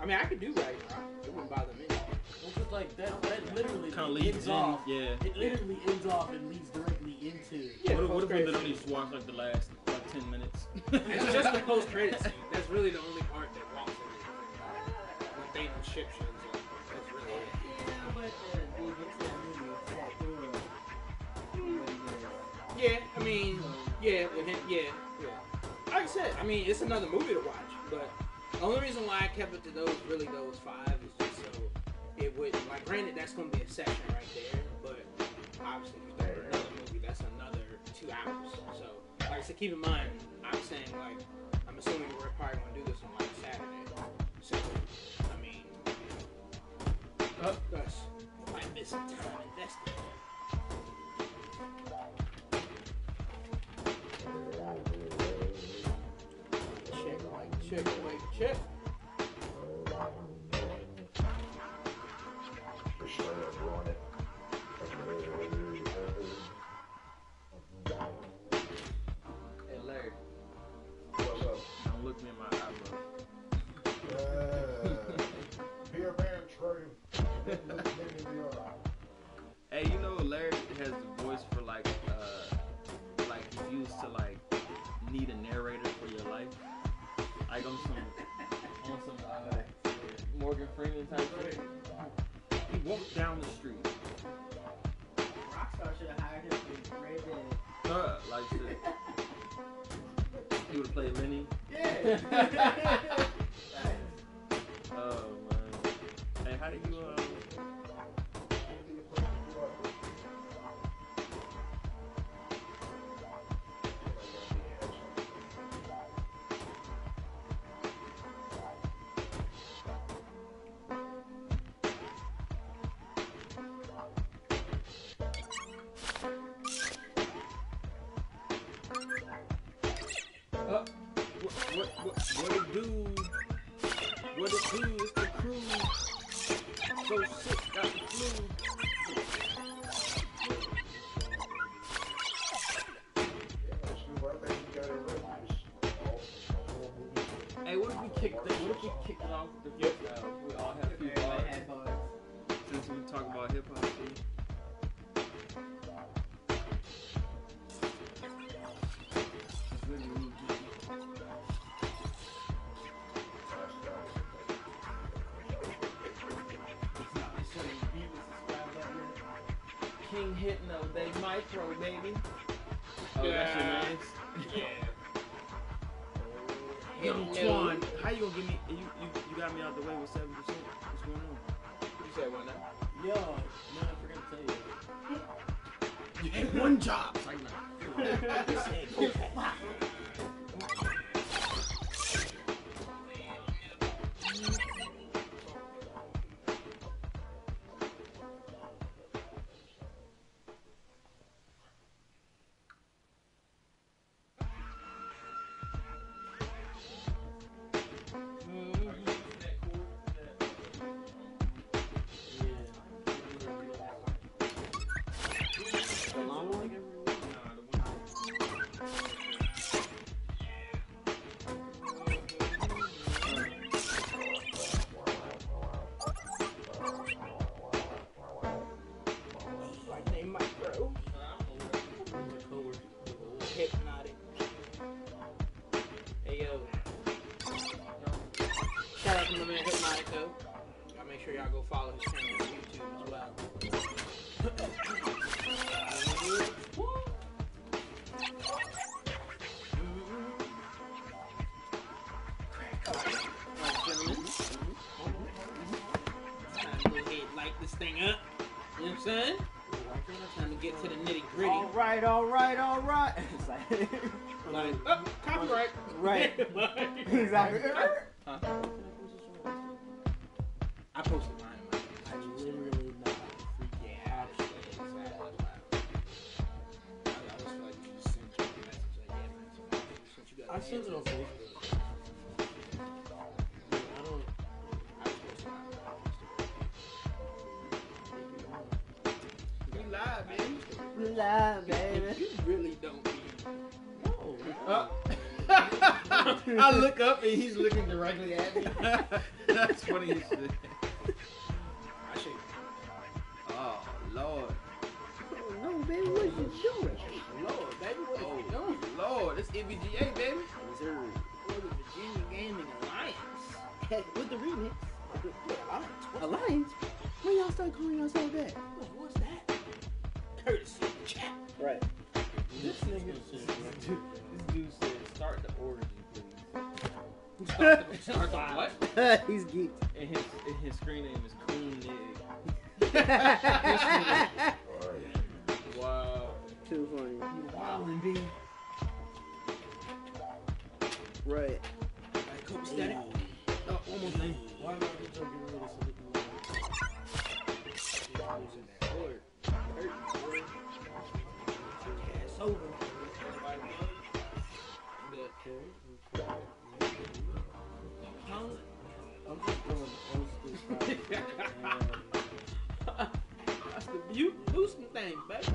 I mean, I could do Ragnarok. It wouldn't bother me. Well, just like that literally kind of leads in. off. Yeah. It literally ends off and leads directly into. Yeah, what if we literally just watch like the last 10 minutes? It's just the post-credits scene. That's really the only part that walks in. When Thanos' ship shows up. That's really it. Yeah, but Yeah, I mean, yeah, with him, yeah. Like I said, I mean, it's another movie to watch, but the only reason why I kept it to those 5 is just so it wouldn't, like, granted, that's going to be a section right there, but obviously, if there's another movie, that's another 2 hours. So, like I said, keep in mind, I'm saying, like, I'm assuming we're probably going to do this on, like, Saturday. So, I mean, that's might miss some time invested. Check. Hey Larry. What's up? Don't look me in my eye, bro. Be a man, Trey. Hey, you know Larry has the voice for like he's used to like need a narrator for your life. Like on some Morgan Freeman type shit. He walked down the street. Rockstar should have hired him for Red Dead. Like shit. He would have played Lenny. Yeah. Oh man. Hey, how do you what it do? What it do is the crew. So sick, got the flu. Hey, what if we kicked it off with the freestyle? We all have a few bars. Since we talk about hip hop too. King Hypno, they micro, baby. Oh, that's your man. Yeah. Young Twan, how you gonna give me? You got me out the way with 7%. What's going on? You said what now? Yo, man, I forgot to tell you. You had one job. It's like, nah. Hypnotic. Hey yo. Shout out to my man Hypnotic though. Y'all make sure y'all go follow his channel on YouTube as well. Time to go ahead and light this thing up. You know what I'm saying? Time to get to the nitty gritty. All right. It's Like, oh, copyright. Right. Exactly. I posted mine. I literally not. Yeah, exactly. I always feel like you just sent you a message like, yeah, man, since you got I sent it on Facebook. I don't. I just posted mine on Instagram. We live, man. Live, baby. You really don't be. No. I look up and he's looking directly at me. That's funny as shit. I should. Oh, Lord. Oh, no, baby, what you doing? Lord, baby, what are you doing? Lord, it's NVGA, baby. Reserve. For the Virginia Gaming Alliance. Heck, with the remix. Alliance? What's Alliance? When y'all start calling yourself that? What's that? Courtesy of the chat. Right. This dude said, start the origin, please. Start the what? He's geeked. And his screen name is Coon Nigg. Wow. Too funny. You wildin', B. Right. Like Coke Static. Oh, almost name. Why not get your get rid of It's over. I'm just doing old school style. That's the boosting thing, baby.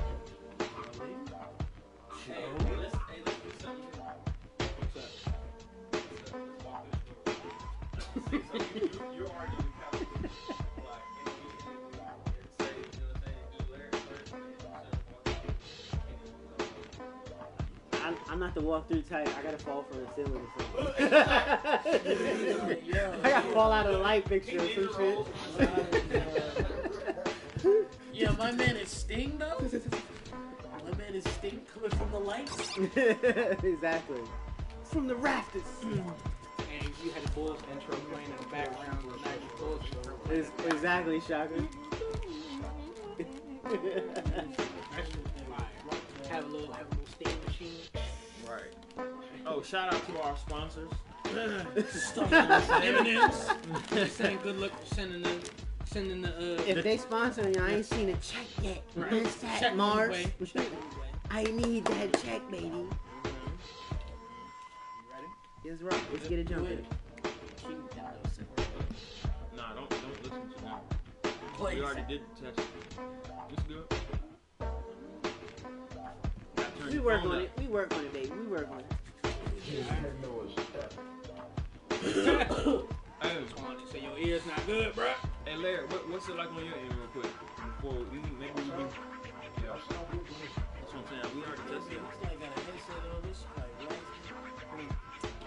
Hey, let's do something. What's up? You're arguing like say, do lyrics first. I'm not the walk-through type. I gotta fall from the ceiling or something. I gotta fall out of the light fixture or some shit. Yeah, my man is Sting though. My man is Sting coming from the lights. Exactly. From the rafters. And you had the Bulls intro playing in the background. The nice Bulls intro. Exactly, Shaka. Have a little steam machine. Right. Oh, shout out to our sponsors. M&M's. Just saying good luck for sending the If they sponsor me, I ain't seen a check yet. Right. Where's that, Check Mars? on the way. Check on the way. I need that check, baby. You ready? Yes, right. Let's get it jumping. Nah, don't listen to them. Please. We already did the test. Just do it. Gotta turn We your work phone on up. it. We work on it, baby. We work on it. Hey, So your ear's not good, bruh. hey, Larry, what's it like on your end real quick? Before we maybe we do. Yeah. That's what I'm saying. We already tested it. I got a headset on this.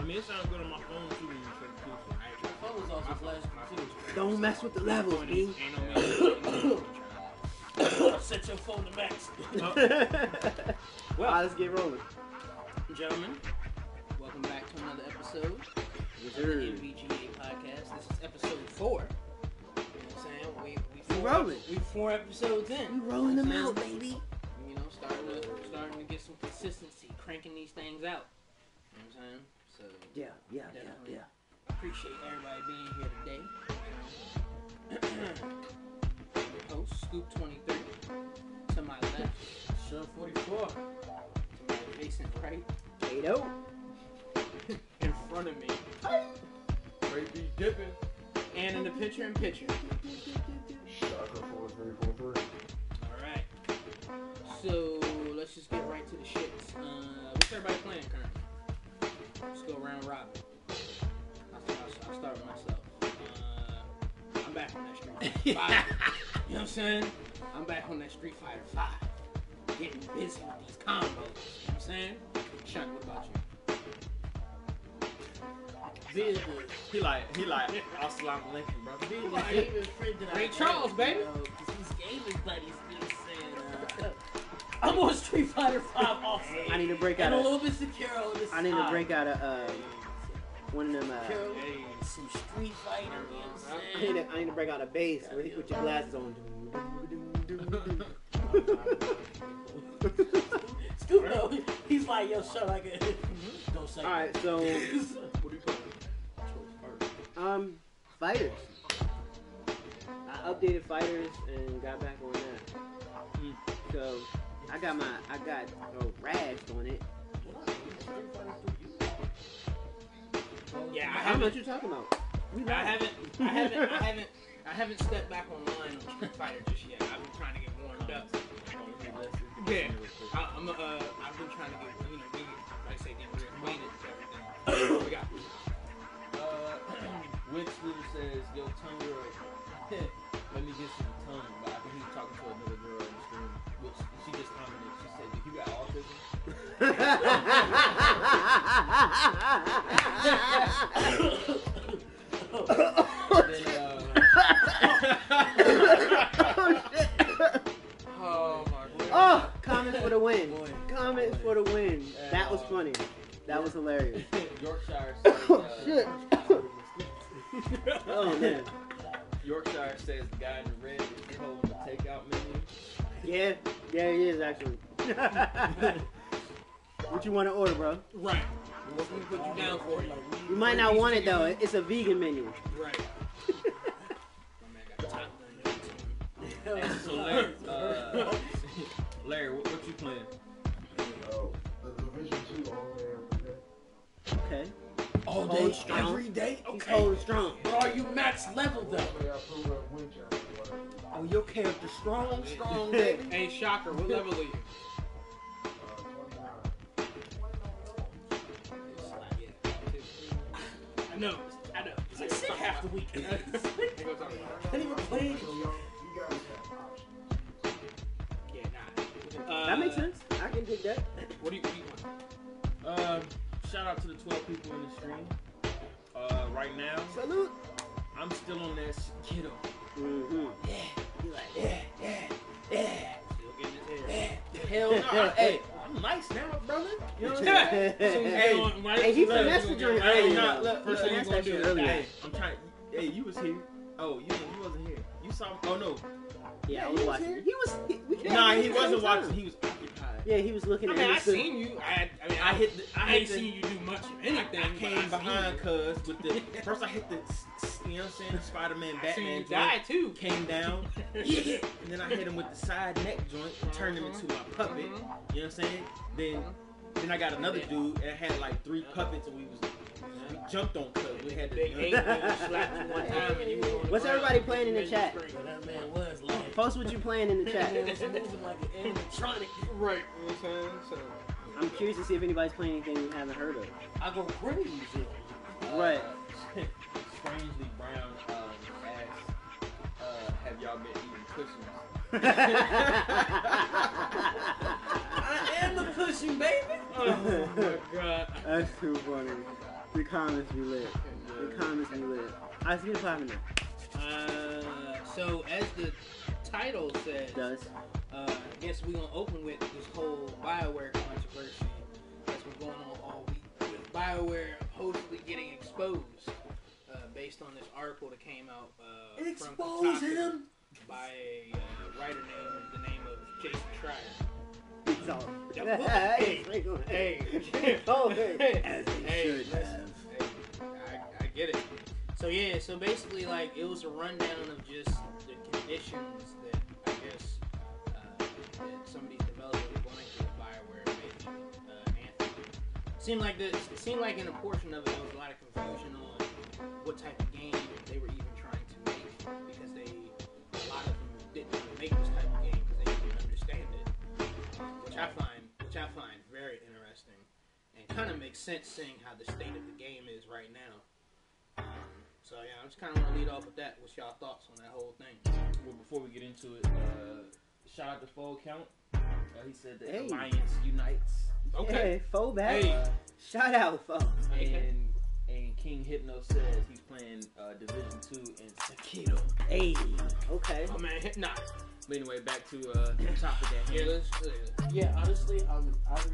I mean, it sounds good on my phone too when you check it too. So. My phone was also flashing too. Don't mess with the levels, B. Ain't no man. Set your phone to max. Well, let's get rolling. Gentlemen, welcome back to another episode Yes, of the sir. NVGA podcast. This is episode 4. You know what I'm saying? We rolling. We 4 episodes in. We rolling them You know out, what I'm saying? baby. You know, starting to get some consistency, cranking these things out. You know what I'm saying? So Yeah. Definitely. appreciate everybody being here today. Your host, Scoop 23. To my left, Show 44. to my adjacent right, Kato. in front of me, Baby dipping. and in the picture-in-picture. Shocker 4343. Alright. So, let's just get right to the shits. What's everybody playing currently? Let's go round robin. I'll start with myself. I'm back on that Street Fighter 5. You know what I'm saying? I'm back on that Street Fighter 5. Getting busy with these combos. You know what I'm saying? Shaq, what about you? Being He like, Assalamu alaikum, bro. the Right. gaming friend that Ray I Charles, am, baby. You know, 'cause these gaming buddies been saying, I'm on Street Fighter 5 also. I need to break And out a a, little bit secure on this I need to side. break out a one of them. Secure, Hey. some Street Fighter, you know what I'm saying? I need to break out a bass with your glasses on. Scoop though, he's like, yo, shut like a don't say. All right, so What are you playing? fighters. I updated fighters and got back on that. So I got rashed on it. Yeah, How much you talking about? We I live. haven't stepped back online on Street Fighter just yet. I've been trying to get warmed up. Yeah, I've been trying to get, like I say, get reacquainted to everything. What we got? Which Scooter says, yo, tongue girl, let me get some tongue. But I think he's talking to another girl in the stream, which she just commented. She said, "Do you got autism?" Oh my god. Oh, comments for the win. Comments for the win. That was funny. That was hilarious. Yorkshire says, Oh, shit. Oh, man. Yorkshire says the guy in the red is holding the takeout menu. Yeah, he is actually. What you want to order, bro? Right. What can we put you down for? You might not want it though. It's a vegan menu. Right. My man got top So Larry, what you playing? Oh, the Division 2 all there every day. Okay. All Hold day, strong. every day? He's Okay. holding strong. But are you max level though? Hopefully I prove up Winchester. Oh, your character strong, baby. Hey, Shocker, what level are you? 29. I know. It's like sick half the week. Ain't gonna talk about it. Can't even play it. So you guys have options. Yeah, nah. That makes sense. I can dig that. What do you want? Shout out to the 12 people in the stream. Right now, Salute. I'm still on that kiddo. Mm-hmm. He like, yeah. Still getting his hair. Hell no. Hey, I'm nice now, brother. You know what I'm saying? Hey, he finessed the joint earlier. Nah, though. look, He first thing finessed you that gonna shit do is earlier. Hey, I'm trying. Hey, you was here. Oh, you wasn't here. You saw. Oh no. Yeah, I he was was watching. here? We came Nah, at he the same wasn't time. watching. He was occupied. Yeah, he was looking I at mean, I it. seen you. I ain't seen you do much of anything. I but came seen behind you. cuz with the first I hit the, you know what I'm saying, Spider-Man, I seen Batman you die joint, too. came down, and then I hit him with the side neck joint and turned him into my puppet. You know what I'm saying? Then I got another dude that had like 3 puppets and we jumped on cuz. We had Big to. eight slapped you one time and you was on the What's ground. everybody playing in the chat? So that man was like, Post what you playing in the chat. that man was moving like an animatronic. Right. You know what I'm saying? So. I'm curious to see if anybody's playing anything we haven't heard of. I go crazy. Right. Strangely Brown asked, have y'all been eating cushions? I am the pushing baby. Oh my god. That's too funny. The comments be lit. The comments be lit. I see the popping now. So as the title says, Does. I guess we're gonna open with this whole Bioware controversy that's been going on all week. With Bioware supposedly getting exposed based on this article that came out from Expose Kotaku him. by a writer named the name of Jason Schreier. It's all. Hey, Oh, hey. As they should have. I get it. So yeah, so basically like it was a rundown of just the conditions that I guess that some of these developers were going through with Bioware making Anthem. Seemed like in a portion of it there was a lot of confusion on what type of game they were even trying to make because a lot of them didn't want to make this type of game because they didn't understand it, which I find very interesting and kind of makes sense seeing how the state of the game is right now. So yeah, I just kind of want to lead off with that. What's y'all thoughts on that whole thing? Well, before we get into it, shout out to Foe Count. He said the Hey. Alliance unites. Okay. Hey, faux back. Hey. Shout out, faux. And King Hypno says he's playing Division 2 and Sekiro. Hey. Okay. Oh man, nah. But anyway, back to the topic at Yeah, hand. Yeah, honestly, I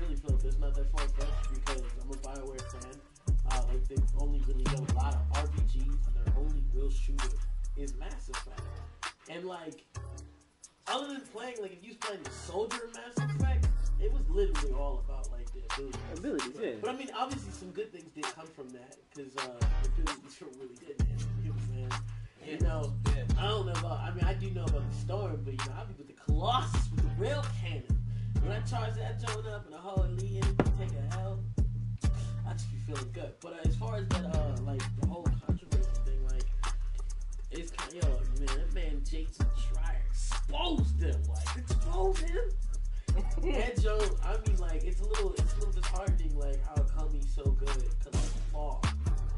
really feel like it's not that far-fetched because I'm a Bioware fan. Like they've only really done a lot of RPGs, and their only real shooter is Mass Effect. And like, other than playing, like if you was playing the soldier in Mass Effect, it was literally all about like the abilities. Yeah. But I mean, obviously, some good things did come from that because the abilities really did. Man. You know what I'm saying? You know, I don't know about. I mean, I do know about the Storm, but you know, I be with the Colossus with the rail cannon. When I charge that joint up and the whole elite enemy take a hell, I just be feeling good. But as far as that, like the whole controversy thing, like it's kind of, man, that man Jason Schreier exposed them, like expose him. That joke, I mean, like it's a little disheartening, like how come he's so good. Cause like, fall,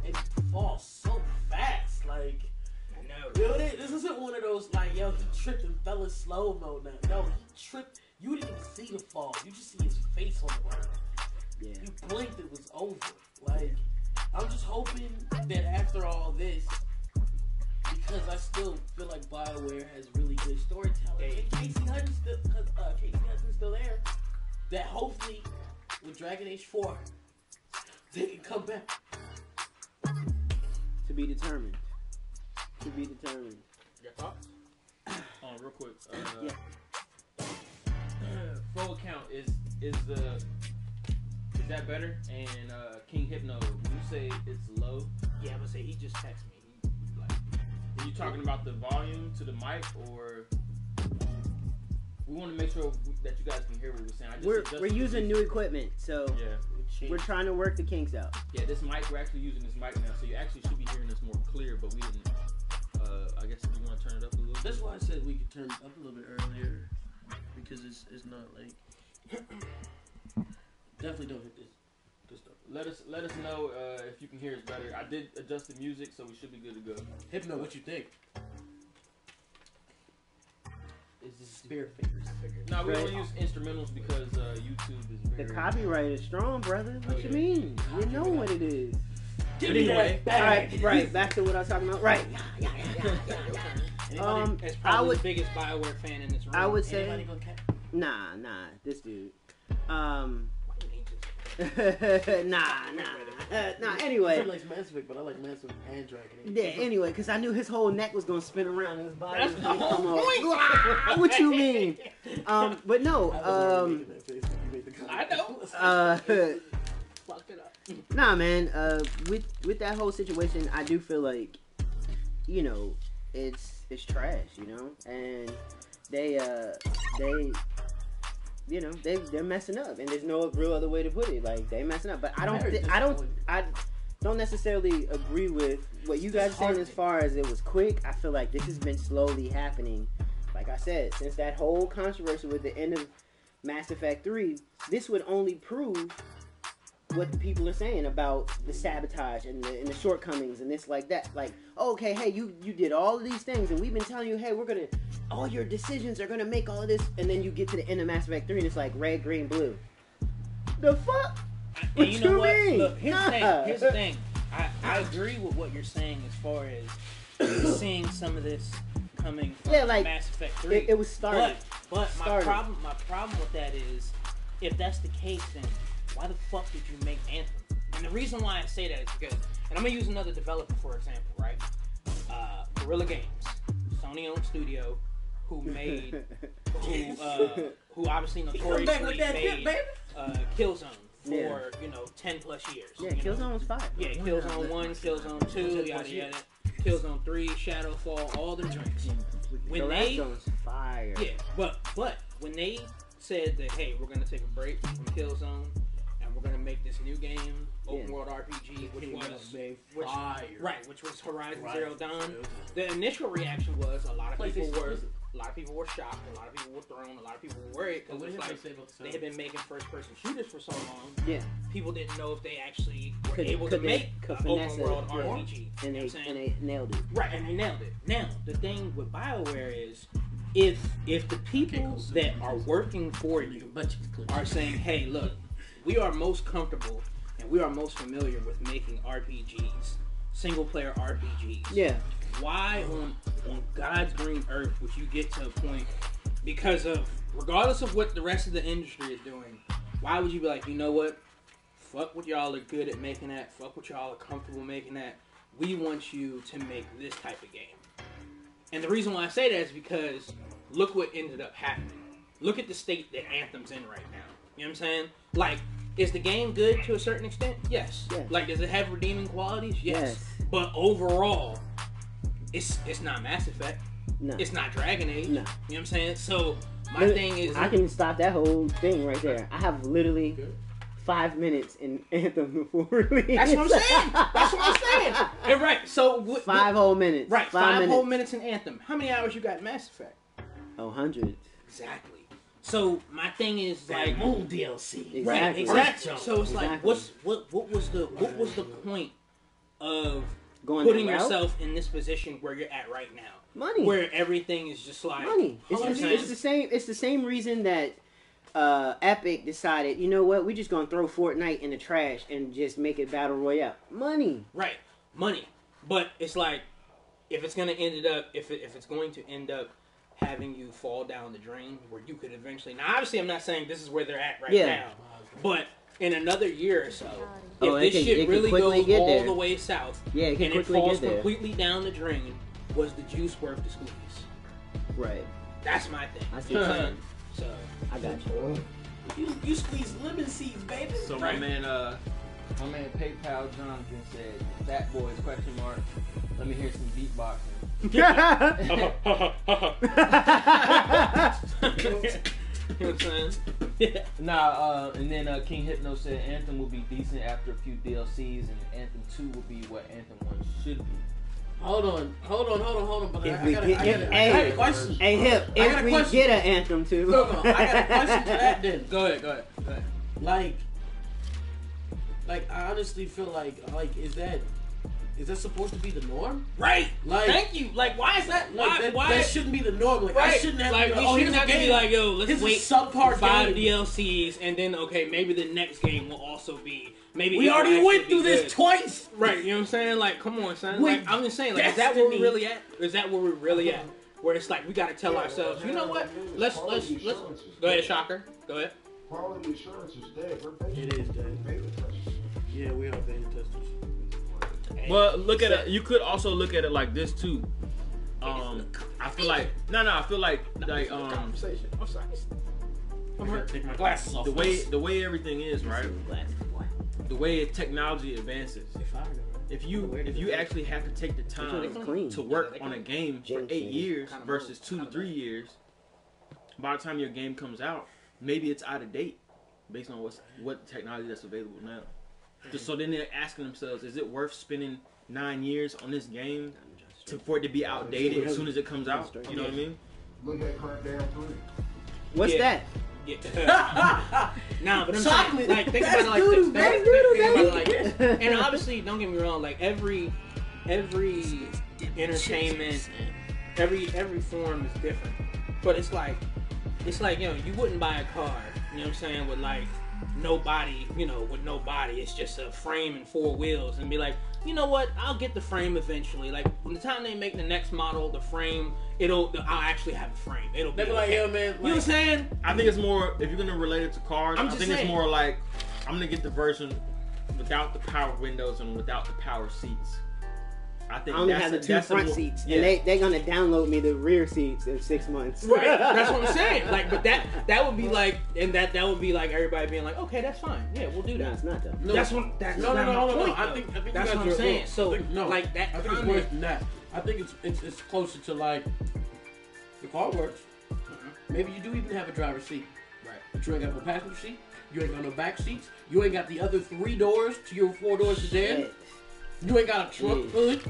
and he falls so fast. Like, I know. yo, this isn't one of those like, yo, he tripped and fell in slow mo. No, he tripped. You didn't even see the fall. You just see his face on the ground. Yeah. You blinked, it was over. Like, I'm just hoping that after all this, because I still feel like Bioware has really good storytelling, and Casey Hudson's still there, that hopefully with Dragon Age 4, they can come back. To be determined. To be determined. Your thoughts? Real quick. Yeah. Full account is that better? And King Hypno, when you say it's low, Yeah, I'm gonna say he just texted me. He, like, are you talking about the volume to the mic, or we want to make sure that you guys can hear what we're saying? We're using new equipment, so Yeah. we're trying to work the kinks out. Yeah, this mic, we're actually using this mic now, so you actually should be hearing this more clear, but we didn't. I guess if you want to turn it up a little bit. That's why I said we could turn it up a little bit earlier, because it's not like definitely don't hit this stuff. Let us know if you can hear us better. I did adjust the music, so we should be good to go. Hypno, what you think? Is this spear fingers? No, we Right. only use instrumentals because YouTube is The very. copyright is strong, brother. What you mean? You know what it is. Give But me anyway, that bag. Right. Back to what I was talking about. Right. as I probably would- the biggest Bioware fan in this room. I would say Anybody gonna catch? nah. This dude. Why didn't he just- Nah. Anyway. He likes Mass Effect, but I like Mass Effect and Dragon Age. Yeah, anyway, because I knew his whole neck was going to spin around and his body That's was the going to whole come off. point. Ah, what you mean? But no, I was already making that face when you made the comment. I know. Fucked it up. nah, man. With that whole situation, I do feel like, you know, it's trash, you know, and they you know, they're messing up, and there's no real other way to put it. Like, they messing up, but I don't necessarily agree with what you guys are saying as far as it was quick. I feel like this has been slowly happening. Like I said, since that whole controversy with the end of Mass Effect 3, this would only prove what the people are saying about the sabotage and the shortcomings and this like that. Like, okay, hey, you did all of these things, and we've been telling you, hey, all your decisions are gonna make all of this, and then you get to the end of Mass Effect 3 and it's like red, green, blue. The fuck? And you know what? mean? Look, here's the thing. I agree with what you're saying as far as seeing some of this coming from Mass Effect 3. It was started. But my problem with that is, if that's the case, then why the fuck did you make Anthem? And the reason why I say that is because, and I'm gonna use another developer for example, right? Guerrilla Games, Sony-owned studio, who obviously notoriously made Killzone for 10 plus years. Yeah, Killzone was fire. Yeah, Killzone 1, Killzone 2, yada yada. Killzone 3, Shadowfall, all them drinks. When The they, last one's fire. yeah, but when they said that, hey, we're gonna take a break from Killzone and we're gonna make this new game, open world RPG, which was Horizon Zero Dawn. The initial reaction was a lot of people were shocked, a lot of people were thrown, a lot of people were worried because it's like they had been making first-person shooters for so long. Yeah. People didn't know if they actually were able could to make an finesse open world it, RPG. And You know what I'm saying? they nailed it. Right, and they nailed it. Now, the thing with Bioware is, if the people that are working for you are saying, hey, look, we are most comfortable and we are most familiar with making RPGs, single-player RPGs. Yeah. Why on God's green earth would you get to a point, because of, regardless of what the rest of the industry is doing, why would you be like, you know what, fuck what y'all are good at making that, fuck what y'all are comfortable making that, we want you to make this type of game. And the reason why I say that is because look what ended up happening. Look at the state that Anthem's in right now. You know what I'm saying? Like, is the game good to a certain extent? Yes. Yes. Like, does it have redeeming qualities? Yes. Yes. But overall, it's not Mass Effect. No. It's not Dragon Age. No. You know what I'm saying? So my thing is, I can stop that whole thing right there. I have literally 5 minutes in Anthem before release. that's what I'm saying. That's what I'm saying. And right. So 5 whole minutes. Right. 5 5 whole minutes in Anthem. How many hours you got in Mass Effect? Oh, hundreds. Exactly. So my thing is like Moon DLC. Exactly. right, exactly. So it's like, Exactly. what was the point of Going putting that route? yourself in this position where you're at right now, Money. where everything is just like Money. you know what I'm saying? It's the same reason that Epic decided, you know what, we just gonna throw Fortnite in the trash and just make it battle royale. Money. Right, money. But it's like if it's going to end up having you fall down the drain where you could eventually. Now, obviously, I'm not saying this is where they're at right now, but in another year or so, if this shit really goes all the way south, and it falls completely down the drain, was the juice worth the squeeze? Right. That's my thing. I see what you're saying. So I got you. You squeeze lemon seeds, baby. So Right. my man PayPal Jonathan said, "Fat boys?" Let me hear some beatboxing. you know what I'm saying? Nah, and then King Hypno said Anthem will be decent after a few DLCs, and Anthem 2 will be what Anthem 1 should be. Hold on. But If I we got get, a question. Hey, Hip, I got if a we question. get an Anthem too. No, I got a question to that then. Go ahead. Like I honestly feel like is that supposed to be the norm? Right. Like, thank you. Like, why is that? Like, Why? that shouldn't be the norm. Like, Right. I shouldn't have like, to we shouldn't have to be like, yo, let's Here's a wait subpar 5 game. DLCs and then okay, maybe the next game will also be maybe We it'll already actually went be through good. this twice. Right, you know what I'm saying? Like, come on, son. With Like, I'm just saying, like, is that where we're Destiny. really at? Is that where we're really at? Where it's like we gotta tell ourselves, you know what? Let's go ahead, Shocker. Go ahead. Quality assurance is dead. We're beta. It is dead. Beta testers. Yeah, we are beta testers. But look at it. You could also look at it like this too. I feel like Conversation. I'm sorry. I'm gonna take my glasses off. the way everything is, right? The way technology advances. If you actually have to take the time to work on a game for 8 years versus 2 to 3 years, by the time your game comes out, maybe it's out of date based on what technology that's available now. So then they're asking themselves, is it worth spending 9 years on this game for it to be outdated as soon as it comes out? You know what I mean? Look at Crackdown 3. What's that? Yeah. Nah, but I'm Chocolate. saying, like, think about it like doodoo, this. that's Think doodoo, about it like this. And obviously, don't get me wrong, like every entertainment, every form is different. But it's like, you know, you wouldn't buy a car, you know what I'm saying, with like no body, it's just a frame and 4 wheels, and be like, you know what, I'll get the frame eventually. Like, when the time they make the next model, the frame, I'll actually have a frame. It'll be They'll be like, okay. yo, man. You know what I'm saying? I think it's more, if you're gonna relate it to cars, I'm I just think saying. it's more like I'm gonna get the version without the power windows and without the power seats. I think I only that's have the a- 2 that's a front more- seats, yeah. and they're gonna download me the rear seats in 6 months. Right, that's what I'm saying. Like, but that would be like, and that would be like everybody being like, okay, that's fine. Yeah, we'll do No, that. it's not though. No. That's No. not my point, I though. think That's you what guys I'm are- saying. look, So, I think- no, like that I think it's comment. worse than that. I think it's closer to like the car works. Maybe you do even have a driver's seat, Right. but you ain't got no passenger seat. You ain't got no back seats. You ain't got the other 3 doors to your 4-door sedan. Shit. You ain't got a trunk Jeez. hood.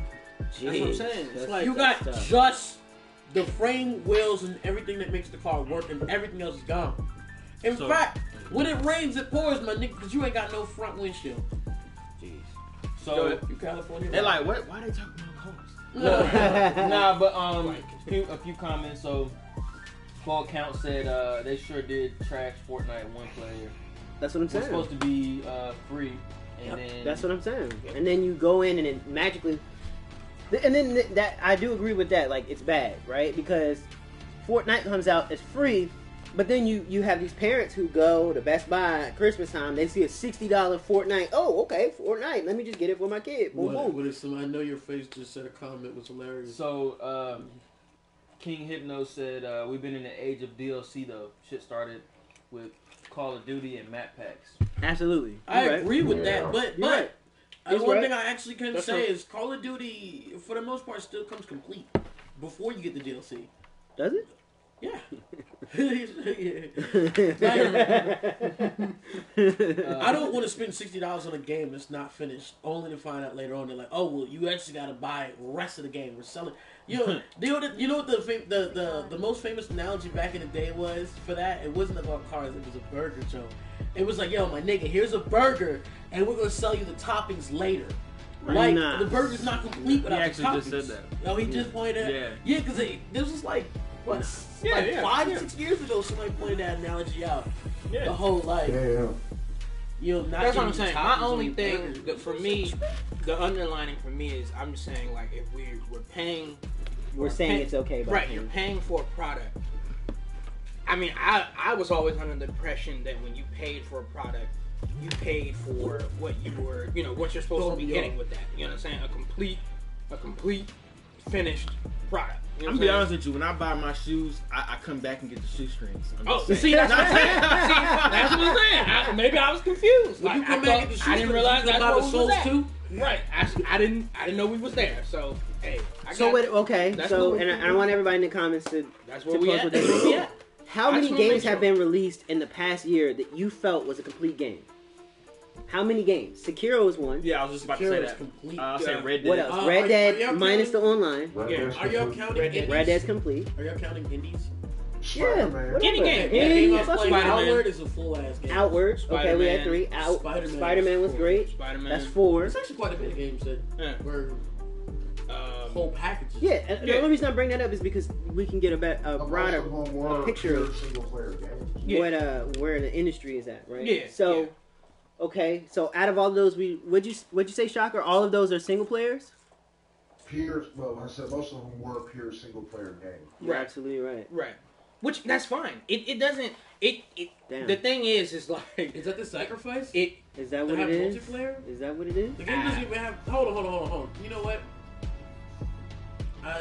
That's what I'm saying. It's like You got tough. just the frame, wheels, and everything that makes the car work, and everything else is gone. In So- fact, when it rains, it pours, my nigga, because you ain't got no front windshield. Jeez. So You California. they're like, what? Why are they talking about cars? Nah, but a few comments. So, Fall Count said they sure did trash Fortnite one player. That's what I'm It's saying. supposed to be free, and then That's what I'm saying. And then you go in and it magically, and then that I do agree with that. Like, it's bad, right? Because Fortnite comes out, it's free, but then you have these parents who go to Best Buy at Christmas time. They see a $60 Fortnite. Oh, okay, Fortnite. Let me just get it for my kid. Boom, boom. What if somebody, I know your face just said a comment was hilarious. So, King Hypno said, we've been in the age of DLC though. Shit started with Call of Duty and map packs. Absolutely. I You're right. agree with that, but You're right. He's one right. thing I actually can That's say right. is Call of Duty, for the most part, still comes complete before you get the DLC. Does it? Yeah. I don't want to spend $60 on a game that's not finished, only to find out later on they're like, oh well, you actually got to buy the rest of the game. We're selling. You know what the most famous analogy back in the day was for that? It wasn't about cars. It was a burger joke. It was like, yo, my nigga, here's a burger, and we're gonna sell you the toppings later. Like the burger's not complete without the toppings. He actually just said that. Oh, he just pointed at yeah, because this was like what, 5-6 years ago. Somebody pointed that analogy out. Yeah. The whole like, you know, not that's what I'm saying. My only thing that for me, the underlining for me is I'm just saying like if we're paying, we're saying it's okay, right? You're paying for a product. I mean, I was always under the impression that when you paid for a product, you paid for what you were, you know, what you're supposed to be getting with that. You know what I'm saying? A complete finished product. You know I'm gonna be honest with you. When I buy my shoes, I come back and get the shoestrings. See, that's what I'm saying. That's what I'm saying. Maybe I was confused. Like, you come back and get the shoestrings, I didn't realize that's what was souls too. Right. I didn't know we was there. So hey. And I want everybody in the comments to that's where we at. How many games have been released in the past year that you felt was a complete game? How many games? Sekiro was one. Yeah, I was just about to say that. Complete. I'll say Red Dead. What else? Red Dead minus the online. Are y'all counting indies? Red Dead's complete. Are y'all counting indies? Yeah. Any game. Outward is a full ass game. Outward. Okay, we had 3. Spider-Man was great. Spider-Man. That's 4. There's actually quite a bit of games that were whole packages. Yeah, and the only reason I bring that up is because we can get a broader picture of where the industry is at, right? Yeah. So, okay, so out of all of those, would you say, Shocker? All of those are single players? Well, I said most of them were pure single player games. You're absolutely right. Right. Which that's fine. It doesn't. The thing is like. Is that the sacrifice? Is that what it is? Multiplayer? Is that what it is? The game doesn't even have. Hold on. You know what?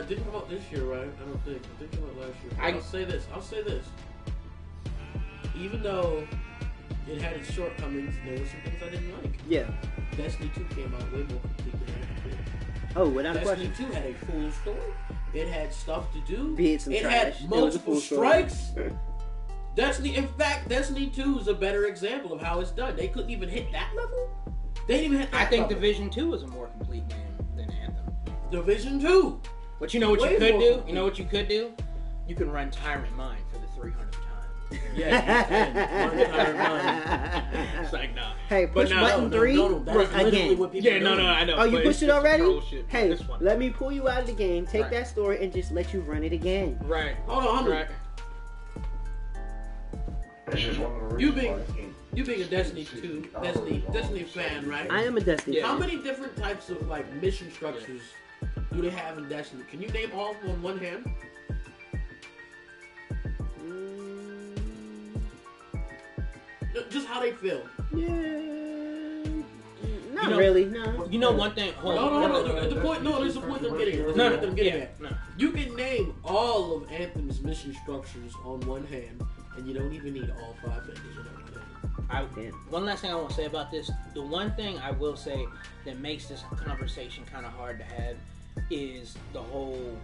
Didn't come out this year, right? I don't think. It didn't come out last year. I'll say this. Even though it had its shortcomings, there were some things I didn't like. Yeah. Destiny 2 came out way more complete than Destiny 2. Oh, without question. Destiny 2 had a full story. It had stuff to do. It had multiple strikes. In fact, Destiny 2 is a better example of how it's done. They couldn't even hit that level. They didn't even hit that level. I think Division 2 is a more complete game than Anthem. Division 2. But you know what you could do? You know what you could do? You can run Tyrant Mine for the 300th time. Yeah, you can. Run Tyrant Mine. It's like, nah. Hey, push button 3 again. I know. Oh, you pushed it already? Hey, let me pull you out of the game, take that story, and just let you run it again. Right. Hold on. Right. That's just one of the You reasons being a Destiny fan, right? I am a Destiny fan. How many different types of like mission structures do they have in Destiny? Can you name all of them on one hand? Just how they feel. Yeah. Not really. No. You know one thing. No. There's a point I'm getting at. No. You can name all of Anthem's mission structures on one hand, and you don't even need all 5 fingers on that one hand. One last thing I want to say about this. The one thing I will say that makes this conversation kind of hard to have is the whole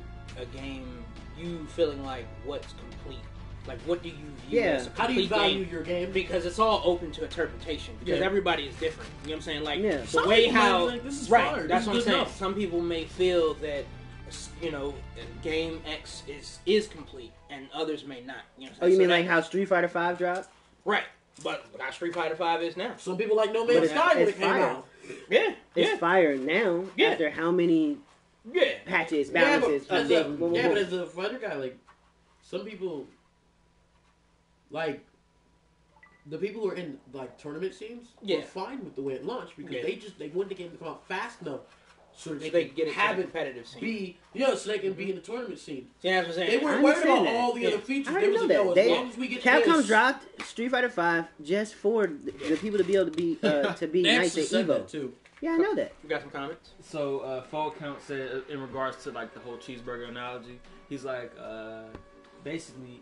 game, you feeling like what's complete. Like, what do you view as a complete game? How do you value your game? Because it's all open to interpretation. Because everybody is different. You know what I'm saying? Like, the way how... Like, this is fire. That's what I'm saying. Enough. Some people may feel that, you know, game X is complete, and others may not. You know what I'm saying? Oh, you mean like how Street Fighter 5 dropped? Right. But how Street Fighter 5 is now. Some people like No Man's Sky when it came out. Yeah. It's fire now after how many patches, balances, updates. But as a fighter guy, like, some people... Like, the people who are in, like, tournament scenes were fine with the way it launched because they wanted the game to come out fast enough so they could get it to the competitive scene. So they can be in the tournament scene. Yeah, that's what I'm saying. They weren't worried about all the other features. They was like, as long as we get Capcom dropped Street Fighter 5 just for the people to be able to be nice at Evo. Too. Yeah, I know that. You got some comments? So, Fall Count said, in regards to, like, the whole cheeseburger analogy, he's like, basically,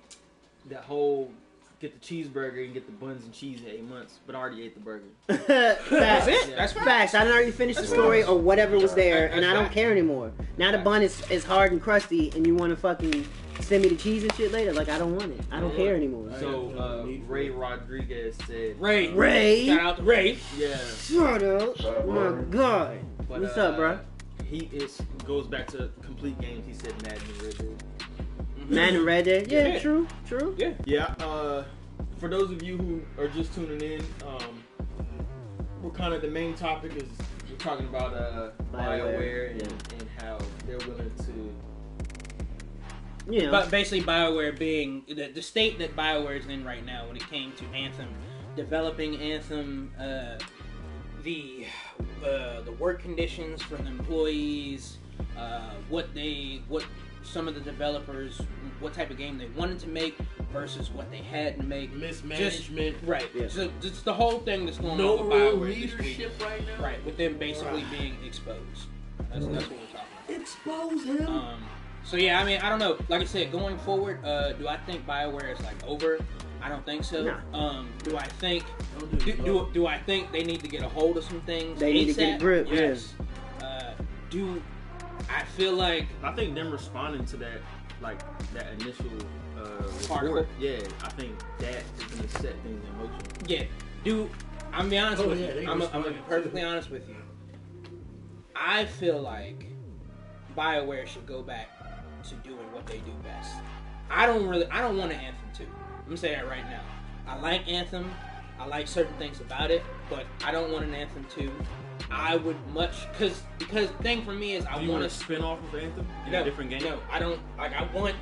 that whole get the cheeseburger and get the buns and cheese in 8 months, but I already ate the burger. Facts. That's it. Yeah. That's fine. Facts. I done already finished the story or whatever was there, and I don't care anymore. Now the bun is hard and crusty, and you want to fucking send me the cheese and shit later? Like, I don't want it. I don't care anymore. So Ray Rodriguez said, Ray. Shout out to Ray. yeah. Shut up. Oh my god. But, What's up, bro? He goes back to complete games. He said Madden and Red Dead. Man in Red Dead. Yeah, Yeah. true. Yeah. Yeah. For those of you who are just tuning in, we're kind of the main topic is we're talking about Bioware and how they're willing to. You know. But basically, Bioware being the state that Bioware is in right now when it came to Anthem, developing Anthem, the work conditions for the employees, what some of the developers, what type of game they wanted to make versus what they had to make, mismanagement, right? Yeah. So it's the whole thing that's going no on with real Bioware this week. leadership right now. Right, with them basically being exposed. That's what we're talking about. Expose him. So yeah, I mean, I don't know. Like I said, going forward, do I think Bioware is like over? I don't think so. Nah. Do I think do I think they need to get a hold of some things? They need to get a grip, Yes. I feel like I think them responding to that, like that initial Article? report, yeah, I think that is going to set things in motion. yeah. I'm gonna be honest with yeah, you. they I'm gonna responded be perfectly honest with you. I feel like Bioware should go back to doing what they do best. I don't want an Anthem 2. I'm gonna say that right now. I like Anthem. I like certain things about it, but I don't want an Anthem 2. I would because the thing for me is I want want to spin off of Anthem in no, a different game. No, I don't. Like I want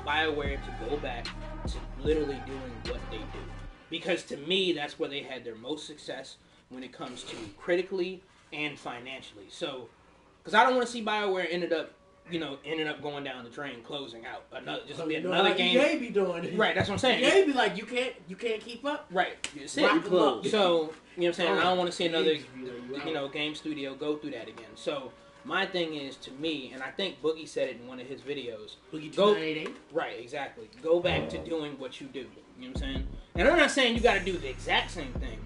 Bioware to go back to literally doing what they do, because to me that's where they had their most success when it comes to critically and financially. So, because I don't want to see Bioware ended up going down the drain, closing out another game. EA be doing it. Right, that's what I'm saying. EA be like, you can't keep up. Right, that's it. Rock 'em up. So, you know what I'm saying? I don't want to see another, You game studio go through that again. So, my thing is, to me, and I think Boogie said it in one of his videos. Boogie Go 2988. right, exactly. Go back to doing what you do. You know what I'm saying? And I'm not saying you got to do the exact same thing,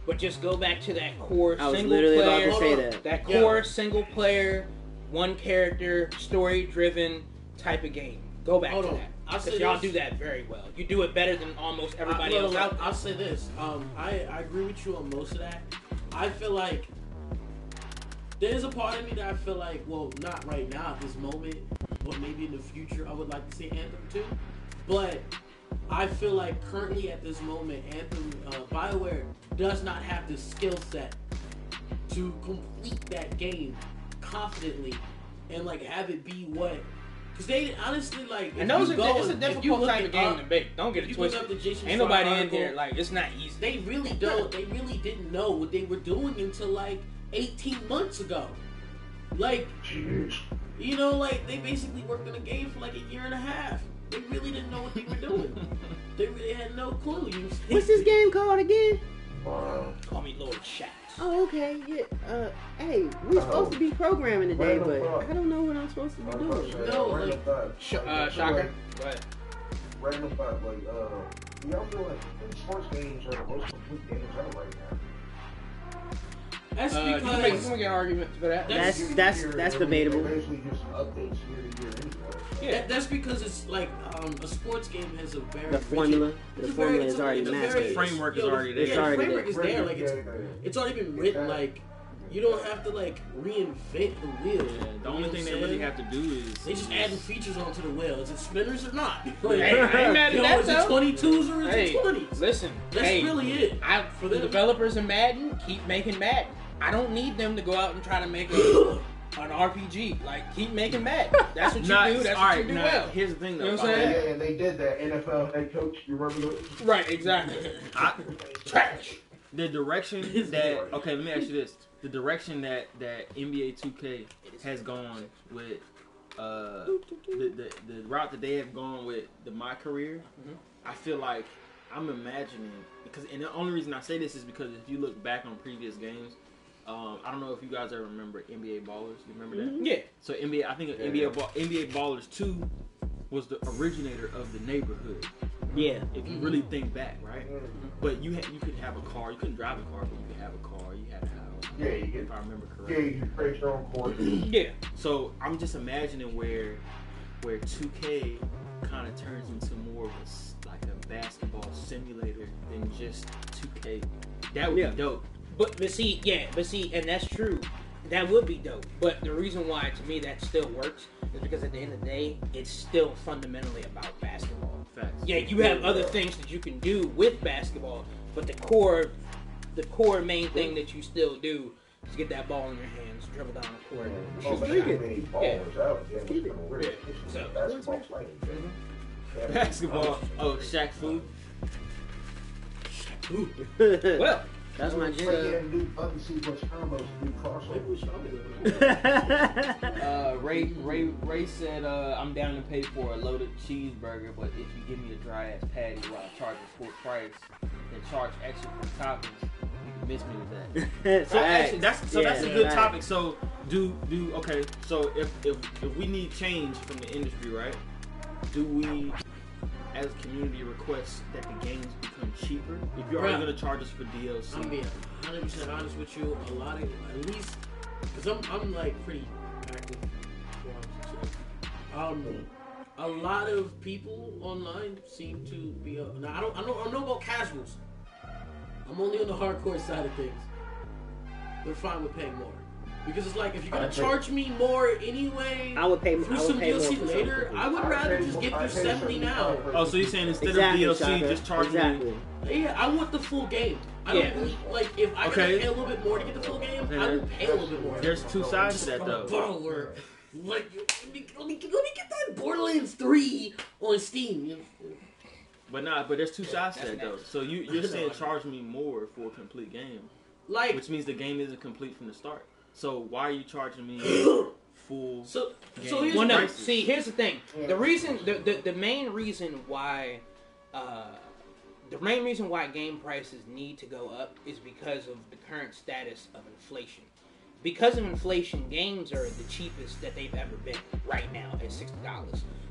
but just go back to that core I was single literally player. about to say that. That core single player, one character, story driven type of game. Go back Hold to on. that. I'll Because say y'all this. do that very well. You do it better than almost everybody else out there. I'll say this. I agree with you on most of that. I feel like there's a part of me that I feel like, well, not right now at this moment, but maybe in the future I would like to see Anthem 2. But I feel like currently at this moment, Anthem, Bioware does not have the skill set to complete that game confidently and like have it be what. Because they honestly like. And those it's a difficult type of game to make. Don't get it twisted. Ain't nobody in there like it's not easy. They really don't. They really didn't know what they were doing until like 18 months ago. Like, you know, like they basically worked on the game for like a year and a half. They really didn't know what they were doing. They really had no clue. What's this game called again? Call me Lord Shaft. Oh, okay. Yeah. Hey, we're supposed to be programming today, but I don't know what I'm supposed to be doing. Shocker. Go ahead. Random thought, like, y'all feel like sports games are the most complete games out right now. That's You because can make an argument for that. That's debatable. Basically just updates year to year anyway. Yeah. that's because it's like a sports game has a very The formula it's is already mastered. The framework is already there. It's Yeah, the already framework is there. Like it's Yeah. already been written. Like you don't have to like reinvent the wheel. Yeah, the only thing they really have to do is They just adding features onto the wheel. Is it spinners or not? Hey, I ain't mad at that, Is it though. 22s or is Hey, it 20s? listen. That's hey, really it. For the developers of Madden, keep making Madden. I don't need them to go out and try to make an RPG. Like, keep making Madden. That's what you do. That's what you do well. Here's the thing, though. You know what I'm saying? Yeah, and they did that. NFL head coach, you remember that? Right, exactly. Trash. The direction that okay, let me ask you this: the direction that NBA 2K has gone with the route that they have gone with my career, I feel like I'm imagining and the only reason I say this is because if you look back on previous games, I don't know if you guys ever remember NBA Ballers. You remember that? Yeah. So NBA Ballers 2 was the originator of the neighborhood. Yeah. If you really think back, right? But you could have a car. You couldn't drive a car, but you could have a car. You had a house. Yeah, you get. If I remember Yeah, correctly. you can create your own court. Yeah. So I'm just imagining where 2K kind of turns into more of like a basketball simulator than just 2K. That would be dope. But see, and that's true. That would be dope. But the reason why, to me, that still works is because at the end of the day, it's still fundamentally about basketball. Facts. Yeah, you have other things that you can do with basketball, but the core main thing that you still do is get that ball in your hands, dribble down the court. Oh, man, Keep I it. mean, ballers out. Yeah, it's gonna work. Yeah. It's So- basketball playing. Yeah. Basketball. Oh, Shaq Fu. Well, That's my Play jam. and do other sequence combos and do crossovers. Ray said, I'm down to pay for a loaded cheeseburger, but if you give me a dry ass patty while I charge a full price and charge extra for toppings, you can miss me with that. So actually, that's a good facts. topic. So okay. So if we need change from the industry, right? Do we, as a community, request that the games become cheaper? If you're already going to charge us for DLC, I'm being 100% honest with you. A lot of, at least, because I'm like pretty active. A lot of people online seem to be. Now I don't know about casuals. I'm only on the hardcore side of things. They're fine with paying more. Because it's like, if you're gonna charge me more anyway, I would pay through more. some I would pay DLC more for later, something. I would rather just get through 70 now. oh, so you're saying instead Exactly, of DLC, Shaka. just charge exactly. me? Yeah, I want the full game. I Yeah. don't need, like, if I gotta pay a little bit more to get the full game, I will pay a little bit more. There's two sides to that though. Baller. Like, let me get that Borderlands 3 on Steam. But there's two sides to That's that though. next. So you're saying charge me more for a complete game, Like, which means the game isn't complete from the start. So why are you charging me full? so game here's well, no. prices? See, here's the thing. The main reason why game prices need to go up is because of the current status of inflation. Because of inflation, games are the cheapest that they've ever been right now at $60.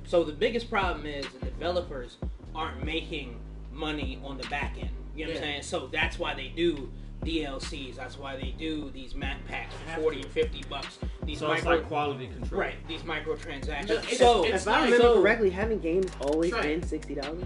So the biggest problem is the developers aren't making money on the back end. You know what I'm saying? So that's why they do DLCs. That's why they do these map packs for $40 and $50. These So it's like quality control. right, these microtransactions. No, so it's If I like- remember so- correctly, haven't games always Right. been $60?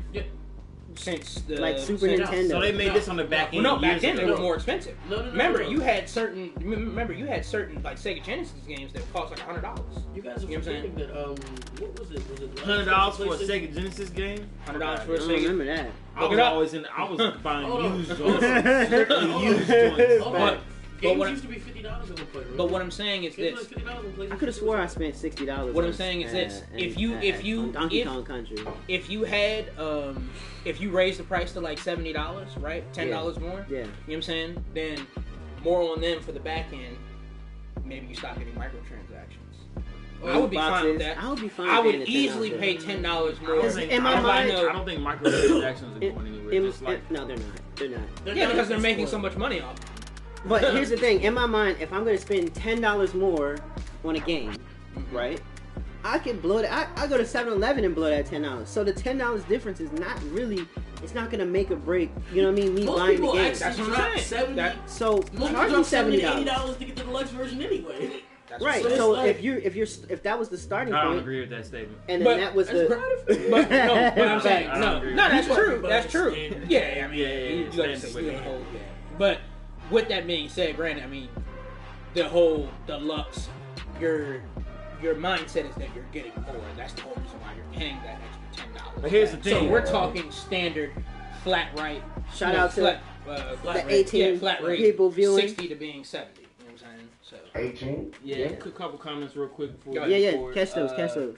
since the Like Super since- Nintendo. So they made this on the back end. Well, no, back years then they ago. were more expensive. No. Remember, you had certain like Sega Genesis games that cost like $100. You guys are You know what I'm forgetting that, what was it? Was it $100 for a PlayStation? Sega Genesis game. $100 for I a don't Sega. remember that. I was always I was buying Hold on. used Hold joints. on. Strictly Hold on. used joints. Hold on. Games what I- used to be $50 at one point. Right? But what I'm saying is Games this. was $50 on PlayStation I could have 2. swore I spent $60. What I'm saying is this. If you on Donkey Kong Country. if you had if you raised the price to like $70, right? $10 more. Yeah. You know what I'm saying? Then more on them for the back end. Maybe you stop getting microtransactions. I would be fine with that. I would be fine. I would paying the easily $10. pay $10 I more. don't think, in my I don't mind- think- I don't think microtransactions are going anywhere. Just like No, they're not. They're not. Yeah, because they're making so much money off. But here's the thing. In my mind, if I'm going to spend $10 more on a game, right? I can blow it. I go to 7-Eleven and blow that $10. So the $10 difference is not really. It's not going to make or break. You know what I mean? Me Most buying the people game. actually That's what I'm drop saying. 70. That- So Most people charge me drop $70 to $70. $80 to get the deluxe version anyway. That's Right. So So it's like- if that was the starting I don't point, agree with that statement. and then But- that was But I'm saying I don't no, agree. that's You true. fucking That's true. standard. Yeah, I mean, Yeah, you gotta standard say with the it. whole. Yeah. But with that being said, granted, I mean, the whole deluxe, your mindset is that you're getting more. That's the whole reason why you're paying that extra $10. But here's the So thing. we're talking standard flat rate. Shout out to flat the rate. 18 flat rate. people viewing. 60 to being 70. You know what I'm saying? So 18. Yeah, a couple comments real quick before. Go yeah, yeah, before, catch those, catch those.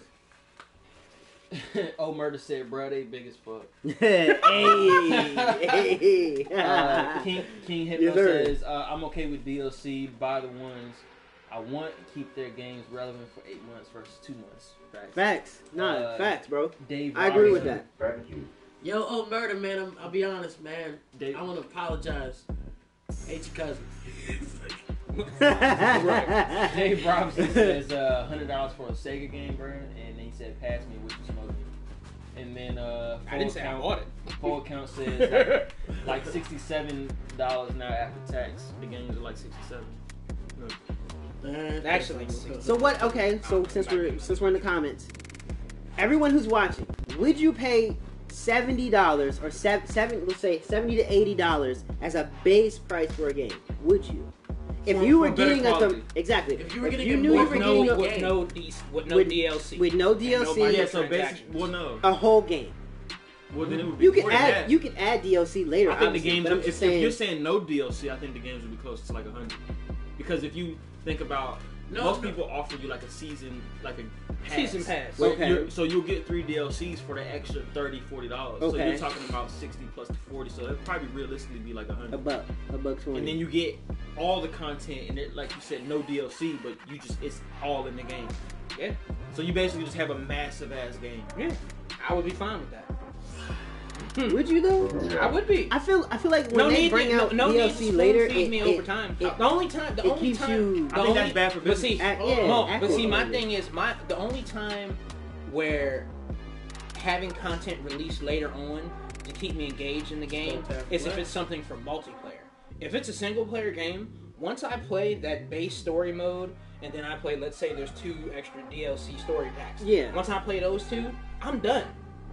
Oh, Murder said, bro, they big as fuck. Hey, King Hypno Yes, sir. says, I'm okay with DLC. Buy the ones I want. Keep their games relevant for 8 months versus 2 months. Facts, facts, bro. Dave I agree with Robinson- that. Thank you. Yo, Murder, man, I'll be honest, man. Dave- I want to apologize. Hate your cousin. Dave Robinson says $100 for a Sega game, bro, and he said, "Pass me what you smoking." And then I didn't say I bought it. Full account says like $67 now after tax. The games are like 67. Actually, So what? Okay, so since we're in the comments, everyone who's watching, would you pay $70 or let's say $70 to $80 as a base price for a game? Would you? If you were getting exactly, if you were getting you knew you were getting with no DLC, with no DLC, Yeah, so basically, well, no. a whole game. Well, then it would be You can more than add that. you can add DLC later. I think the obviously, games. but I'm If just you're saying. saying no DLC, I think the games would be close to like 100. Because if you think about, most people offer you like a season, like a pass. Season pass. So, Okay. so you'll get 3 DLCs for the extra $30, $40. So Okay. you're talking about 60 plus the 40. So it'd probably realistically be like 100. a buck 20. And then you get all the content, and it, like you said, no DLC, but it's all in the game. Yeah. So you basically just have a massive ass game. Yeah, I would be fine with that. Would you though? I would be. I feel like when they bring out DLC later, it the only time keeps you. I think that's bad for But see, business. but see, my thing is the only time where having content released later on to keep me engaged in the game is if it's something for multiplayer. If it's a single player game, once I play that base story mode, and then I play, let's say there's 2 extra DLC story packs. Yeah. Once I play those 2, I'm done.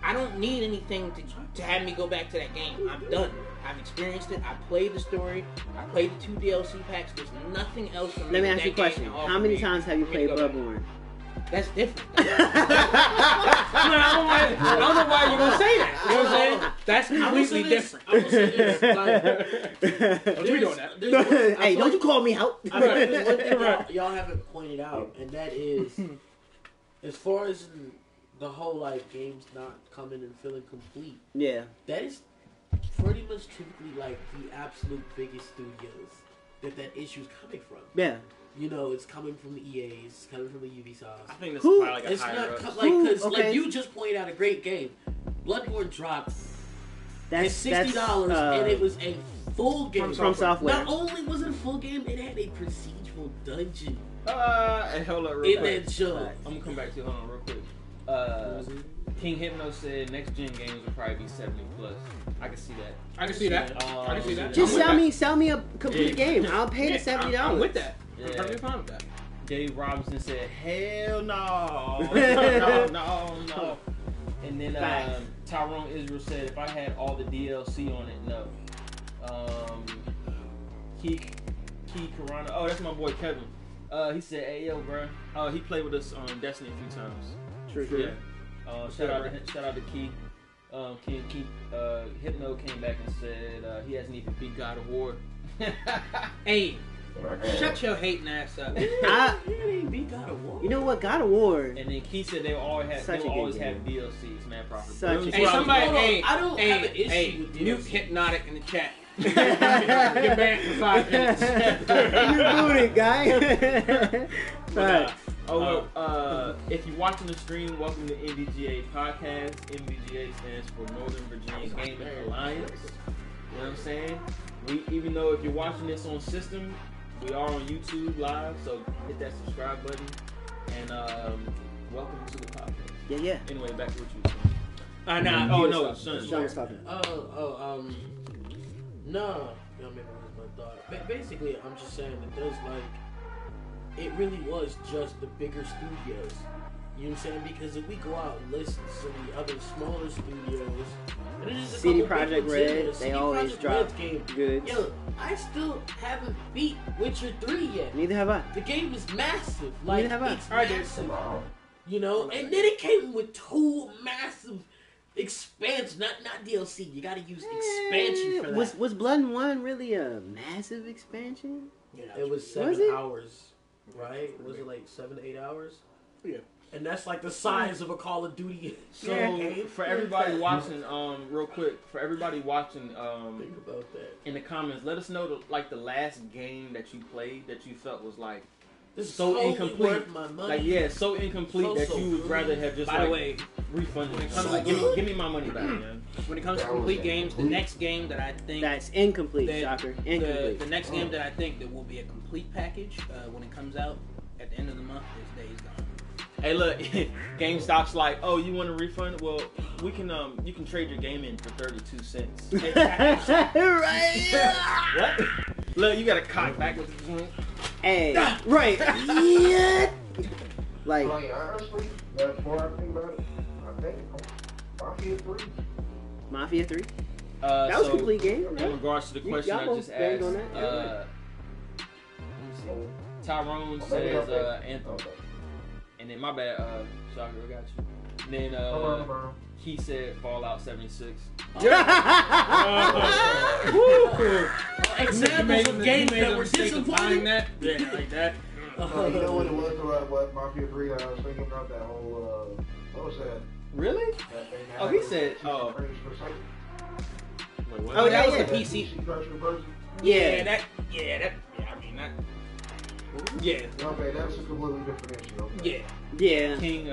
I don't need anything to have me go back to that game. I'm done. I've experienced it. I played the story. I played the 2 DLC packs. There's nothing else for me. Let me ask you a question. How many times have you played Bloodborne? That's different. I don't know why you're gonna say that. You know what I'm saying? That's completely different. I'm gonna say this. Don't you be doing that. Hey, don't you call me out? I mean, there's one thing y'all haven't pointed out, and that is, as far as the whole like games not coming and feeling complete. Yeah. That is pretty much typically like the absolute biggest studios that issue's coming from. Yeah. You know, it's coming from the EAs, it's coming from the Ubisofts. I think that's probably like a It's higher not up. like because okay. like you just pointed out a great game. Bloodborne dropped at That's $60, and it was a full game from software. Not only was it a full game, it had a procedural dungeon And hold up real in quick. that show. I'm gonna come back to it. Hold on, real quick. King Hypno said next gen games will probably be 70 plus. I can see that. I can see that. I can see that. Just sell me a complete game. I'll pay the $70. I'm with that. Yeah. I'm perfectly fine with that. Dave Robinson said, "Hell no, no." And then Tyrone Israel said, "If I had all the DLC on it, no." Key Karana. Oh, that's my boy Kevin. He said, "Hey yo, bro." He played with us on Destiny a few times. True. Yeah. Shout out to Key. Hypno came back and said he hasn't even beat God of War. Hey, shut your hating ass up. You know what? God of War. And then Key said they will always have DLCs, man. Profit. Such a Hey, somebody, I don't have an issue hey, with Nuke DLC. Hypnotic in the chat. You're banned for 5 minutes. You booty guy. Right. If you're watching the stream, welcome to NVGA podcast. NVGA stands for Northern Virginia Gaming Alliance. You know what I'm saying? Even though if you're watching this on system, we are on YouTube live, so hit that subscribe button. And welcome to the podcast. Yeah. Anyway, back to what you were saying. Nah. Oh no, son. Sean was talking. No. Y'all made me lose my thought. Basically, I'm just saying that there's like, it really was just the bigger studios. You know what I'm saying? Because if we go out and list some of the other smaller studios, and there's just a CD couple big Projekt ones Red, in there. they CD always Projekt drop Red's game. goods. Yo, I still haven't beat Witcher 3 yet. Neither have I. The game is massive. Like, Neither have I. it's massive. You know? And then it came with 2 massive expansions. Not DLC. You gotta use expansion for that. Was Blood and Wine really a massive expansion? Yeah, it was 7 hours, right? Was it like 7 to 8 hours? Yeah. And that's like the size of a Call of Duty. So for everybody watching, real quick, think about that. in the comments, let us know the last game that you played that you felt was like This is so totally incomplete. worth my money. So incomplete So that you would good. rather have just By the way, refunded. when it comes Like, to give me my money back, man. when it comes to complete games, the next game that I think That's incomplete, that- shocker. Incomplete. the next game that I think that will be a complete package when it comes out at the end of the month is Days Gone. Hey, look, GameStop's like, oh, you want a refund? Well, you can trade your game in for 32 cents. Right. What? Look, you got to cock back with the joint. Hey, right. Yeah. Like, honestly, the more I think about it, I think Mafia 3. Mafia 3? That was a complete game. In regards to the question I just asked, on that. Tyrone says Anthem. And then, my bad, Shocker, I got you. And then, he said Fallout 76. Examples of games that were disappointing. That. Yeah, like that. You know what it was about what Mafia 3? I was thinking about that whole, what was that? Really? That thing Oh, he said, oh. Wait, what? Oh, that yeah, was the PC. Yeah. I mean, that. Yeah. Okay, that's a completely different issue. Okay. Yeah. King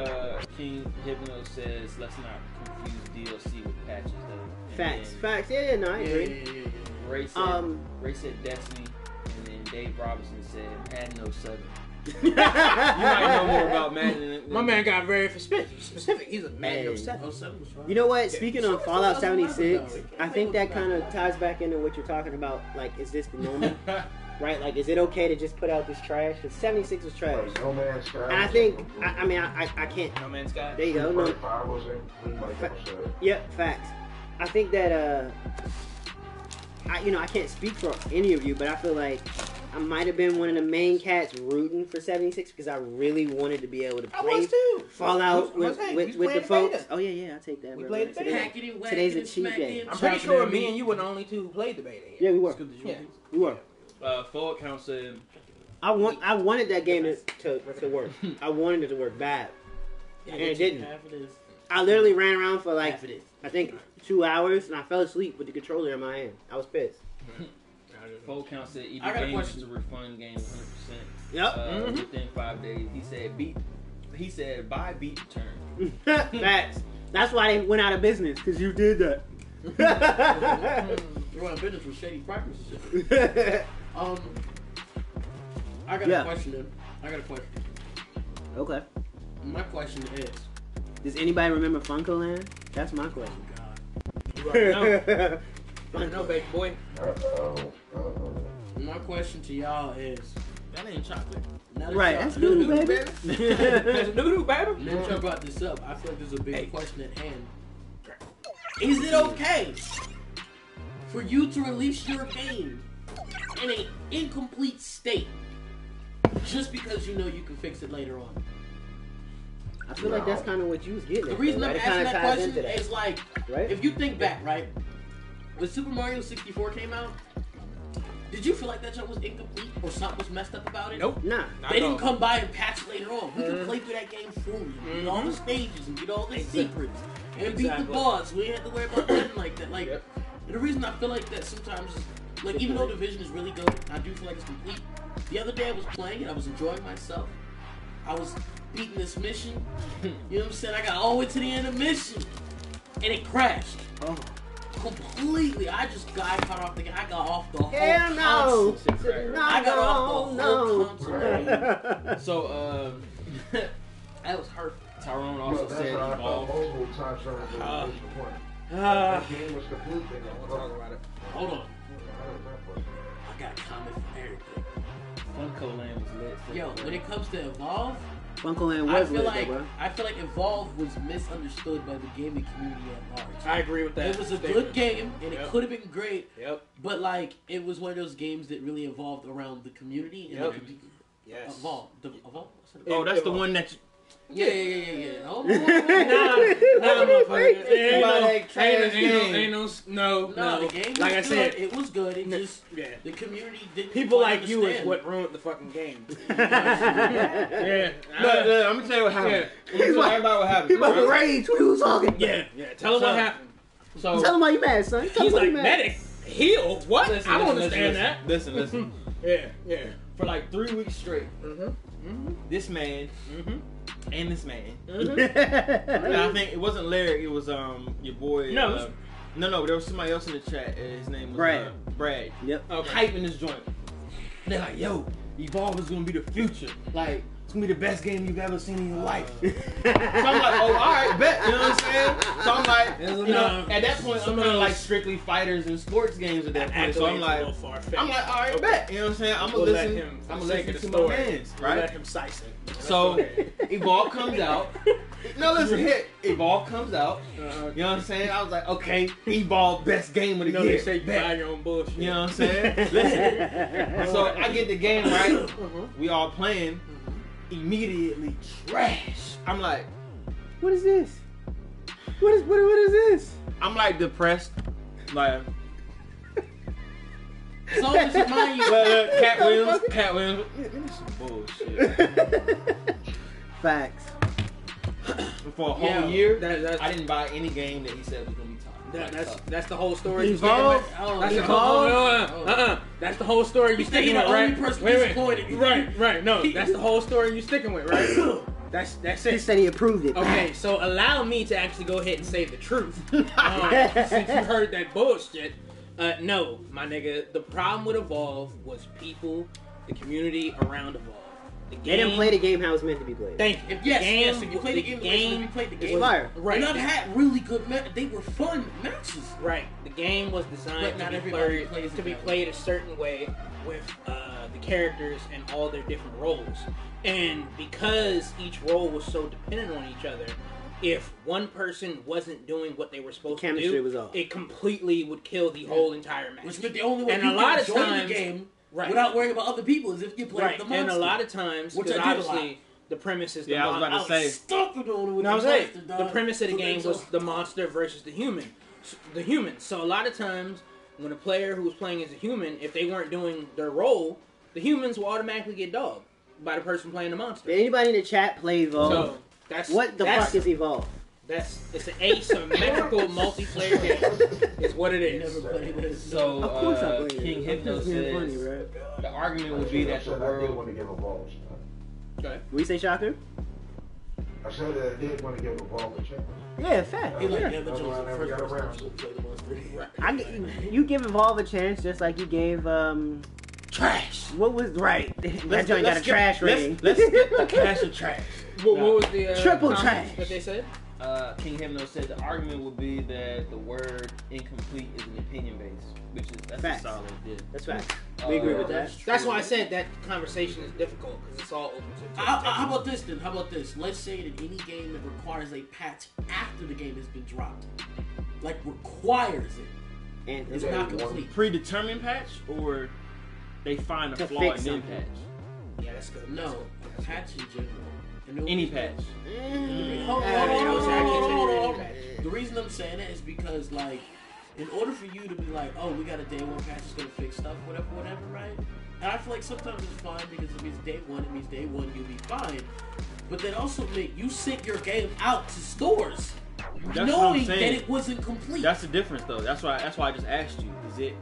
Hypno says, let's not confuse DLC with patches, though. Facts. Yeah, no, I agree. Ray said Destiny, and then Dave Robinson said Madden 07. You might know more about Madden than My man got very specific. He's a Madden 07. You know what? Speaking of Fallout 76, I think that kind of ties back into what you're talking about. Like, is this the normal? Right? Like, is it okay to just put out this trash? Because 76 was trash. No Man's Sky. And I think, I can't. No Man's Sky. There you go. No. Yep, facts. I think that, I can't speak for any of you, but I feel like I might have been one of the main cats rooting for 76 because I really wanted to be able to play Fallout with the folks. Beta. Oh yeah, I'll take that. We played the beta. Today's a cheat day. I'm pretty sure me and you were the only two who played the beta. Yeah, we were. We were. Full account said, I wanted that game to work. I wanted it to work bad, and it didn't. I literally ran around for like I think 2 hours, and I fell asleep with the controller in my hand. I was pissed. Full account said, EB Games is a refund game 100%. Yep. Within 5 days. He said buy, beat, return. Facts. That's why they went out of business, because you did that. They went out of business with shady practices. I got a question. Okay. My question is, does anybody remember Funko Land? That's my question. You already know, baby boy. My question to y'all is, That ain't chocolate. Right, that's doodoo, baby. That's doodoo, baby. Now that y'all brought this up, I feel like there's a big question at hand. Is it okay for you to release your game in an incomplete state just because you know you can fix it later on? I feel like that's kind of what you was getting at. The reason I'm asking that question is is like, right? If you think back, right, when Super Mario 64 came out, did you feel like that jump was incomplete or something was messed up about it? Nope. Nah. They didn't come by and patch it later on. We could play through that game fully, beat all the stages and get all the secrets and beat the boss. We didn't have to worry about nothing like that. Like, and the reason I feel like that sometimes, like, even though Division is really good, I do feel like it's complete. The other day I was playing and I was enjoying myself. I was beating this mission. You know what I'm saying? I got all the way to the end of the mission and it crashed. Oh. Completely. I got off the game. I got off the whole no. console. I got off the whole console. So, that was hurtful. Tyrone also said Evolve. That game was complete. Hold on. I got a comment for everything. Funko Land was lit. Yo, when it comes to Evolve, Funko Land was lit, bro. I feel like Evolve was misunderstood by the gaming community at large. I agree with that. It was a good game, and it could have been great. Yep. But like, it was one of those games that really evolved around the community. And Yes. Evolve. Oh, that's the one that. Yeah. Hold on. Nah, motherfucker. Ain't no. The game was like I said, good. It was good. It just the community didn't. People like understand. you is what ruined the fucking game. Yeah. Look, I'm gonna tell you what happened. I'm gonna tell everybody what happened. He about to rage. What you was talking? Yeah. Tell him what happened. So tell him why you mad, son. He's like, medic, heal? What? I don't understand that. Listen. Yeah. For like 3 weeks straight, this man and this man. And I think it wasn't Larry. It was your boy. No, there was somebody else in the chat. His name was Brad. Yep. Hyping this joint. They're like, yo, Evolve is gonna be the future. Like, it's gonna be the best game you've ever seen in your life. So I'm like, oh, all right, bet. You know what I'm saying? So I'm like, you know, at that point, I'm kind of like strictly fighters and sports games at that point. So I'm like, all right, bet. You know what I'm saying? I'm gonna listen. I'm gonna listen to my mans, right? Let him size it. So Evolve comes out. No, listen here. Evolve comes out. You know what I'm saying? I was like, okay, Evolve, best game of the year. They say you buy your own bullshit. You know what I'm saying? Listen. So I get the game right. We all playing. Immediately trash. I'm like, what is this? What is this? I'm like depressed. Like, So just remind you. Cat Williams. This is bullshit. Facts. For a whole year, I didn't buy any game that he said was gonna be top. That's the whole story. Evolve? That's the whole story you sticking with, right? Right. No, that's the whole story you sticking with, right? That's it. He said he approved it. Okay, so allow me to actually go ahead and say the truth. Since you heard that bullshit. No, my nigga. The problem with Evolve was people, the community around Evolve. They didn't play the game how it's meant to be played. Thank you. Yes. If you play the game, you played the game. Fire. Right. And I've had really good matches. They were fun matches. Right. The game was designed to be played a certain way with the characters and all their different roles. And because each role was so dependent on each other, if one person wasn't doing what they were supposed to do, it completely would kill the whole entire match. Which meant the only way you can enjoy the game without worrying about other people is if you play the monster. And a lot of times, because obviously the premise is the I was about to say. The premise of the game was the monster versus the human. So a lot of times, when a player who was playing as a human, if they weren't doing their role, the humans will automatically get dogged by the person playing the monster. Did anybody in the chat play Evolve? So what the fuck is Evolve? It's an asymmetrical multiplayer game. Is what it is. Never played this. So Of course I played King it. Hypno says the argument would be that the I did world. want to give Evolve. We say Shocker? I said that I did want to give Evolve a chance. Yeah, fact. He like Yeah. Devin Jones the first person to play the monster. You give Evolve a chance just like you gave Trash. what was right? That joint got a trash rating. Let's get the cash of trash. What was the Triple comment trash. that they said? King Hypno said the argument would be that the word incomplete is an opinion based, which is that's Facts. a solid did. That's right. We agree with that. That's why I said that conversation is difficult because it's all open to How about this then? How about this? Let's say that any game that requires a patch after the game has been dropped, like requires it, And is not complete. Predetermined patch or they find a To flaw fix and then something. patch. Yeah, that's good. No, a patch in general. And Any patch. Hold on. The reason I'm saying that is because, like, in order for you to be like, oh, we got a day one patch that's gonna fix stuff, whatever, right? And I feel like sometimes it's fine because it means day one you'll be fine. But then also, Nick, you sent your game out to stores That's knowing what I'm that saying. it wasn't complete. That's the difference though. That's why I just asked you.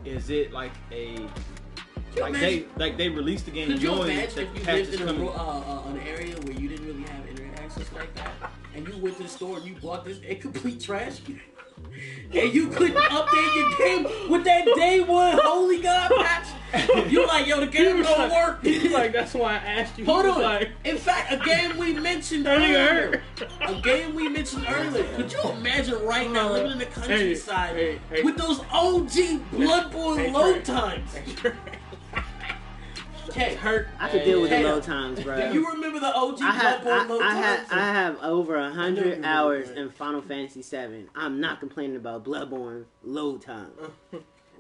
Is it like a they released the game Could you knowing imagine that if you patch lived is in coming? an area where you didn't really have internet access like that, and you went to the store and you bought this incomplete trash, and you couldn't update your game with that day one Holy God patch? You're like, yo, the game don't work. He's like, that's why I asked you. Hold He was on. like, In fact, a game we mentioned earlier. Could you imagine right now living in the countryside with those OG Bloodborne load times? Okay, hurt. I could deal with the load times, bro. Do you remember the OG I Bloodborne load times? have over 100 hours in Final Fantasy VII. I'm not complaining about Bloodborne load time.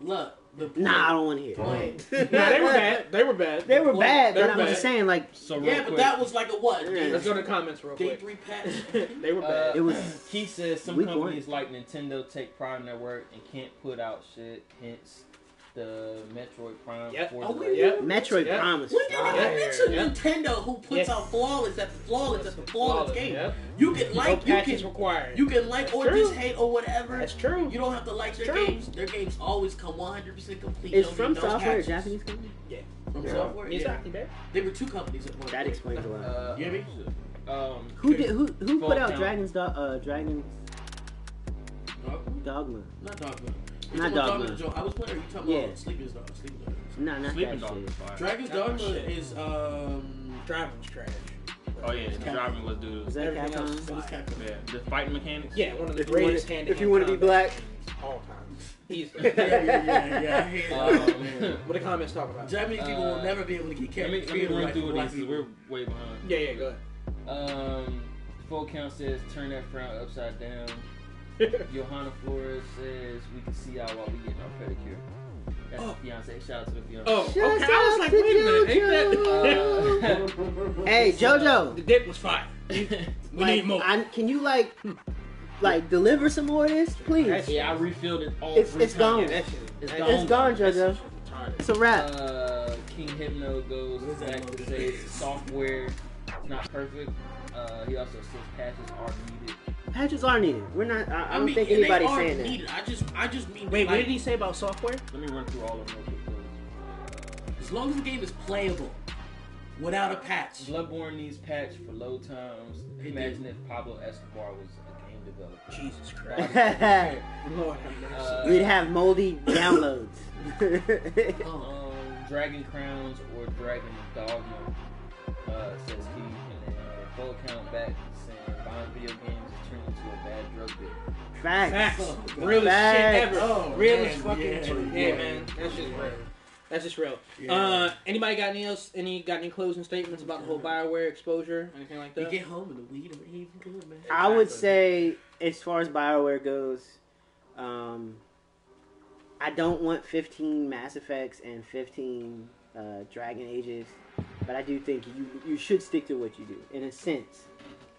Look, Nah, I don't want to hear it. nah, they were bad. They were bad. They were bad, They but were I was bad. just saying, like, So real yeah, but quick, that was like a what? Let's go to the comments real Day quick. 3 patch. They were bad. it was Keith says some week companies like Nintendo take pride in their work and can't put out shit. Hence the Metroid Prime. Yep. Forza Oh, we Horizon. Yep. Metroid Yep. Prime was We didn't fire. even mention Yeah. Nintendo, who puts Yes. out flawless after flawless game. Yep. You can No like, you patches can required. You can like or true. just hate or whatever. That's true. You don't have to like their True. games. Their games always come 100% complete. Is Don't From need no Software a patches. Japanese company? From Yeah. Software? Yeah. Exactly, babe. They were two companies at one That point. explains a lot. You hear me? Who Full put out count. Dragon's Dogma? Not Dogma. Not Dogma. I was playing. You talking Yeah. about Sleeping Dog? Sleeping Dog. Nah, not Sleeping that Dog shit. was fire. Dragon's That Dogma shit. is Driving's trash. Oh yeah, the driving was doo Was doo. that Everything else Capcom? is fire. Yeah, the fighting mechanics. Yeah, one of the If you wanna- greatest hand. If you want to be black, all time. He's Yeah. I hate that. what the comments talk about. Japanese people will never be able to get Let me carried. run through these because we're way behind. Yeah, go ahead. Full count says turn that frown upside down. Johanna Flores says we can see y'all while we getting our pedicure. That's the fiance. Shout out to the fiance. Oh, okay. Shout I was like, out to wait a minute, ain't that? hey JoJo, The dick was fire. We need more. Can you like deliver some more of this, please? Yeah, I refilled it all. It's 3 gone. times. that shit. It's that- gone. It's gone, JoJo. Retarded. It's a wrap. King Hypno goes back to say software is not perfect. He also says patches are needed. Patches are needed. We're not. I don't mean, think they anybody's are saying that. needed. I just mean. Wait, what like, did he say about software? Let me run through all of them real quick. as long as the game is playable, without a patch. Bloodborne needs patch for load times. It Imagine if Pablo Escobar was a game developer. Jesus Christ. Lord have mercy. We'd have moldy downloads. Dragon Crowns or Dragon Dogma, says he. And then full account back saying buying video games is turning into a bad drug deal. Facts. Facts. Oh, God. Realest Facts. shit ever. Oh, Realest man, fucking yeah, shit. yeah. Man. That's just real. That's just real. Yeah. Anybody got any closing statements about the whole Bioware exposure? Anything like You that? get home and the weed ain't even good, man. I would say, as far as Bioware goes, I don't want 15 Mass Effects and 15 Dragon Ages, but I do think you should stick to what you do, in a sense.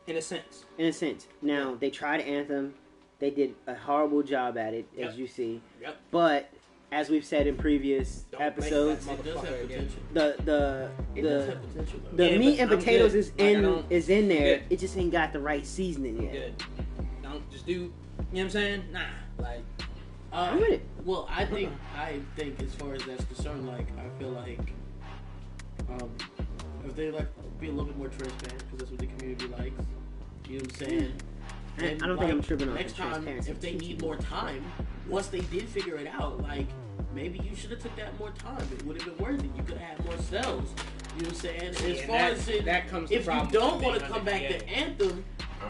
In a sense. In a sense. Now, they tried Anthem. They did a horrible job at it, Yep. as you see. Yep. But, as we've said in previous Don't make episodes, that It does have motherfucker again. potential. It does the have potential, though. the Yeah, meat but and I'm potatoes good. is Like, I in don't- there. good. It just ain't got the right seasoning yet. Good. Don't just do, you know what I'm saying? Nah. Like, I'm with it. Well, I think as far as that's concerned, like I feel like if they like be a little bit more transparent because that's what the community likes. You know what I'm saying? I And, don't think I'm tripping on next the time transparency. if they need more time. Once they did figure it out, like maybe you should have took that more time. It would have been worth it. You could have had more cells. You know what I'm saying? As yeah, far as it, that comes if the you problem don't with want to being come back under to Anthem,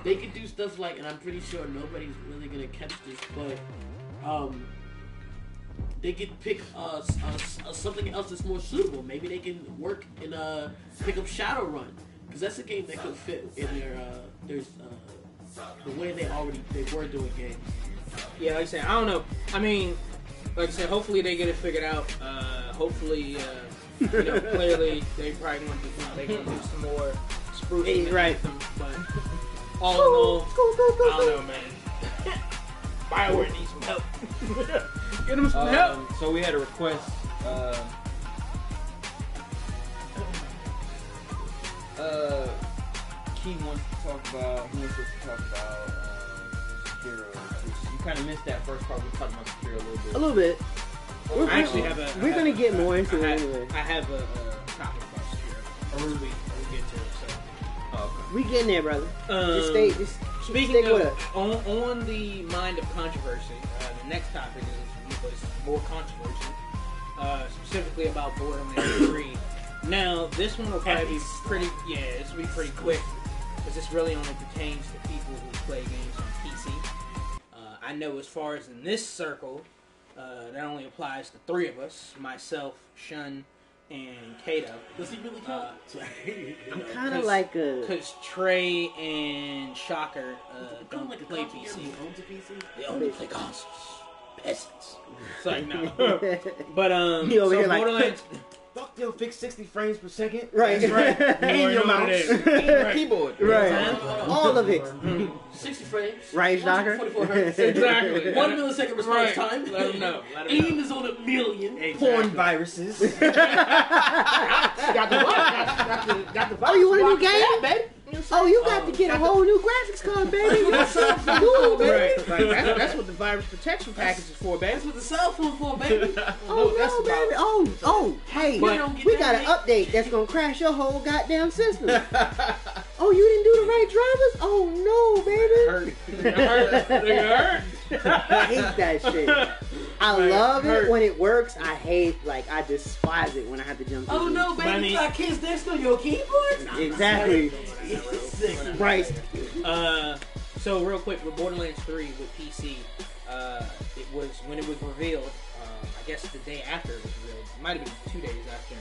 they could do stuff like, and I'm pretty sure nobody's really gonna catch this, but they could pick something else that's more suitable. Maybe they can work in pick up Shadowrun, because that's a game that could fit in their the way they were doing games. yeah, like I said, I don't know. I mean, like I said, hopefully they get it figured out. Hopefully, you know, clearly they probably going to do some more sprucing. Hey, right. But all in all, I don't know, man. Bioware needs some help. Get them some help. So we had a request. Key wants to talk about. He wants us to talk about Sekiro. Which you kind of missed that first part. We talked about Sekiro a little bit. A little bit. I actually have a. We're gonna get more into it anyway. I have a topic about Sekiro. Or we'll get to it. So. Oh, okay. We getting there, brother. Just Speaking stick of, with us. on the mind of controversy, the next topic is more controversy, specifically about Borderlands 3. Now, this one will probably be pretty, this will be pretty quick, because this really only pertains to people who play games on PC. I know as far as in this circle, that only applies to 3 of us, myself, Shun, and Kato. Does he really count? I'm kind of like a. Because Trey and Shocker don't like a play computer PC. who owns a PC? They only play consoles. Peasants. It's like, no. But, He over so here like- Borderlands... Fuck your fixed 60 frames per second. Right. That's right. And your Lord, mouse. it is. And your Right. keyboard. Right. All of it. 60 frames. Right, Shocker? 24 hertz. Exactly. 1 millisecond response Right. time. Let 'em know. Let 'em know. Aim is on a million. Porn viruses. Got the virus. Got the virus. Oh, you want a new Rock that, game? baby. Oh, you got to get a whole new graphics card, baby. Cool, baby. Right. Like, that's what the virus protection package is for, baby. That's what the cell phone for, baby. Oh, that's no, about- baby. Oh, hey, But- we got an update that's going to crash your whole goddamn system. Oh, you didn't do the right drivers? Oh, no, baby. I hate that shit. I love it when it works. I despise it when I have to jump through Oh these. no, baby, Bunny. you got kids next to your keyboard? Exactly. Right. So real quick with Borderlands 3 with PC, it was when it was revealed. I guess the day after it was revealed, it might have been 2 days after.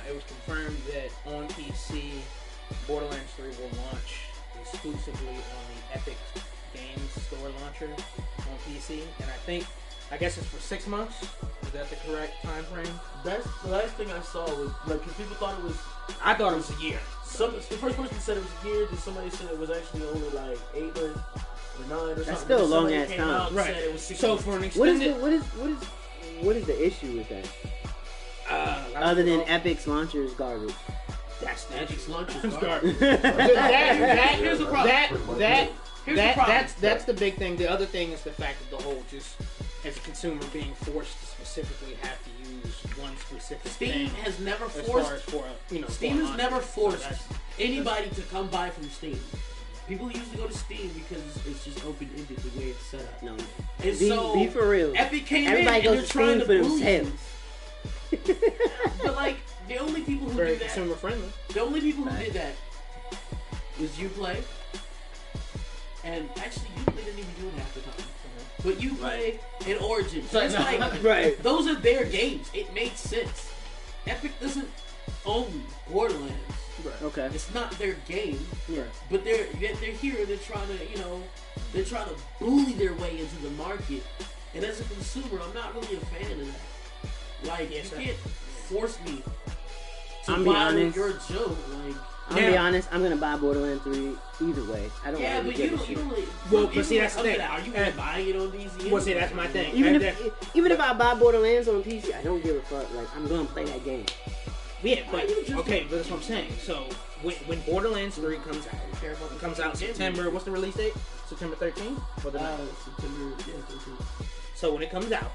It was confirmed that on PC, Borderlands 3 will launch exclusively on the Epic Games Store launcher on PC, and I guess it's for 6 months. Is that the correct time frame? That's the last thing I saw was like, because people thought it was. I thought it was a year. The first person said it was a year. Then somebody said it was actually only like 8 or 9 or something. That's still a long ass came time. out and Right. said it was 6 So months. for an extended, What is the issue with that? Other than Epic's launcher is garbage. that's the Epic's launch is It's garbage. Here's the problem. That's the big thing. The other thing is the fact that the whole just as a consumer being forced to specifically have to use one specific Steam thing. has never As forced. far as for Steam has never forced So anybody to come buy from Steam. People usually go to Steam because it's just open-ended the way it's set up. No, And so be for real. Epic came Everybody in and goes they're to trying Steam to for bully you. themselves. But like the only people who very did that, consumer friendly. the only people who did that was Uplay, and actually Uplay didn't even do it half the time. But Uplay and Origin, so it's like Right. those are their games. It made sense. Epic doesn't own Borderlands. Okay. It's not their game. Yeah. But they're here. They're trying to they're trying to bully their way into the market. And as a consumer, I'm not really a fan of that. Like you can't force me to I'm be buy honest. your joke. Like I'm gonna be honest. I'm gonna buy Borderlands 3 either way. I don't. yeah, really but give you a don't. You shit. don't really, Well, even but see, when that's it the comes to thing. that, are you really buying it on DC? Well, see, that's my thing. Even if I buy Borderlands on PC, I don't give a fuck. Like I'm gonna play that game. Yeah, but okay, but that's what I'm saying. So when Borderlands 3 comes out, it comes out September. What's the release date? September 13th or the 9th? September 13th. So when it comes out,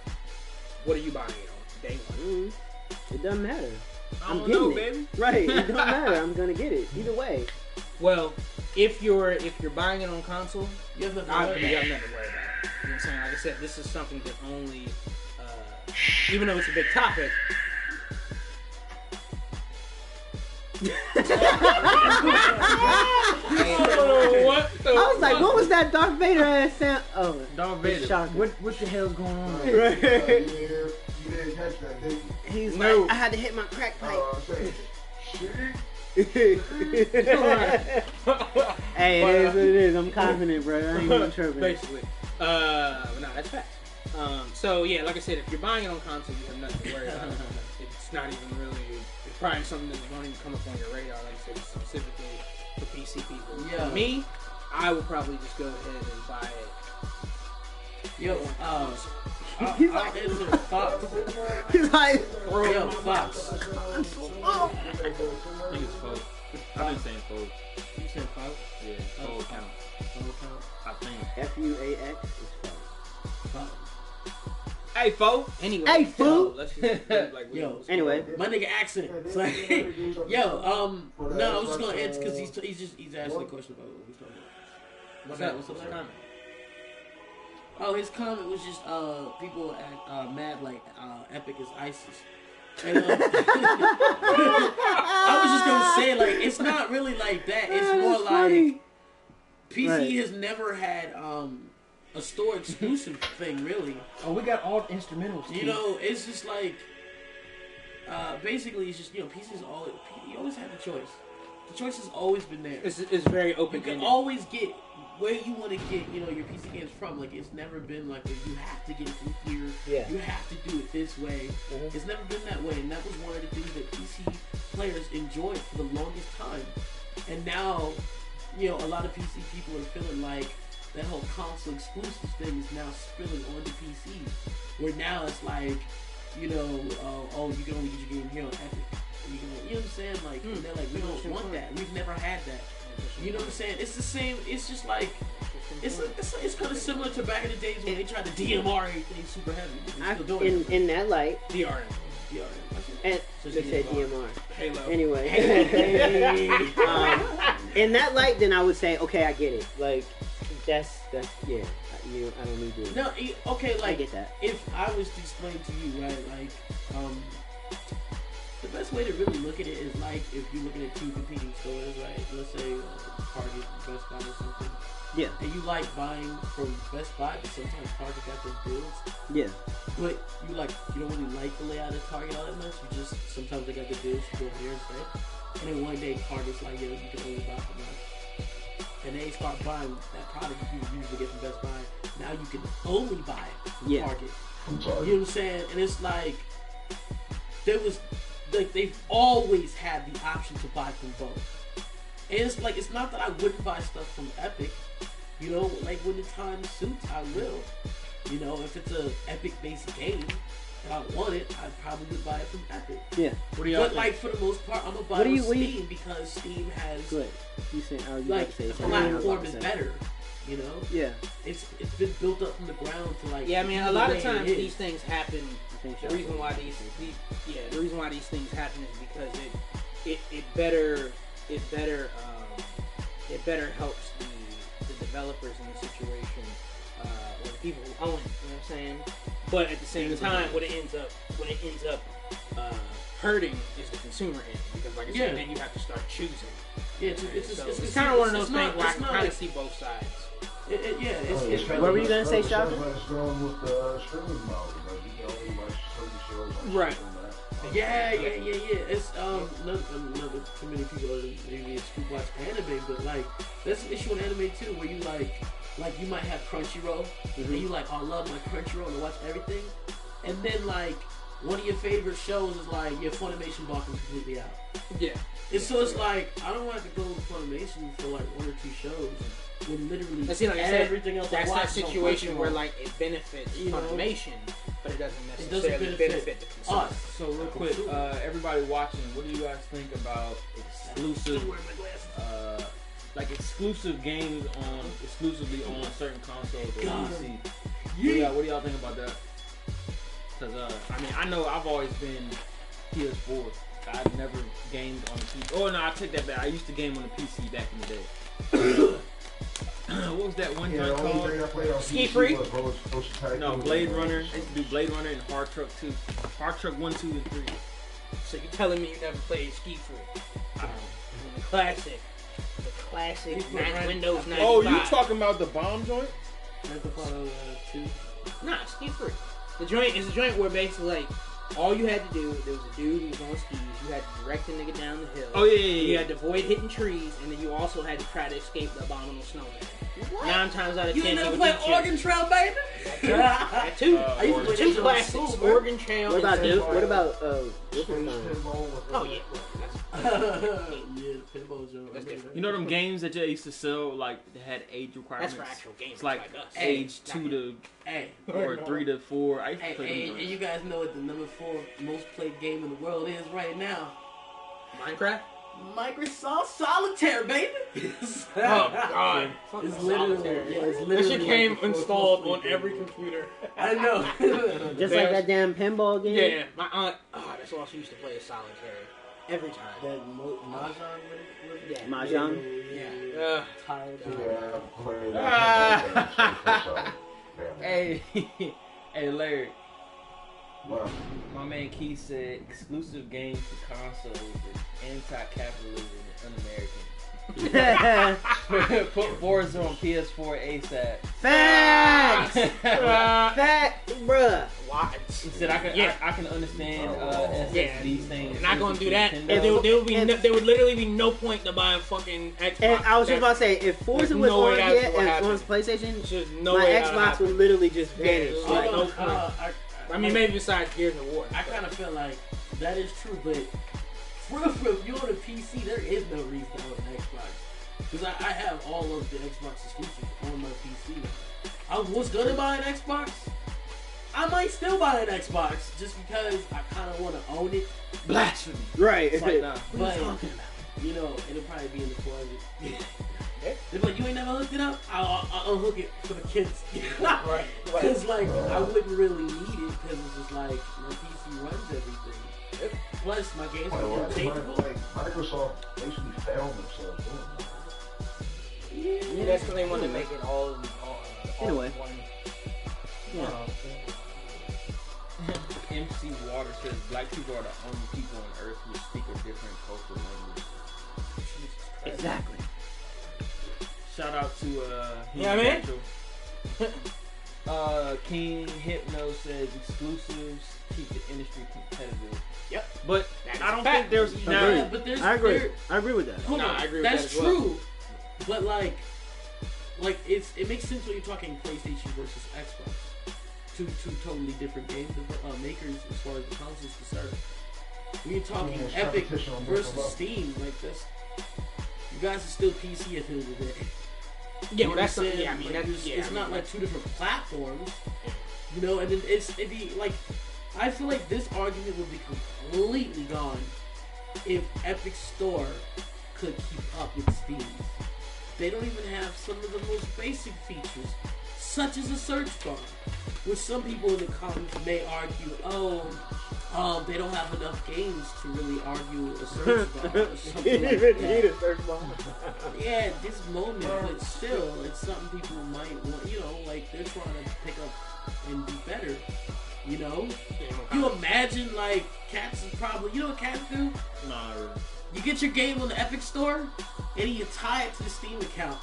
what are you buying it on? Day one. It doesn't matter. I I'm don't getting know, it. baby. Right. It don't matter. I'm gonna get it either way. Well, if you're buying it on console, You have nothing to you worry have about. nothing to worry about. You know what I'm saying? Like I said, this is something that only, even though it's a big topic. What? I was like, what was that Darth Vader ass sound? Oh, Darth Vader. Shocker. What the hell's going on? You didn't catch that, did you? He's No. like, I had to hit my crack pipe. I'm saying, shit. Hey, it is what it is. I'm confident, bro. I ain't even tripping. Basically. No, that's fact. So yeah, like I said, if you're buying it on console, you have nothing to worry about. It's not even really. It's probably something that won't even come up on your radar. Like I said, specifically for PC people. Yeah. For me, I would probably just go ahead and buy it. Yo, He's I'll like- answer Fox. He's like, Yo, Fox. I think it's Fox. I've been saying Fox. You said Fox? Yeah, Fox count. I think. FUAX is fun. Fox. Hey, Fox. Anyway, Hey, so fool. let's just like Yo. Anyway, My nigga accent. It's like, yo, no, I was just gonna answer because he's asking a question about what we talking about. what's that? up? What's up, What's Larry? the comment? Oh, his comment was just people mad like Epic is ISIS. And, I was just gonna say like it's not really like that. It's That's more funny. like PC Right. has never had a store exclusive thing really. Oh, we got all the instrumentals. You know, it's just like basically it's just PC's always you always have the choice. The choice has always been there. It's very You open. can always get where you want to get, your PC games from. Like, it's never been like you have to get it from here. Yeah. You have to do it this way. It's never been that way, and that was one of the things that PC players enjoyed for the longest time. And now, a lot of PC people are feeling like that whole console exclusive thing is now spilling onto PC. Where now it's like, you can only get your game here on Epic. You know what I'm saying? Like, and they're like, we don't want that. We've never had that. You know what I'm saying? It's the same. It's just like it's kind of similar to back in the days when they tried to DMR everything super heavy. They're still doing it. in that light, DRM. DRM. and they said DMR. Halo. Anyway, in that light, then I would say, okay, I get it. Like, that's yeah. I don't need to. No, okay, I like get that. if I was to explain to you, right, like, The best way to really look at it is like if you're looking at two competing stores, right? Let's say Target, Best Buy, or something. Yeah. And you like buying from Best Buy, but sometimes Target got those deals. Yeah. But you don't really like the layout of Target all that much. You just sometimes they got the deals. You go over there instead. And then one day Target's like, yo, you can only buy from us. And they start buying that product you usually get from Best Buy. Now you can only buy it from Target. You know what I'm saying? And it's like they've always had the option to buy from both. And it's like, it's not that I wouldn't buy stuff from Epic. You know, like when the time suits, I will. You know, if it's a Epic-based game and I want it, I probably would buy it from Epic. Yeah. But like for the most part, I'm gonna buy it from Steam because Steam has good. You saying? Oh, you like the platform is better. You know? Yeah. It's been built up from the ground to like. Yeah, I mean, a lot of times these things happen. The reason why these things happen is because it better helps the developers in the situation, or the people who own it. You know what I'm saying? But at the same time, what it ends up hurting is the consumer end, because like I said, then you have to start choosing. Yeah, it's kind of one of those things where I can kind of see both sides. What were you gonna say, Shaka? Right. Yeah. It's another too many people maybe it's too watch anime, but like that's an issue in anime too, where you like you might have Crunchyroll, and you like, oh, I love my Crunchyroll and watch everything, and then like one of your favorite shows is like your Funimation bought them completely out. Yeah. It's like I don't want to go to Funimation for like one or two shows. When literally everything else that's that situation where like it benefits Funimation, but it doesn't necessarily benefit the consumer. Us. So real quick, everybody watching, what do you guys think about exclusive, exclusive games exclusively on certain consoles or PC? What do y'all think about that? Because I mean, I know I've always been PS4. I've never gamed on the PC. Oh no, I take that back. I used to game on the PC back in the day. What was that one joint called? Ski Freak? No, Blade Runner. I used to do Blade Runner and Hard Truck 2. Hard Truck 1, 2, and 3. So you're telling me you never played Ski Freak? The classic Windows 95. Oh, you talking about the bomb joint? Nah, Ski Freak. The joint is a joint where basically like all you had to do, there was a dude who was on skis, you had to direct the nigga down the hill. Oh, yeah. You had to avoid hitting trees, and then you also had to try to escape the abominable snowman. What? 9 times out of 10, you never played Oregon Trail, baby? That too. I used to play two classics, Oregon Trail. What about Duke? What about Oh yeah. You know them games that you used to sell, like they had age requirements? That's for actual games. It's like us. age 2 to or 3 to 4. I used to play them. And you guys know what the number 4 most played game in the world is right now? Minecraft? Microsoft Solitaire, baby. Oh God! It's literally That shit came installed on every computer. I know. Just like that damn pinball game? Yeah, my aunt. That's all she used to play is Solitaire. Every time. That Mahjong? Mahjong? Yeah. Hey, Larry. Wow. My man Keith said exclusive games for consoles is anti-capitalism and un-American. Put Forza on PS4 ASAP. Facts! Facts, bruh. Why? He said I can understand these things. They're not gonna do that. There would literally be no point to buying fucking Xbox. And I was just about to say, if Forza was on here and on PlayStation, my Xbox would literally just vanish. Like, no point. I mean, maybe besides Gears of War. I kind of feel like that is true, but if you're on a PC, there is no reason to own an Xbox. Because I have all of the Xbox exclusives on my PC now. I was gonna buy an Xbox. I might still buy an Xbox just because I kind of want to own it. Blasphemy. Right. It's like, nah. But, you know, it'll probably be in the closet. They're like, you ain't never hooked it up? I'll unhook it for the kids. Right. Because, like, I wouldn't really need it because it's just like, my PC runs everything. Plus, my games are interchangeable. Microsoft basically failed themselves doing that. Yeah, that's because they want to make it all Anyway. one. Yeah. MC Water Carter says black people are the only people on earth who speak a different cultural language. Exactly. Shout out to Yeah, man. King Hypno says exclusives keep the industry competitive. Yep. But That is I don't a fact. think there's Agreed. Yeah, but there's I agree. there- I agree with that. Hold Nah, on. I agree with That's that as well. true. But like it makes sense when you're talking PlayStation versus Xbox. Two totally different games makers as far as the console is concerned. When you're talking Yeah, it's Epic competition on versus both levels. Steam, like that's you guys are still PC at the end of the day. Yeah, well, You that's know what I'm saying? yeah. I mean, Like, that's it's, yeah. it's I mean, not like two different platforms, you know. And then it'd be like I feel like this argument would be completely gone if Epic Store could keep up with Steam. They don't even have some of the most basic features, such as a search bar, which some people in the comments may argue, they don't have enough games to really argue a search bar or something like that. a search bar. Yeah, at this moment, but still, it's something people might want, you know, like they're trying to pick up and be better, you know? You imagine, like, Cats is probably, you know what Cats do? Nah, really. You get your game on the Epic Store, and then you tie it to the Steam account,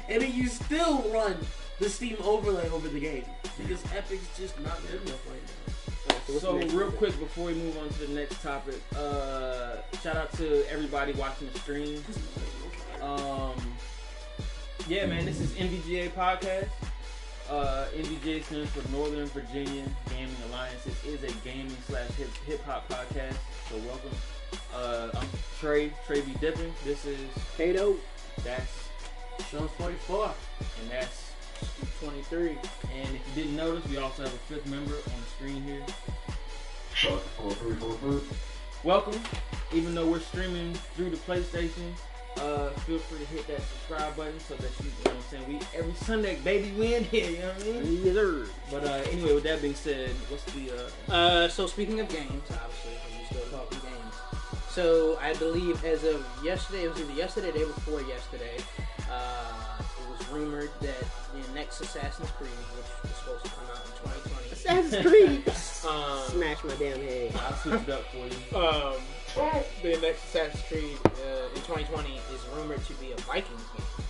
and then you still run the Steam overlay over the game, because Epic's just not good enough right now. So real quick before we move on to the next topic, shout out to everybody watching the stream. Yeah, man, this is NVGA podcast. NVGA stands for Northern Virginia Gaming Alliance. This is a gaming / hip hop podcast. So welcome. I'm Trey B. Dippin. This is Kato. that's Sean 44. and that's 23. and if you didn't notice, we also have a 5th member on the screen here. Shot 4343. Welcome. Even though we're streaming through the PlayStation, feel free to hit that subscribe button so that you know what I'm saying, we every Sunday, baby, we in here, you know what I mean? Yes, sir. But anyway, with that being said, what's the So speaking of games, obviously, because we're still talking games. So I believe as of yesterday, it was either yesterday or the day before yesterday, it was rumored that the next Assassin's Creed, which was supposed to come out in 2020, Assassin's Creed. Smash Smash my damn head. I'll switch it up for you. the next Assassin's Creed in 2020 is rumored to be a Vikings game,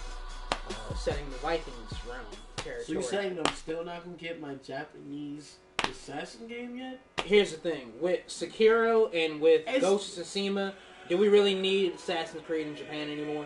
setting the Vikings realm territory. So you're saying I'm still not gonna get my Japanese Assassin game yet? Here's the thing, with Sekiro and with It's- Ghost of Tsushima, do we really need Assassin's Creed in Japan anymore?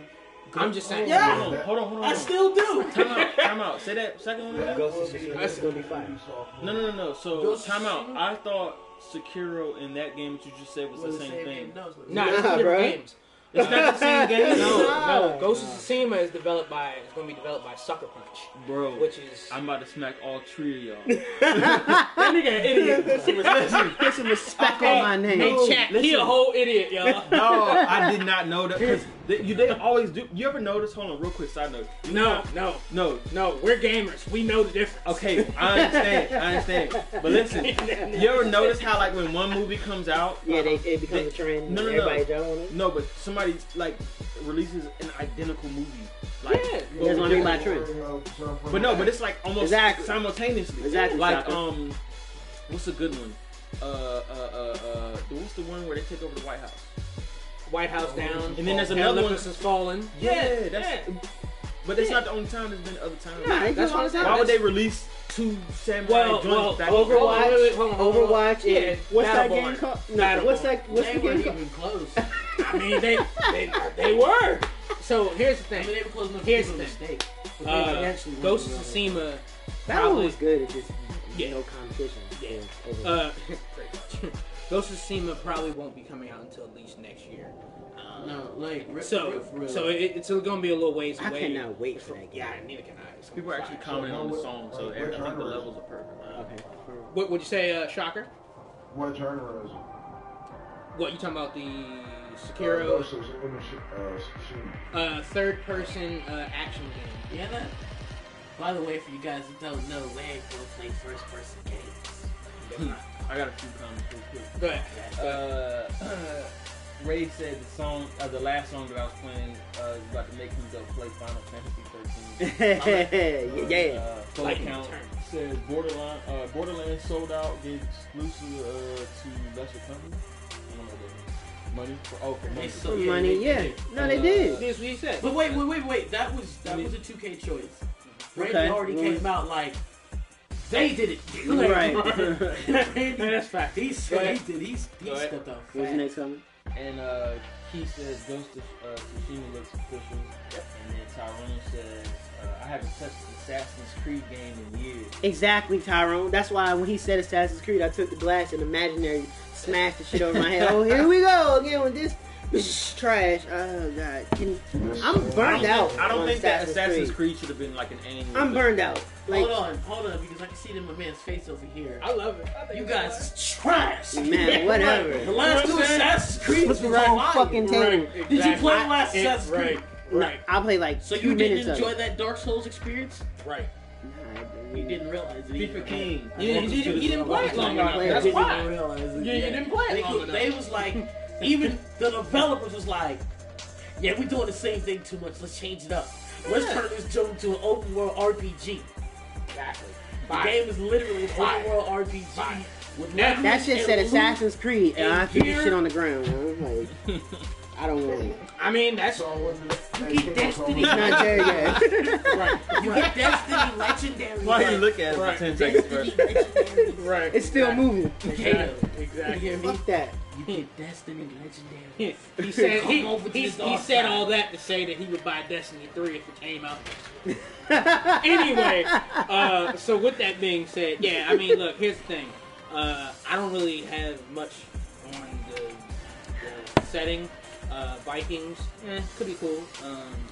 I'm just saying. Yeah. Hold on. I still do. Time out. Say that second one again. Ghost of Tsushima. That's gonna be fine. No. So Ghost time out. Tsushima? I thought Sekiro and that game that you just said was Well, the same thing. No, it's not. Nah, it's two Nah, different bruh. games. It's not the same game. No, Ghost of Tsushima is going to be developed by Sucker Punch, Bro, which is I'm about to smack all 3 of y'all. that nigga an idiot. Put some respect on my name. Hey, chat, he a whole idiot, y'all. No, I did not know that because they always do. You ever notice? Hold on, real quick side note. No, we're gamers. We know the difference. Okay, I understand. But listen, you ever notice how like when one movie comes out, Yeah, it becomes a trend. No. Everybody jump on it. no, but somebody like releases an identical movie. Like, Yeah. but There's gonna be my trend. But no, but it's like almost Exactly. simultaneously. Exactly, Like Shaka. what's a good one? What's the one where they take over the White House? White House down. And then there's another one. Olympus has fallen. Yeah, that's. But it's not the only time. There's been other times. Nah, That's what I'm saying. Why would they release 2 samurai joints back? Overwatch. hold on. Overwatch. Yeah, and what's that Battleborn. game called? No, Battleborn. what's They the game weren't called? even close. I mean, they were. So here's the I mean, thing. they were close enough to Here's give the a thing. mistake. But they eventually Ghost of went Tsushima. That one Probably. was good. It's just Yeah. no competition. Yeah. for Overwatch. Pretty much. Ghost of Tsushima probably won't be coming out until at least next year. No, like So real. it's going to be a little ways I away. cannot wait for that game. Yeah, neither can I. It's gonna People be are actually fire. commenting on the song, so I think the levels are perfect. Okay. What would you say, Shocker? What genre is it? What you talking about? The Sekiro Ghost of Tsushima. third-person action game. Yeah, that. By the way, for you guys who don't know, Larry will play first-person games. I got a few comments real quick. Go ahead. Ray said the last song that I was playing is about to make him go play Final Fantasy 13. Full count says Borderlands sold out, gave exclusive to lesser company. I don't know what that means. Money for money. Yeah. No, they did. That's what he said. But wait. That was a 2K choice. Randy already came out like they did it. Right. That's fact. He said he did. He stepped up. What's next coming? And Keith says Ghost of Tsushima looks official. And then Tyrone says I haven't touched an Assassin's Creed game in years. Exactly, Tyrone. That's why when he said Assassin's Creed, I took the glass and imaginary smashed the shit over my head. Oh, here we go again with this trash. Oh god, I'm burned out. I don't think that Assassin's Creed should have been like an annual. I'm burned out. Like, hold on, because I can see it in my man's face over here. I love it. You guys is trash. Man, whatever. The last two Assassin's Creed was wrong fucking table. Did you play the last Assassin's Creed? Right. I played like so 2 you minutes didn't enjoy of it. that Dark Souls experience? Right. You didn't realize it. FIFA King. You didn't play it long enough. That's why. You didn't play it long enough. They was like, even the developers was like, yeah, we're doing the same thing too much. Let's change it up. Let's turn this joke into an open world RPG. Exactly. The game is literally an open world RPG. With That shit said loot Assassin's Creed, and I threw the gear. shit on the ground. I'm like, I don't want it. I mean, that's You get Destiny. It's not there yet. right. You get Destiny Legendary. Why you look at it for 10 seconds first? Legendary. Right. It's still moving. Exactly. You hear me? Fuck that. You get Destiny Legendary. He said Come over to he the dark said side. all that to say that he would buy Destiny 3 if it came out. Anyway, so with that being said, yeah, I mean, look, here's the thing. I don't really have much on the setting. Vikings, could be cool.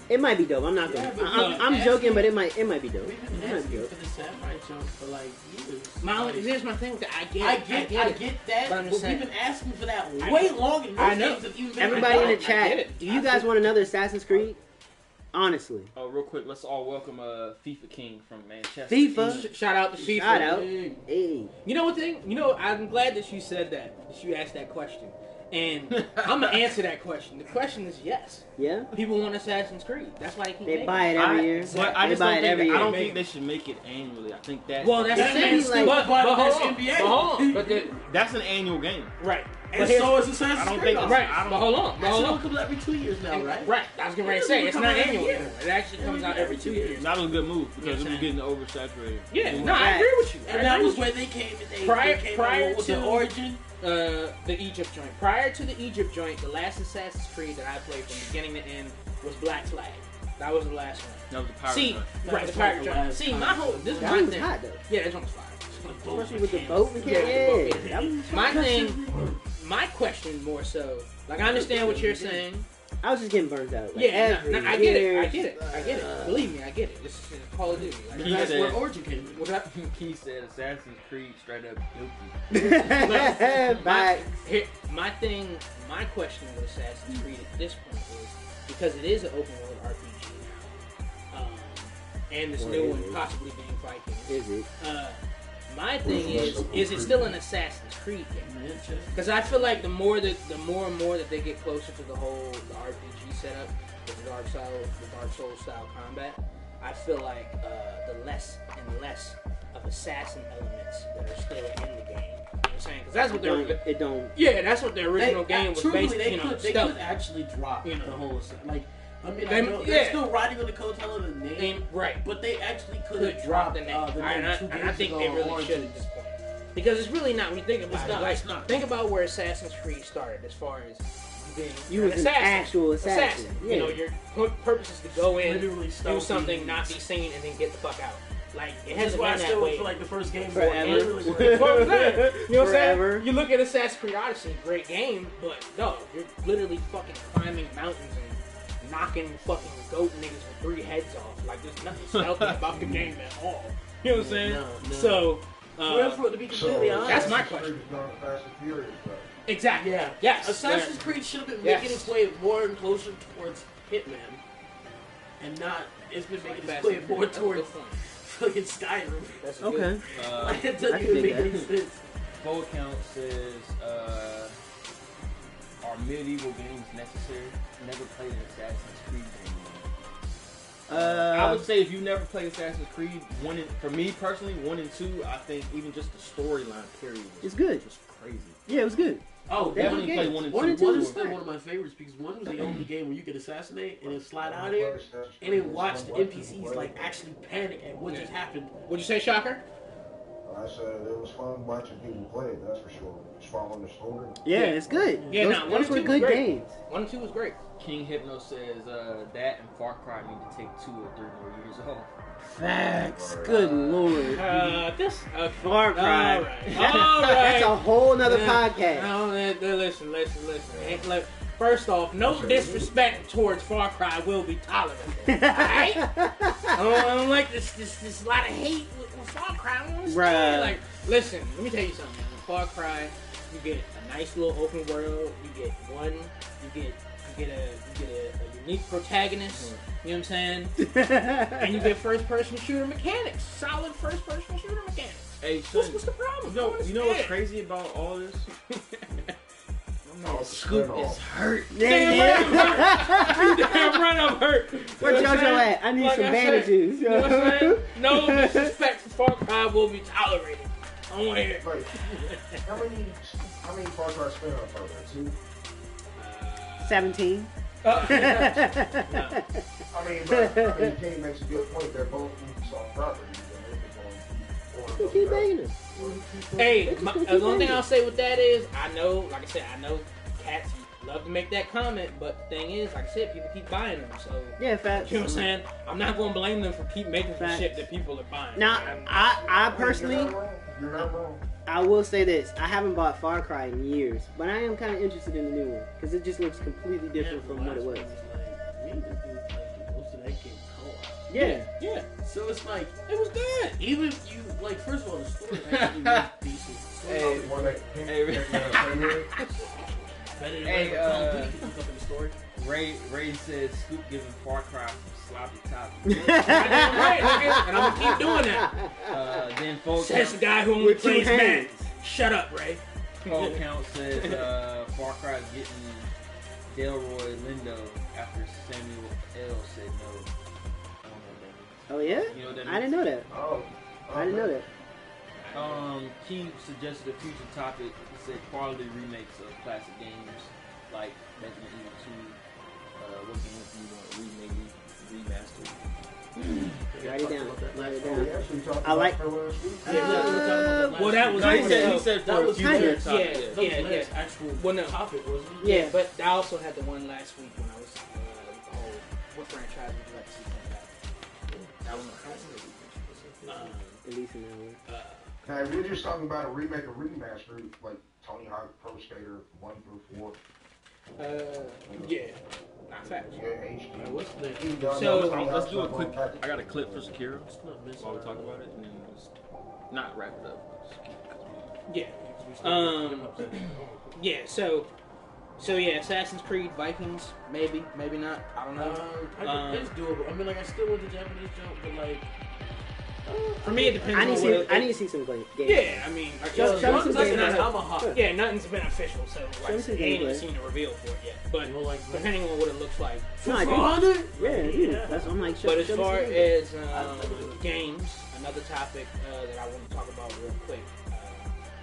It might be dope. I'm not gonna. I'm joking, but it might be dope. We've been It might be asking dope. for the Samurai jump for like years. Here's my thing with that. I I get that, But I'm but just saying- we've been asking for that way longer than I most know. games have even been. Everybody in the I get chat, it. do you guys want another Assassin's Creed? Honestly, Oh, real quick, let's all welcome FIFA King from Manchester. FIFA. Shout out to FIFA. Shout out. Hey. Hey, You know what thing? You know, I'm glad that you said that you asked that question. And I'm going to answer that question. The question is yes. yeah. People want Assassin's Creed. That's why they keep They making buy it every year. But I They just buy don't it every think, year. I don't think they should make it annually. I think that Well, that's That the man's thing. still But buying hold this on. NBA. But hold on. But that's an annual game. right. And But here's- so is Assassin's I don't Creed. think Right. I don't- But hold on. But That hold should on. come every 2 years now, right? Right. I was getting ready to say, it's not annual anymore. It actually comes out every 2 years. That was a good move because it was saying? getting oversaturated. Yeah, no, I agree with you. And that was when they came and they came out with the Origin. The Egypt joint. Prior to the Egypt joint, the last Assassin's Creed that I played from beginning to end was Black Flag. That was the last one. That was a pirate. See, joint. right, the pirate joint. See, my whole this is That my was thing. hot though. Yeah, this one was fire. Especially with the boat. Yeah, That was My thing, my question more so, like I understand what you're saying. I was just getting burnt out. Like, Yeah, every I get it. year. I get it. I get it. Believe me, I get it. This is Call of Duty. Like, He That's said- where Origin came from. what's up? He said Assassin's Creed straight up guilty. My thing, my question with Assassin's Creed at this point is because it is an open world RPG now, and this Or new is one it? possibly being Vikings. Is it? My thing is it still an Assassin's Creed game? Because I feel like the more and more that they get closer to the RPG setup, with the Dark Souls style combat, I feel like the less and less of assassin elements that are still in the game. You know what I'm saying? Because that's what they're. It don't. Yeah, that's what the original game was truthfully, based. they You know, could stealth. actually drop You know. the whole like. I mean, They- I know yeah. they're still riding on the coattail of the name, Right. but they actually could Could have drop dropped the name. the and name 2 I games think ago they on really Origins. should at this point. Because it's really not when you think about It's it. not, Like, it's not. think about where Assassin's Creed started as far as being You was an actual assassin. Yeah. You know, your purpose is to go in, Literally do stealthy. something, not be seen, and then get the fuck out. Like, it That's hasn't why I been that still way. feel like the first game Forever. really worked. That's what I'm saying. You know what I'm Forever. saying? You look at Assassin's Creed Odyssey, great game, but no, you're literally fucking climbing mountains and knocking fucking goat niggas with 3 heads off. Like, there's nothing stealthy about the game at all. You know what I'm saying? No. So, To be completely honest, that's my question. Fast and Furious, bro. Exactly. Yeah. Yes. Assassin's Creed should have been Yes. making its way more and closer towards Hitman, and not. It's been making its way more towards fucking Skyrim. That's Okay. Like, it I doesn't can even dig make that. any sense. Full account says, are are medieval games necessary? Never played an Assassin's Creed game. I would say if you never played Assassin's Creed, for me personally, 1 and 2, I think even just the storyline period it's good. Was crazy. Yeah, it was good. Oh, definitely play 1 and 2. 1 is still one of my favorites because 1 was the only game where you could assassinate and then slide out of there and then watch the NPCs like actually panic at what just happened. What'd you say, Shocker? I said it was fun watching people play it, that's for sure. Just following the story. Yeah, it's good. Yeah, those were good games. 1 and 2 was great. King Hypno says that and Far Cry need to take 2 or 3 more years off. Facts. Good lord. Far Cry. All right. That's a whole nother podcast. No, listen. First off, no disrespect towards Far Cry will be tolerated. Alright? I don't like this lot of hate with Far Cry. I don't understand. Like, listen, let me tell you something, man. Far Cry, you get a nice little open world. You get a unique protagonist. You know what I'm saying? And you get first-person shooter mechanics. Solid first-person shooter mechanics. Hey, son, what's the problem? You know what's crazy about all this? Scoop is hurt. Damn right, I'm hurt. Where JoJo at? I need some bandages. You know what I'm saying? No disrespect for Far Cry will be tolerated. I want to hear it. Like, how many Far Cry spin-offs are there? 2? 17. No. I mean, King makes a good point. They're both Ubisoft properties, and They keep making them. Hey, the one thing I'll say with that is, I know cats love to make that comment, but the thing is, like I said, people keep buying them, so... Yeah, facts. You know what I'm saying? I'm not going to blame them for keep making the shit that people are buying. Now, I personally... You're not wrong. I will say this. I haven't bought Far Cry in years, but I am kind of interested in the new one, because it just looks completely different from what it was. Yeah. So it's like, It was good. even if you, like, first of all, the story actually was decent. Hey, Ray said Scoop giving Far Cry some sloppy top. Right, nigga, and I'm going to keep doing that. Then Full Says the Count, guy who only plays Madden. Shut up, Ray. Full Count says Far Cry is getting Delroy Lindo after Samuel L. said no. Oh, yeah? You know what that I didn't know that. Oh. I didn't know that. Key suggested a future topic. He said quality remakes of classic games like Resident Evil 2. What games do you want remastered? Write it down. I I like. Well, that was... No, he said for a future topic. Yeah. Actual Well, no. topic, wasn't it? Yeah, but I also had the one last week when I was, what franchise would you like to see come back? That was my At least in that one. Now, if you're just talking about a remake or remaster, like Tony Hawk Pro Skater 1 through 4. yeah. Not facts. Yeah, HD. What's the So, Let's do a quick. I got a clip for Sekiro not missing while we talk about it, and then let's not wrap it up. Yeah. Yeah, so yeah, Assassin's Creed, Vikings, maybe not. I don't know. It's doable. I mean, like, I still want the Japanese jump, but like, For me, it depends I on need to see some gameplay. Yeah, I mean, Show me some gameplay. yeah, nothing's been official, so like, some they ain't even gameplay. seen a reveal for it yet. But You know, like, depending on what it looks like. No, I do. Yeah. That's what I'm like. But as show me far some gameplay. as games, another topic that I want to talk about real quick,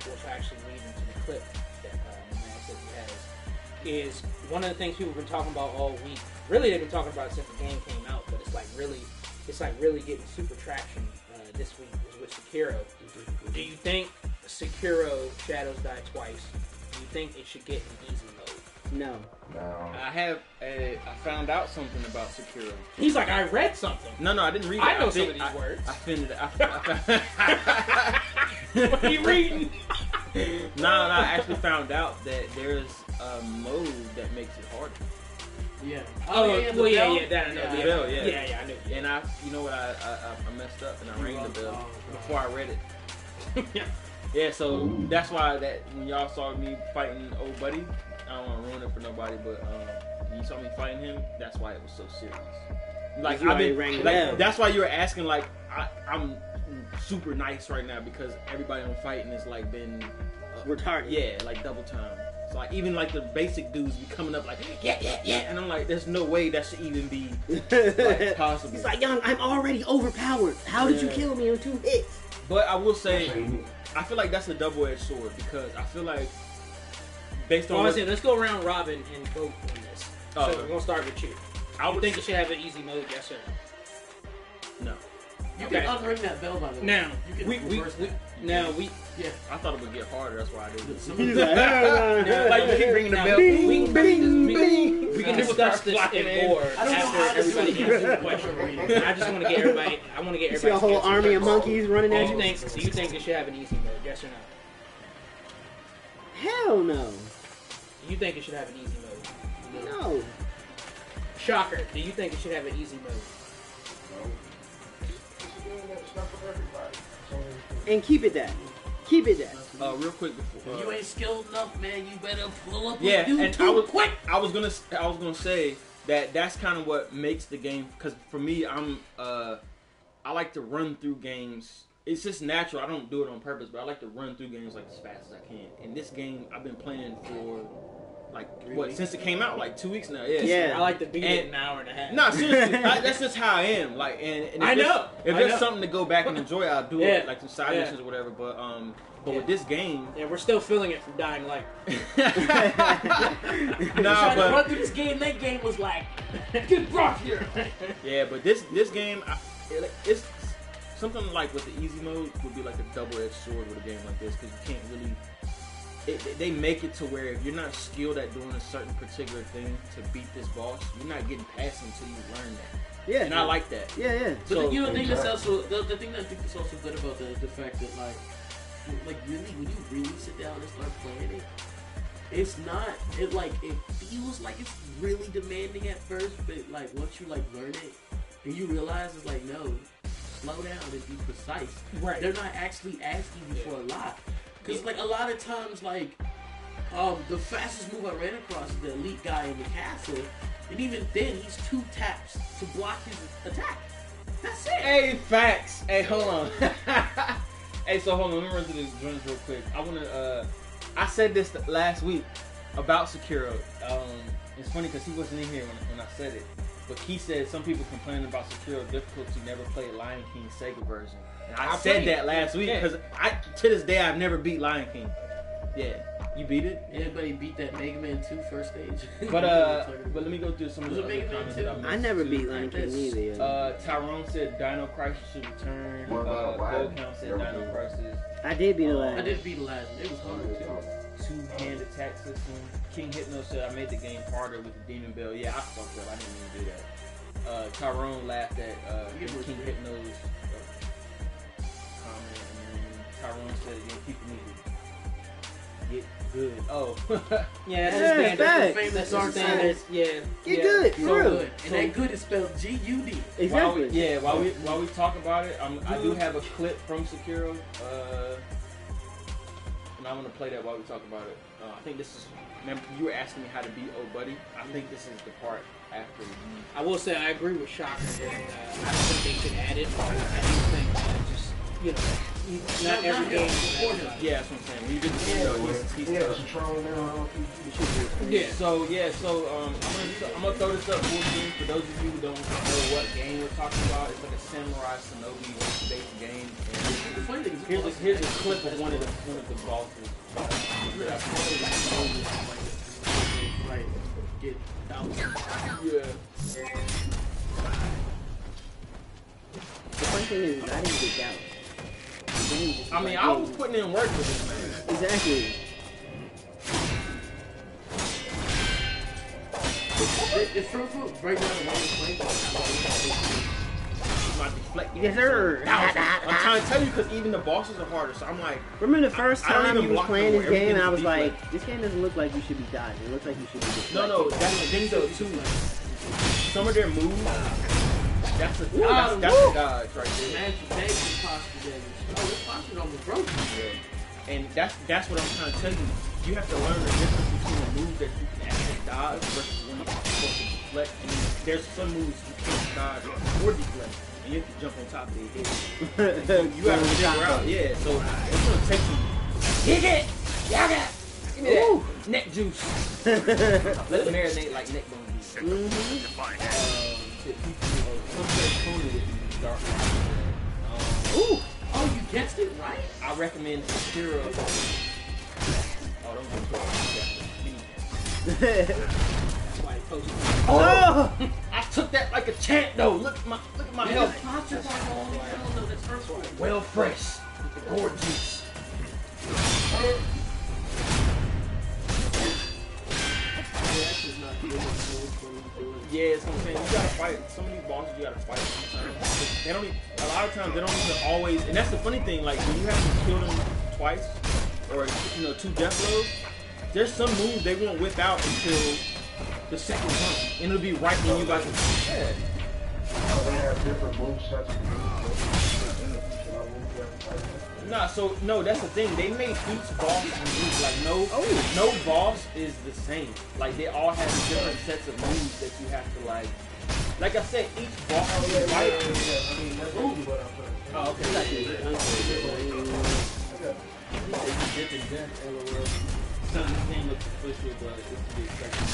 which actually leads into the clip that my man said he has, is one of the things people have been talking about all week. Really, they've been talking about it since the game came out, but it's like really getting super traction this week is with Sekiro. Do you think Sekiro Shadows Die Twice? Do you think it should get an easy mode? No. I found out something about Sekiro. He's like, I read something. No, I didn't read it. I know some of these words. I finished it. What are you reading? No, I actually found out that there's a mode that makes it harder. yeah. That I know. Yeah, Yeah, bell, yeah. I knew. And you know what? I messed up and I rang the bell before I read it. Yeah, so that's why that when y'all saw me fighting old buddy, I don't want to ruin it for nobody, but when you saw me fighting him, that's why it was so serious. Like You already rang the bell. that's why you were asking. Like I'm super nice right now because everybody I'm fighting has like been Retarded. Yeah, like double time. So like even like the basic dudes be coming up like yeah, and I'm like, there's no way that should even be like, possible. He's like, young, I'm already overpowered. How did you kill me in 2 hits? But I will say, I feel like that's a double-edged sword because I feel like based on let's go around robin and vote on this. Oh, So we're gonna start with you. I would think it should have an easy mode, yes or no? no. You Okay. can unring that bell by the way. Now you can we reverse that. Yeah. I thought it would get harder. That's why I did it. He's like, Like you keep ringing the Now, bell. we bing, can discuss this in more I don't know how after to do everybody it. answers the question. I just want to get everybody. I want to get You see everybody. a whole army of monkeys running at you? Do you think it should have an easy mode? Yes or no? Hell no. You think it should have an easy mode? No. Shocker. Do you think it should have an easy mode? And keep it that. Keep it that. Real quick before. If you ain't skilled enough, man, you better pull up Yeah, a dude and too quick. I was gonna say that that's kind of what makes the game. Because for me, I like to run through games. It's just natural. I don't do it on purpose, but I like to run through games like as fast as I can. And this game, I've been playing for like since it came out, like 2 weeks now. Yeah. I like to beat it in an hour and a half. No, seriously, that's just how I am. Like, and if there's something to go back and enjoy, I'll do it, like some side missions or whatever. But with this game, yeah, we're still feeling it from Dying Light. Trying to run through this game. That game was like, get brought here. Yeah, but this game, it's something like with the easy mode would be like a double-edged sword with a game like this because you can't really. They make it to where if you're not skilled at doing a certain particular thing to beat this boss, you're not getting past him until you learn that. Yeah. And I like that. Yeah. But so, you know, the thing that's also the thing that I think is also good about the fact that like really when you really sit down and start playing it, it's not it feels like it's really demanding at first, but like once you like learn it and you realize it's like no, slow down and be precise. Right. They're not actually asking you for a lot. Because like a lot of times, like the fastest move I ran across is the elite guy in the castle, and even then he's 2 taps to block his attack. That's it. Hey, facts. Hey, hold on. Hey, so hold on. Let me run through these joints real quick. I said this last week about Sekiro. It's funny because he wasn't in here when I said it, but he said some people complaining about Sekiro difficulty never played Lion King Sega version. And I said that last week because to this day I've never beat Lion King. Yeah, you beat it. Anybody beat that Mega Man 2 first stage? But let me go through some of the other comments that I missed. I never beat Lion King either. Tyrone said Dino Crisis should return. Gold Count said Dino Crisis. I did beat the last. I did beat the last one. It was hard too. 2-hand attack system. King Hypno said I made the game harder with the Demon Bell. Yeah, I fucked up. I didn't even do that. Tyrone laughed at King Hypno's comment, and then Tyrone said, "Yeah, people need to get good." Oh, yeah, that's standard. Famous That's standard. Yeah, Get good, for real. good. And that good is spelled G-U-D. Exactly. While we talk about it, I do have a clip from Sekiro, and I'm gonna play that while we talk about it. I think this is. Remember, you were asking me how to beat Oh Buddy. I think this is the part after. I will say I agree with Shocker that I don't think they should add it. I do think just not every game. Yeah, that's what I'm saying. When you get the video, Yeah. So I'm gonna throw this up full screen for those of you who don't know what game we're talking about. It's like a samurai shinobi based game. And here's a clip of one of the bosses. Right. Get out. Yeah. The funny thing is, I didn't get gout. I mean, I was putting in work with this, man. Exactly. It's true. Right now, the one playing. My deflecting. Yes, sir. I'm trying to tell you because even the bosses are harder. So I'm like, Remember the first I don't time even you was block playing them this where game, and I was everything's like, this game doesn't look like you should be dodging. It looks like you should be deflecting. no, that's the thing though too. Some of their moves, that's a dodge right there. Magic posture damage. Oh, this posture almost broken. Yeah. And that's what I'm trying to tell you. You have to learn the difference between a move that you can actually dodge versus when you're supposed to deflect. And there's some moves you can't dodge or deflect. And you have to jump on top of their head. So you have to figure out, so it's gonna take you. Kick it! Yaga! Give me that. Neck juice. Let it marinate like neck bone juice. Ooh! Oh, you guessed it right? I recommend Sekiro. Oh, don't go That's why he posted. Oh! I took that like a champ though. Look at my health. No, that's hurtful. Well fresh. Gourd juice. Yeah, it's what I'm saying. You gotta fight. Some of these bosses you gotta fight sometimes. They don't even, a lot of times they don't even always, and that's the funny thing, like when you have to kill them twice, or 2 death blows, there's some moves they won't whip out until the second time. And it'll be right when you guys are yeah. They have different movesets. Nah, so no, that's the thing. They made each boss unique. Like no boss is the same. Like they all have different sets of moves that you have to like I said, each boss you fight. Oh, okay. Some of this name looks official, but it's to be expected.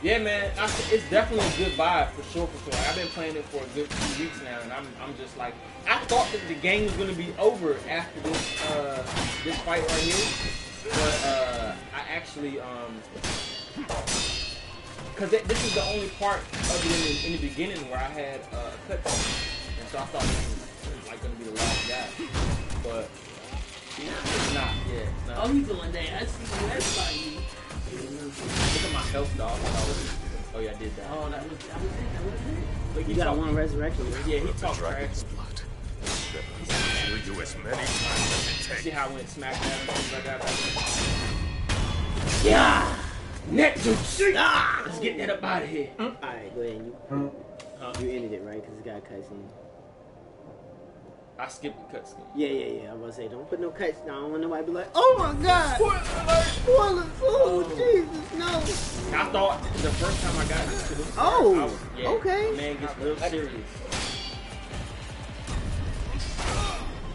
Yeah, man, it's definitely a good vibe for sure. I've been playing it for a good 2 weeks now, and I'm just like, I thought that the game was gonna be over after this fight right here, but I actually because this is the only part of it in the beginning where I had a cutscene, and so I thought this was like gonna be the last guy, but it's not. Yeah, it's not. Oh, he's doing that. I see everybody. Look at my health, dog. Oh yeah, I did that. Oh, that was it. Like you got one resurrection. Right? Yeah, he talked trash. You as many times as it takes. See how I went smack at him, things like that. Yeah, neck juice. Let's get that up out of here. All right, go ahead. You ended it right because it got cutscene. I skipped the cutscene. Yeah. I was gonna say, don't put no cuts. I don't want nobody to be like, oh my god! Spoilers! Oh, Jesus, no! I thought the first time I got into this, okay. Man gets real serious.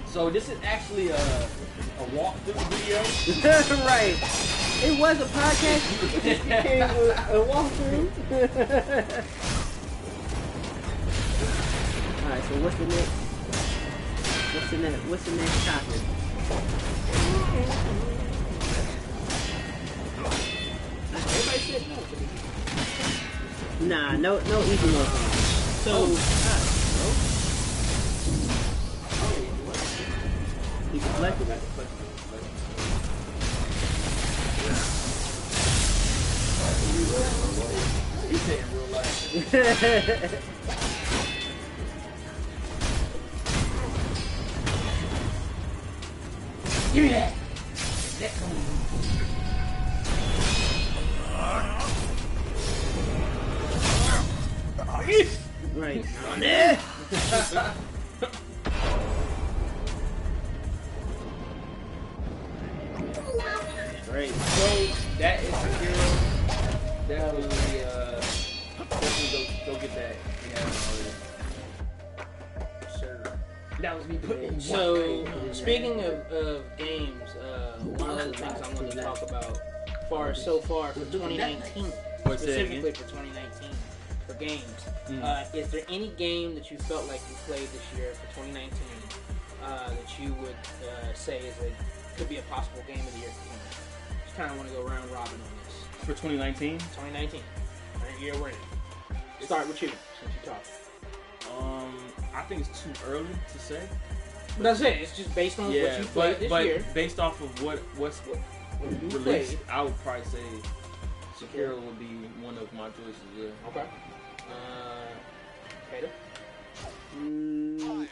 So this is actually a walkthrough video. Right. It was a podcast. It became a walkthrough. All right. So what's the next? What's the next topic? Everybody said no. Nah, no easy mode. So, he deflected it. He said in real life. Give me that. Right. Right. So that is Sekiro. Definitely go get that. That was me putting. So, speaking of games, one of the things I wanted to talk about so far for 2019, specifically for 2019, for games, is there any game that you felt like you played this year for 2019 that you would say could be a possible game of the year for 2019? Just kind of want to go round robin on this. For 2019? 2019. Right year we're in. Start with you, since you talked. I think it's too early to say. But that's it. It's just based on what you played this year. Based off of what's released, I would probably say Sekiro would be one of my choices. Yeah. Okay. Peter?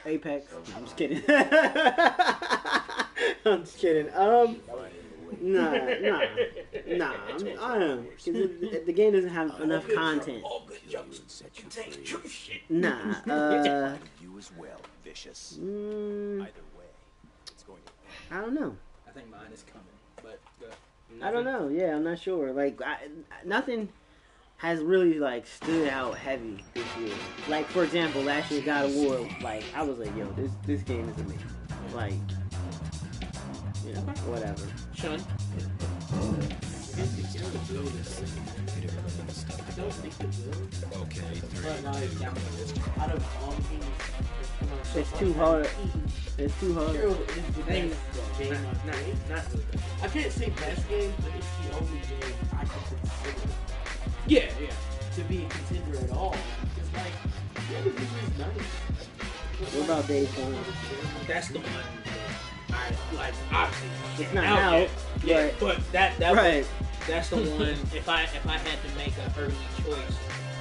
Apex. I'm just kidding. I'm just kidding. Nah. The game doesn't have enough content. Nah. You as well, vicious. Either way, it's going to. I don't know. I think mine is coming, but I don't know. Yeah, I'm not sure. Like, nothing has really like stood out heavy this year. Like, for example, last year God of War. Like, I was like, yo, this game is amazing. Like, Yeah, whatever. Sean. I don't think it will. But like, out of all the games that come out so It's far, too hard. It's too hard. Hero is the Name best game I've played. Not really. I can't say best game, but it's the only game I can consider Yeah. to be a contender at all. It's like, the other game is nice. What about Days Gone? That's the one. I like. Obviously, It's not out out, yet. Yeah, but that Right. that's the one. If I had to make an early choice,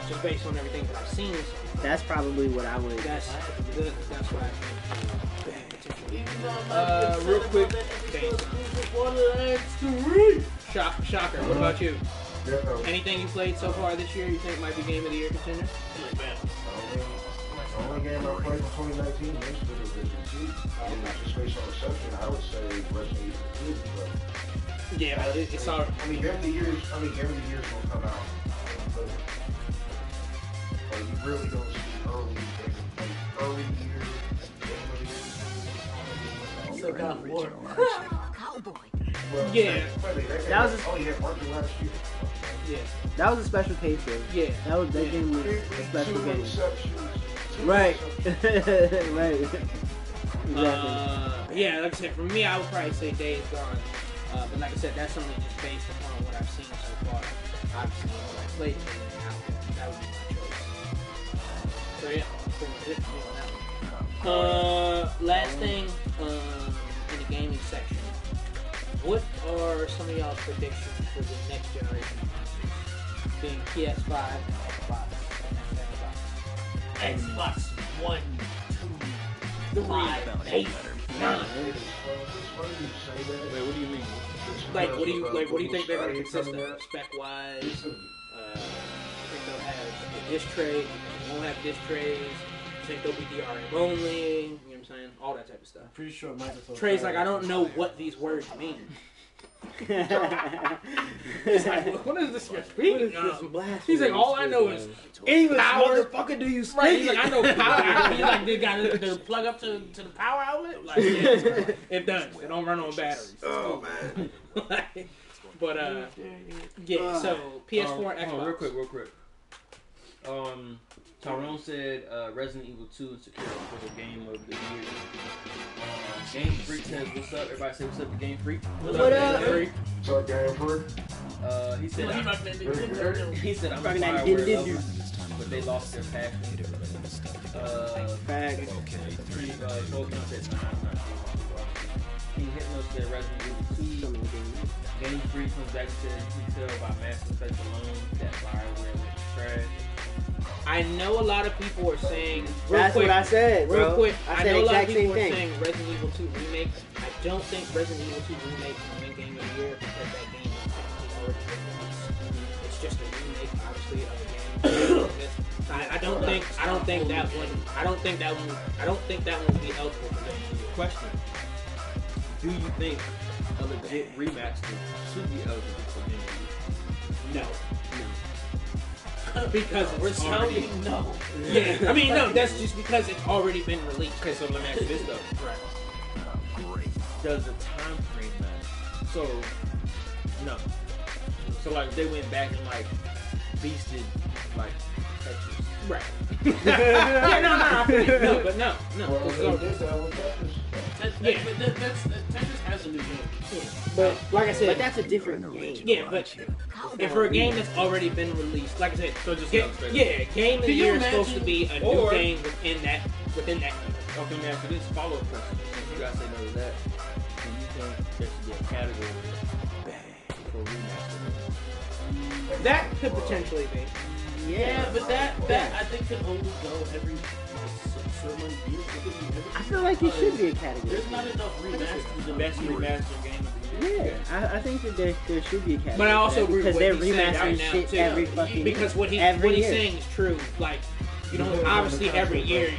just based on everything that I've seen, That's probably what I would. that's what I think. Even though I'm not Real excited quick, about that episode thanks. of Borderlands 3. Shocker. What about you? Yeah, no. Anything you played so far this year you think might be Game of the Year contender? The only game I played in 2019 was Resident Evil 2. And just based on reception, I would say Resident Evil 2. But Yeah, it's all. I mean, Game of the Year gonna come out. But you really don't see early year Game of the Year. So God of War. Well, Yeah. That was oh yeah, Martin last year. Yeah. That was a special case though. Yeah. That game was a special Two game. receptions. Right. Right. Exactly. Yeah, like I said, for me, I would probably say Days Gone. But like I said, that's only just based upon what I've seen so far. Obviously, what I played, that would be my choice. So yeah, pretty much it for me on that one. Last thing in the gaming section. What are some of y'all's predictions for the next generation of consoles? Being PS5 and Xbox. Xbox 1, 2, 5, 8, 9. Wait, what do you mean? Like, what do you think they're going to consist of spec-wise? I think they'll have a disc tray. They won't have disc trays. I think they'll be DRM only. You know what I'm saying? All that type of stuff. Pretty sure Microsoft. Trey's like, I don't know what these words mean. He's like, what is this you're speaking of? He's like, all I know is English, power. motherfucker, do you speak? Right, he's like, I know power. He's like, they got to plug up to the power outlet. Like, yeah, it does. It don't run on batteries. Oh man. Like, but yeah. So PS4 and Xbox. Real quick. Tyrone said Resident Evil 2 is secured for the game of the year. Game Freak says, "What's up?" Everybody say, "What's up to Game Freak?" What up? Game Freak? What's up, Game Freak? He said, He "I'm a Rocking that Bioware Nintendo. lover, but they lost their passion." Facts. Pokemon said, "Nah, I'm not sure." King Hypno said Resident Evil 2. Game Freak comes back and says, "You can tell by Mass Effect alone that Bioware went trash." I know a lot of people are saying. That's what I said, bro. Real quick, I I said know a lot of exact same people are thing. saying Resident Evil 2 remake. I don't think Resident Evil 2 remake can win Game of the Year because that game is technically already been released. It's just a remake, obviously, of a game. I don't think that one would be eligible for Game of the Year. Question: do you think a legit remaster should be eligible for Game of the Year? No. Because it's already no. Yeah, I mean no. That's just because it's already been released. Okay, so let me ask you this though. Right. Does the time frame matter? So, no. So like they went back and like beasted like Tetris. Right. Yeah, no, but no. Well, It's they already- did that with Tetris. Yeah. But Tetris has a new game. But like I said, But that's a different game. yeah, but and for a game that's already been released, like I said, So just Game of the Can you Year is supposed to imagine- be a new or- game within that year. Okay, let me ask you this follow-up question. Since you guys say no to that, do you think there should be a category for remaster? That could potentially be. Yeah, but that I think can only go every certain years. It could be every- I feel like it should be a category. There's not enough remasters. The in best the year. remaster game of the year. Yeah, I think that there should be a category. But I also for that agree with because they're what he's saying right remastering now, shit too. every fucking Because what he's every year. saying is true. Like, you don't obviously every year.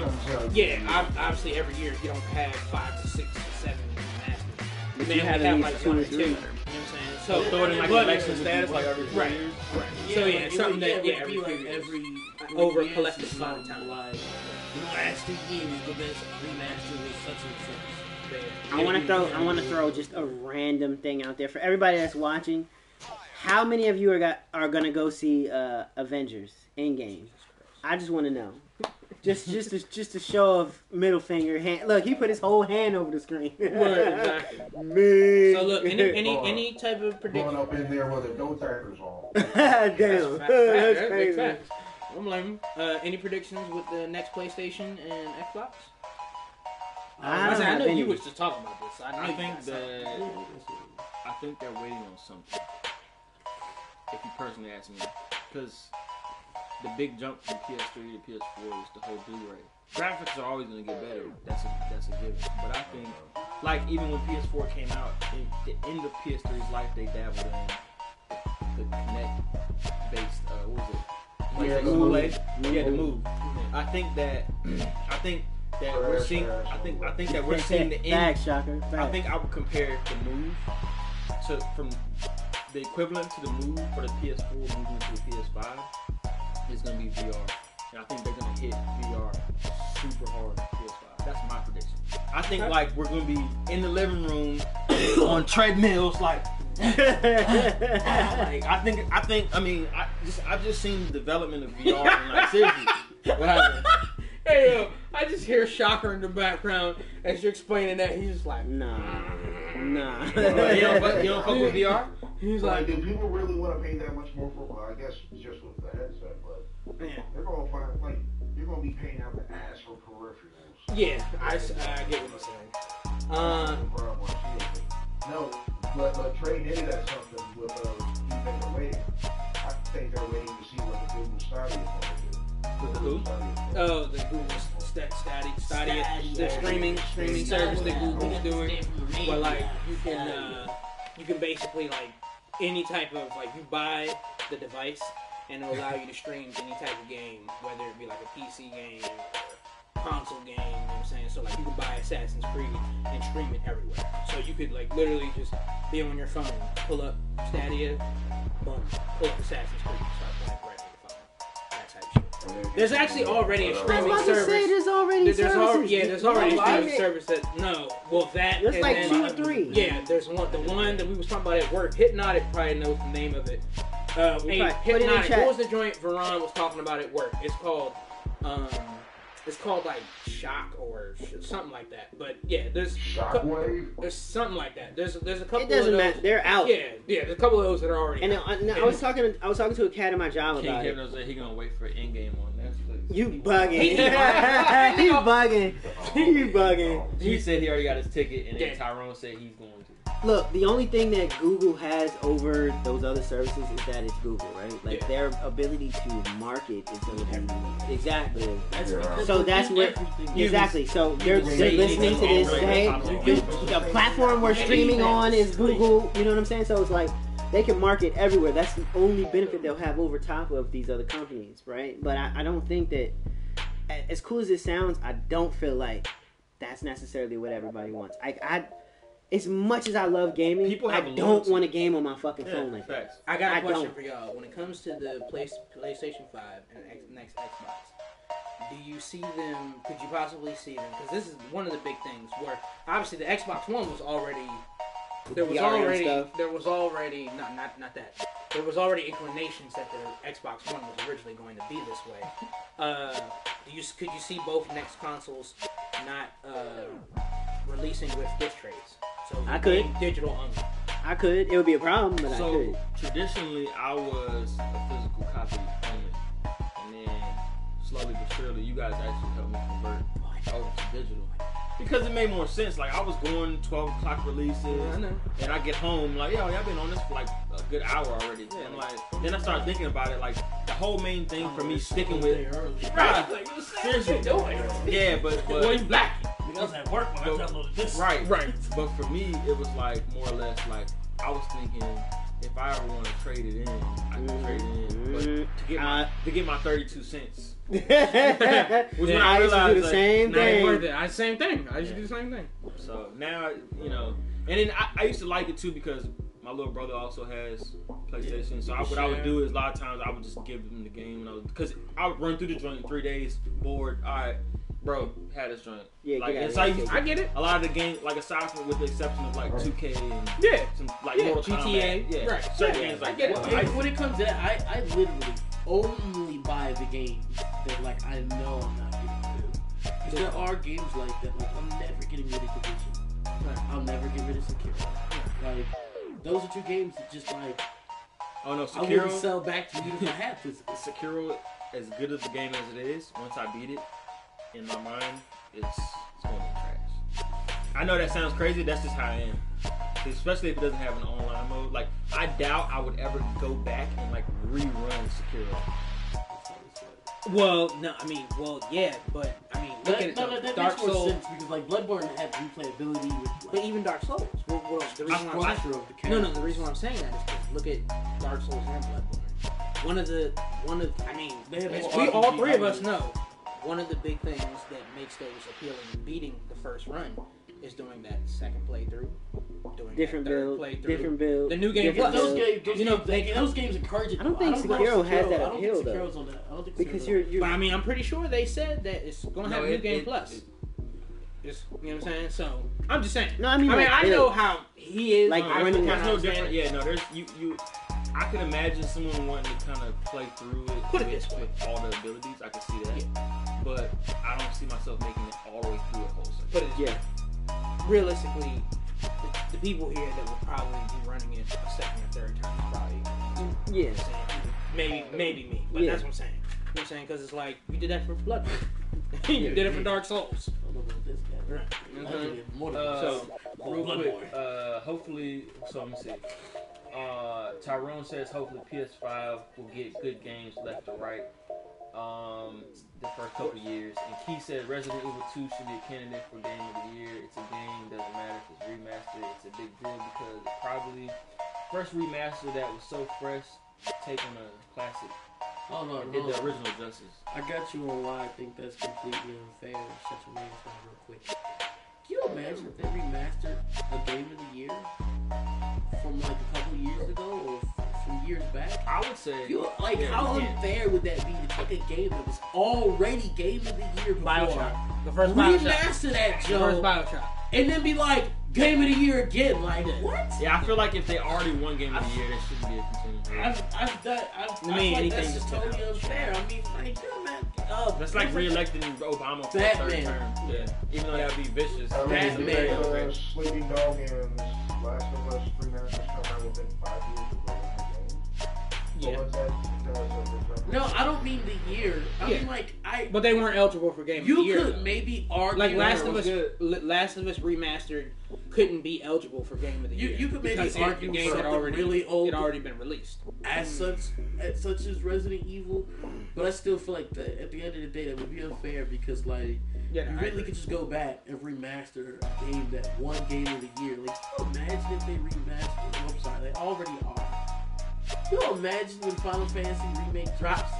Yeah, obviously every year you don't have 5 to 6 to 7 remasters. But Man, you have we at have least like 2 1 or or 2. You 3. know what I'm saying? So throw it in like but- collection status like every 4 Right. years. So yeah, it something would- that it yeah would be every like few years. every Over a years collective is amount of not time. Like, last 2 years, the best remaster was such and such. I want to throw just a random thing out there for everybody that's watching. How many of you are gonna go see Avengers Endgame? I just want to know. Just a show of middle finger hand. Look, he put his whole hand over the screen. Exactly. Man. So look, any type of prediction. Going up in there with no tackers on. Damn, that's crazy. Facts. I'm blaming. Any predictions with the next PlayStation and Xbox? I know you was just talking about this. I think they're waiting on something. If you personally ask me, because the big jump from PS3 to PS4 is the whole Blu-ray. Graphics are always going to get better. That's a given. But I think, like, even when PS4 came out, in the end of PS3's life, they dabbled in the Kinect-based, what was it? Yeah, the Move. Yeah, the Move. I think that we're seeing. I think that we're seeing the end. Facts, Shocker. Facts. I think I would compare the Move from the equivalent to the Move for the PS4 moving to the PS5 is going to be VR. And I think they're going to hit VR super hard on PS5. That's my prediction. I think like we're going to be in the living room on treadmills like I've just seen the development of VR and like seriously. What happened? Hey yo, I just hear Shocker in the background as you're explaining that. He's just like, nah. You don't fuck with VR? He's Like, like, do people really want to pay that much more for? Well, I guess it's just with the headset, but they're gonna find like you're gonna be paying out the ass for peripherals. yeah, I get what you're saying. No, but trade into that something with you think they're waiting. I think they're waiting to see what the Google Stadia is going to do. With the who? Oh, the Google Stadia, the streaming service that Google's doing, where like you can basically like any type of like you buy the device and it'll allow you to stream any type of game, whether it be like a PC game or console game. You know what I'm saying? So like you can buy Assassin's Creed and stream it everywhere. So you could like literally just be on your phone, pull up Stadia, boom, pull up Assassin's Creed, start playing right on the phone. That type shit. There's actually already a streaming service. There's already services. There's already a streaming service that that. There's and like then, 2 or 3. Yeah, there's one. The one that we was talking about at work. Hypnotic probably knows the name of it. Hypnotic. What was the joint Veron was talking about at work? It's called like Shock or something like that. But yeah, there's something like that. There's a couple. It doesn't matter. They're out. Yeah. There's a couple of those that are already. And out. I was talking to a cat at my job about it. Kevin said he gonna wait for Endgame on Netflix. You bugging. You bugging. He said he already got his ticket, and then Tyrone said he's going to. Look, the only thing that Google has over those other services is that it's Google, right? Like their ability to market is going to be exactly. So that's what exactly. So they're listening to this. Hey, the platform we're streaming on is Google. You know what I'm saying? So it's like they can market everywhere. That's the only benefit they'll have over top of these other companies, right? But I don't think that, as cool as it sounds, I don't feel like that's necessarily what everybody wants. As much as I love gaming, I don't want to game on my fucking phone like that. I got a question for y'all. When it comes to the PlayStation 5 and next Xbox, do you see them? Could you possibly see them? Because this is one of the big things where obviously the Xbox One was already. There was already not that. There was already inclinations that the Xbox One was originally going to be this way. Could you see both next consoles not releasing with disc trays? So I could digital only. I could. It would be a problem, but I could. Traditionally, I was a physical copy only, and then slowly but surely, you guys actually helped me convert over to digital. Because it made more sense. Like, I was going 12 o'clock releases, and I get home, like, yo, y'all been on this for like a good hour already. Yeah. And like, then I started thinking about it, like, the whole main thing for me sticking with seriously, yeah, but you black. I was at work when I downloaded this. Right. But for me, it was like more or less like I was thinking, if I ever want to trade it in, I can trade it in. But to get my 32 cents. Was when I used to do the same thing. Same thing. I used to do the same thing. So now, you know, and then I used to like it too because my little brother also has PlayStation. So what I would do is a lot of times I would just give him the game, because I would run through the joint in 3 days, bored. All right, bro, had this joint. Yeah, like, get out it's of like here. I get it. a lot of the games, like aside from with the exception of like 2K and Yeah. some like Yeah, Mortal GTA, Kombat, yeah, right. certain Yeah, games I like get that. it. When it comes to that, I literally only buy the games that like I know I'm not getting rid of. Because there are games like that. Like I'm never getting rid of Division. Right. I'll never get rid of Sekiro. Like those are two games that just like Oh no, I wouldn't Sekiro. sell back to you if I had to. Sekiro, as good as the game as it is, once I beat it, in my mind, it's going to be trash. I know that sounds crazy. That's just how I am. Especially if it doesn't have an online mode. Like I doubt I would ever go back and like rerun Sekiro. Well, no, I mean, yeah, but I mean, look at it. That though. makes Dark more Souls, sense because like Bloodborne had replayability with but even Dark Souls. Well, the reason why I'm structure of the no, character. the reason why I'm saying that is because look at Dark Souls and Bloodborne. One of, I mean, They have more we all RPG three of us elements. know one of the big things that makes those appealing in beating the first run is doing that second playthrough, doing Different that third build, playthrough, different build. the new game different plus. Those build. games, You know, those games encourage it. I don't though. think know Sekiro if has that I don't appeal, think though. Sekiro's on that. I don't think Because Sekiro's you're But I mean, I'm pretty sure they said that it's gonna have No, New it- Game it- Plus. it- Just, you know what I'm saying? So I'm just saying. No, I mean, like, I know how he is. Like, on running- There's no understand different. it. Yeah, no, there's you. I can imagine someone wanting to kind of play through it Put it with, this way. with all the abilities. I can see that, but I don't see myself making it all the way through it wholesale. But it's, Yeah. realistically, the people here that will probably be running it a second or third time is probably Yeah. you know what I'm saying, maybe me. But Yeah. that's what I'm saying. You know what I'm saying? Because it's like you did that for Bloodborne. you did it for Dark Souls. I don't know about this guy. Right. Allegedly, more than So, real Bloodborne. quick, hopefully, so let me see. Tyrone says hopefully PS5 will get good games left to right the first couple of years. And Key said Resident Evil 2 should be a candidate for Game of the Year. It's a game, doesn't matter if it's remastered. It's a big deal because it probably first remaster that was so fresh, take on a classic. Hold on, It did hold the on. original justice. I got you on why I think that's completely unfair. Shut your man's mouth real quick. Can you imagine if they remastered a Game of the Year from like a couple years ago or from years back? I would say, You, like, yeah, how yeah. unfair would that be to take a game that was already Game of the Year before, Bioshock. The first Bioshock. remaster that, The Joe, first Bioshock. and then be like, Game of the Year again? Like, what? Yeah, I feel like if they already won Game of the Year, that shouldn't be a continuation. I mean, feel like anything that's just just totally unfair. I mean, like, you're not. That's like re-electing Obama for a third Batman. term. Yeah, even though that would be vicious. I mean, Batman. Very the unfair. Sleeping Dog and Last of Us remasters come out within 5 years of the game. Yeah. So what's that because of the No, I don't mean the year. I Yeah. mean, like, But they weren't eligible for Game of the you Year. could though. maybe argue Like Last of was Us, good. Last of Us remastered couldn't be eligible for Game of the Year. You could maybe because argue the game had something already really old It already been released. as such as Resident Evil, but I still feel like that at the end of the day that would be unfair because like Yeah, you no, I really agree. could just go back and remaster a game that won Game of the Year. Like, can you imagine if they remastered? Oh, I'm sorry, they already are. Can you imagine when Final Fantasy Remake drops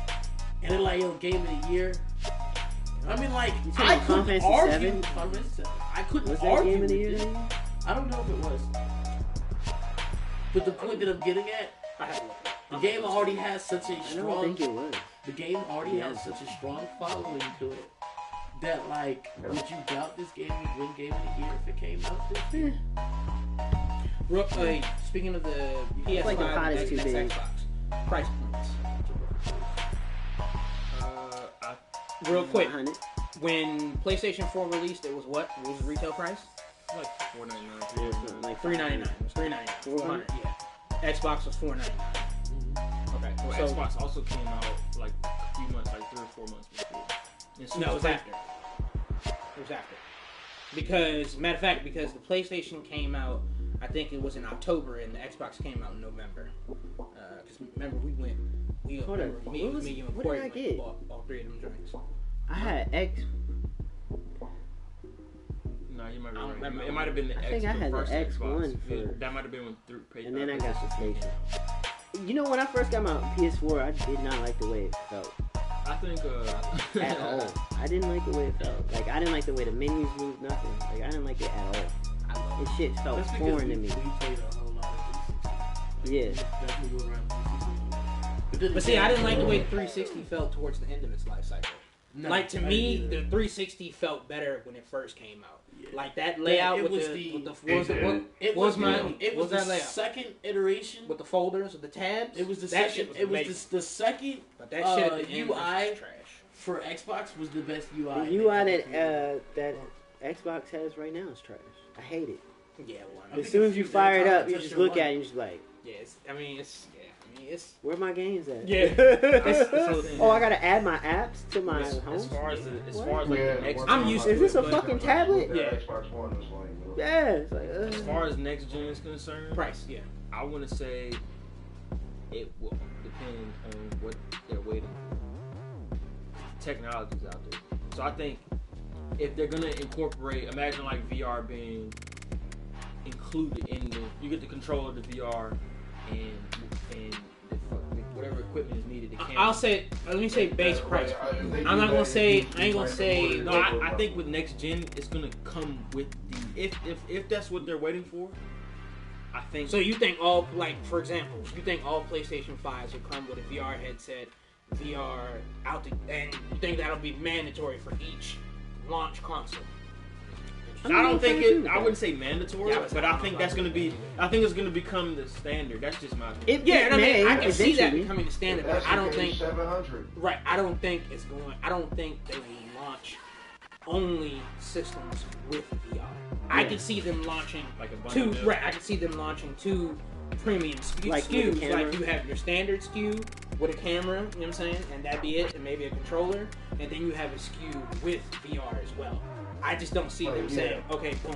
and they're like, yo, Game of the Year? I mean, like, You talking I about Final couldn't Fantasy argue. 7? Final Fantasy 7. I couldn't Was that argue Game of the with Year? it. Then? I don't know if it was. But the point that I'm getting at, I had to look it the up. game already has such a I don't strong. think it was. The game already has such a strong following to it that, like, would you doubt this game would win Game of the Year if it came out this year? Speaking of the PS5 like the pot and is too big. Xbox, price points. I, Real quick, 100. when PlayStation 4 released, it was what? What was the retail price? like $4.99. Yeah, like $399. It was $399. 400, yeah. Xbox was $499. Okay. Well, So, Xbox also came out like a few months, like 3 or 4 months before. And so no, it was after. It was after. Because, matter of fact, because the PlayStation came out, I think it was in October, and the Xbox came out in November. Because remember, me, Hold on. me, What was- me, you, and what Corey did I went get? and bought all three of them drinks. I had X. No, you might be I don't right. remember. It might have been the I X. think I had the first X1 Xbox. for- Yeah, that might have been when And then I got the PlayStation. You know, when I first got my PS4, I did not like the way it felt I think at all. I didn't like the way it felt. Like, I didn't like the way the menus moved, nothing. Like, I didn't like it at all. I love This shit felt That's because foreign we to me. played a whole lot of 360. Yeah. Definitely go around 360. But see, I didn't like the way 360 felt towards the end of its life cycle. No, like to I me, didn't the either. 360 felt better when it first came out. Yeah. Like that layout it with was the the- what was the that layout second iteration. with the folders with the tabs? It was the that second. shit was It was amazing. the second But that shit at the end was UI just trash. for Xbox was the best UI. The they UI ever that created. that Xbox has right now is trash. I hate it. Yeah, well, I I mean, As soon as you fire it up, you touch just your look one. at it and you just like, yeah, it's where my games at? Yeah. Oh, I gotta add my apps to my As home. far as What? like Yeah, the next, I'm used to Is this a but fucking tablet? Yeah. Xbox One is like, Yeah, it's like, As far as next gen is concerned, price. Yeah, I want to say it will depend on what they're waiting for. Technology's out there, so I think if they're gonna incorporate, imagine like VR being included in the, you get the control of the VR and whatever equipment is needed. The camera. I'll say. Let me say base price. I'm I'm not gonna say. I ain't gonna say. No, I think with next gen, it's gonna come with the if that's what they're waiting for. I think So you think all, like, for example, you think all PlayStation 5s will come with a VR headset, VR out the, and you think that'll be mandatory for each launch console? I don't think it. I wouldn't say mandatory, Yeah, but I think that's gonna be. I think it's gonna become the standard. That's just my. Yeah, and I mean, I can see that eventually. becoming the standard, but I don't think. 700. Right, I don't think it's going. I don't think they will launch only systems with VR. I can see them launching Like a two. bundle deal. Right, I can see them launching two premium Like with a SKUs. camera. Like you have your standard SKU with a camera, you know what I'm saying, and that'd be it, and maybe a controller, and then you have a SKU with VR as well. I just don't see them yeah. saying, okay, boom,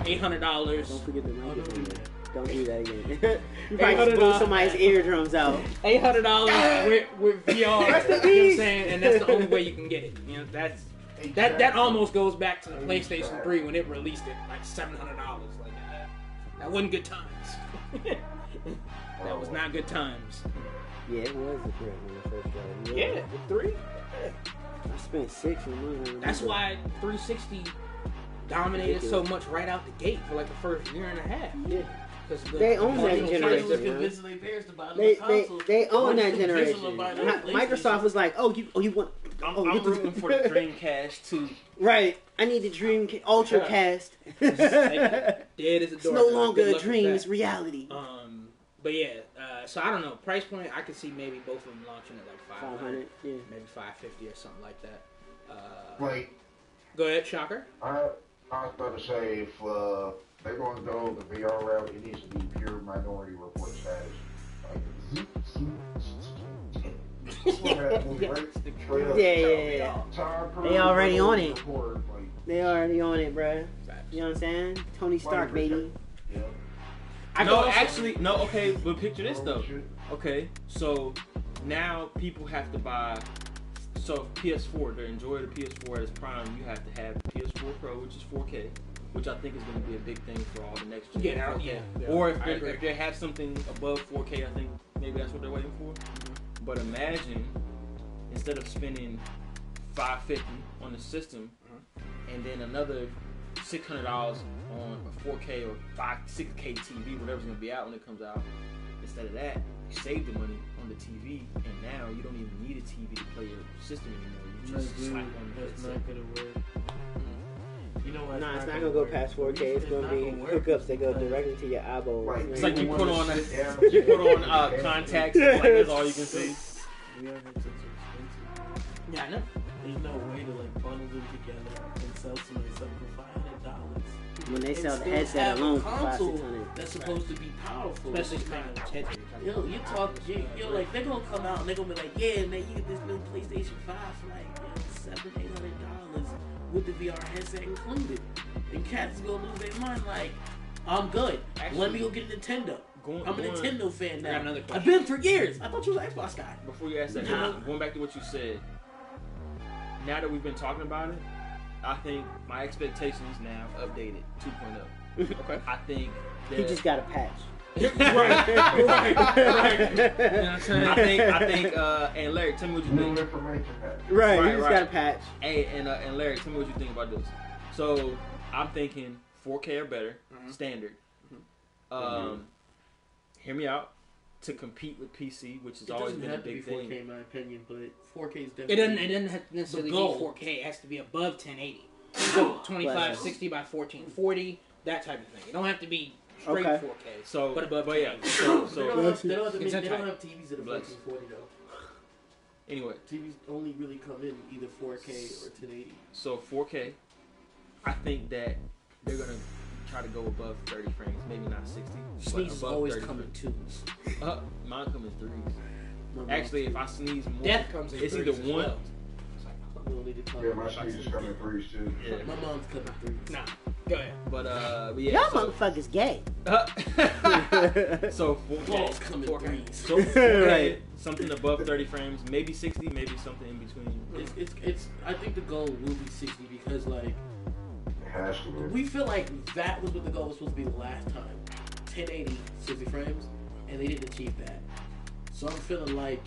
$800. Don't forget the microphone. do Don't do that again. You probably $800. blew somebody's eardrums out. $800 with VR. You know what I'm saying? And that's the only way you can get it. You know, that almost goes back to the PlayStation 3 when it released it, like $700. Like that wasn't good times. That was not good times. Yeah, it was a threat when it first started. Yeah, the 3. I spent 6 in one. That's why 360 dominated so much right out the gate for like the first year and a half. Yeah. 'Cause They own that marketing generation, was man. Convincing their parents to buy them They, a console. they own that Convincing them generation. to buy them a Microsoft PlayStation. was like, you want I'm you get the- rooting for the Dreamcast too. right. I need the Dream Ultracast. Dead as a It's door. no longer Good a luck with dream, that. it's reality. But yeah, so I don't know. Price point, I could see maybe both of them launching at like 500, 500, yeah. maybe 550 or something like that. Like, Go ahead, Shocker. I was about to say, if they're going to go the VR route, it needs to be pure Minority Report status. Like, Yeah. They already on it. Report, like, They already on it, bruh. You know what I'm saying? Tony Stark, baby. yeah. No, okay, but picture this though. Okay, so now people have to buy. So PS4, to enjoy the PS4 at its prime, you have to have PS4 Pro, which is 4K, which I think is going to be a big thing for all the next gen. Yeah, 4K. yeah. Or I agree. if they have something above 4K, I think maybe that's what they're waiting for. But imagine instead of spending $550 on the system and then another $600 on a 4K or 6K TV, whatever's going to be out when it comes out. Instead of that, you save the money on the TV, and now you don't even need a TV to play your system anymore. You just slap on the That's headset. not gonna work. You know what? Nah, it's not gonna go past 4K. It's gonna be hookups that go directly to your eyeballs. Right. It's like you put on Yeah. you put on contacts, and like that's all you can see. VR headsets are expensive. Yeah, I know. There's no way to like bundle them together and sell somebody something for $500. When they And sell the still headset have a alone for console $500-600. that's supposed to be powerful. Especially depending on which headset you're talking Yo, you talk, yo, like they're gonna come out and they're gonna be like, yeah, man, you get this new PlayStation 5 for like $700-800 with the VR headset included. And cats is gonna lose their mind, like, I'm good. Let me go get a Nintendo. I'm a Nintendo fan I got now. another question. I've been for years. I thought you was an Xbox guy. Before you ask that, Nah. going back to what you said, now that we've been talking about it, I think my expectations now updated 2.0. Okay. I think that He just got a patch. right. You know what I'm saying? I think, and Larry, tell me what you New think. information pack. Right, Right, he just right. got a patch. Hey, and Larry, tell me what you think about this. So I'm thinking 4K or better, standard. Hear me out. to compete with PC, which has It always doesn't been a have to be big 4K thing. in my opinion, but 4K is It definitely. doesn't have to necessarily The be goal. 4K. It has to be above 1080. So 2560 by 1440, that type of thing. It don't have to be straight Okay. 4K. So, but above but yeah. 1080. So They don't have, they don't have, It's they don't tight. have TVs that are Bless. 1440 though. Anyway, TVs only really come in either 4K or 1080. so 4K, I think that they're gonna try to go above 30 frames, maybe not 60. but Sneezes above always 30 come in frames. twos. Mine come in threes. My mom's Actually, if I sneeze more, Death comes in it's threes either as one. well. will need to come. Yeah, my street is coming threes too. Yeah. My mom's coming through. Nah, go ahead. But yeah. Y'all so, motherfuckers gay. so Balls 4K. coming 4K. threes. So 4K, Right. something above 30 frames, maybe 60, maybe something in between. It's. I think the goal will be 60 because like It has to be. we feel like that was what the goal was supposed to be the last time. 1080, 60 frames, and they didn't achieve that. So I'm feeling like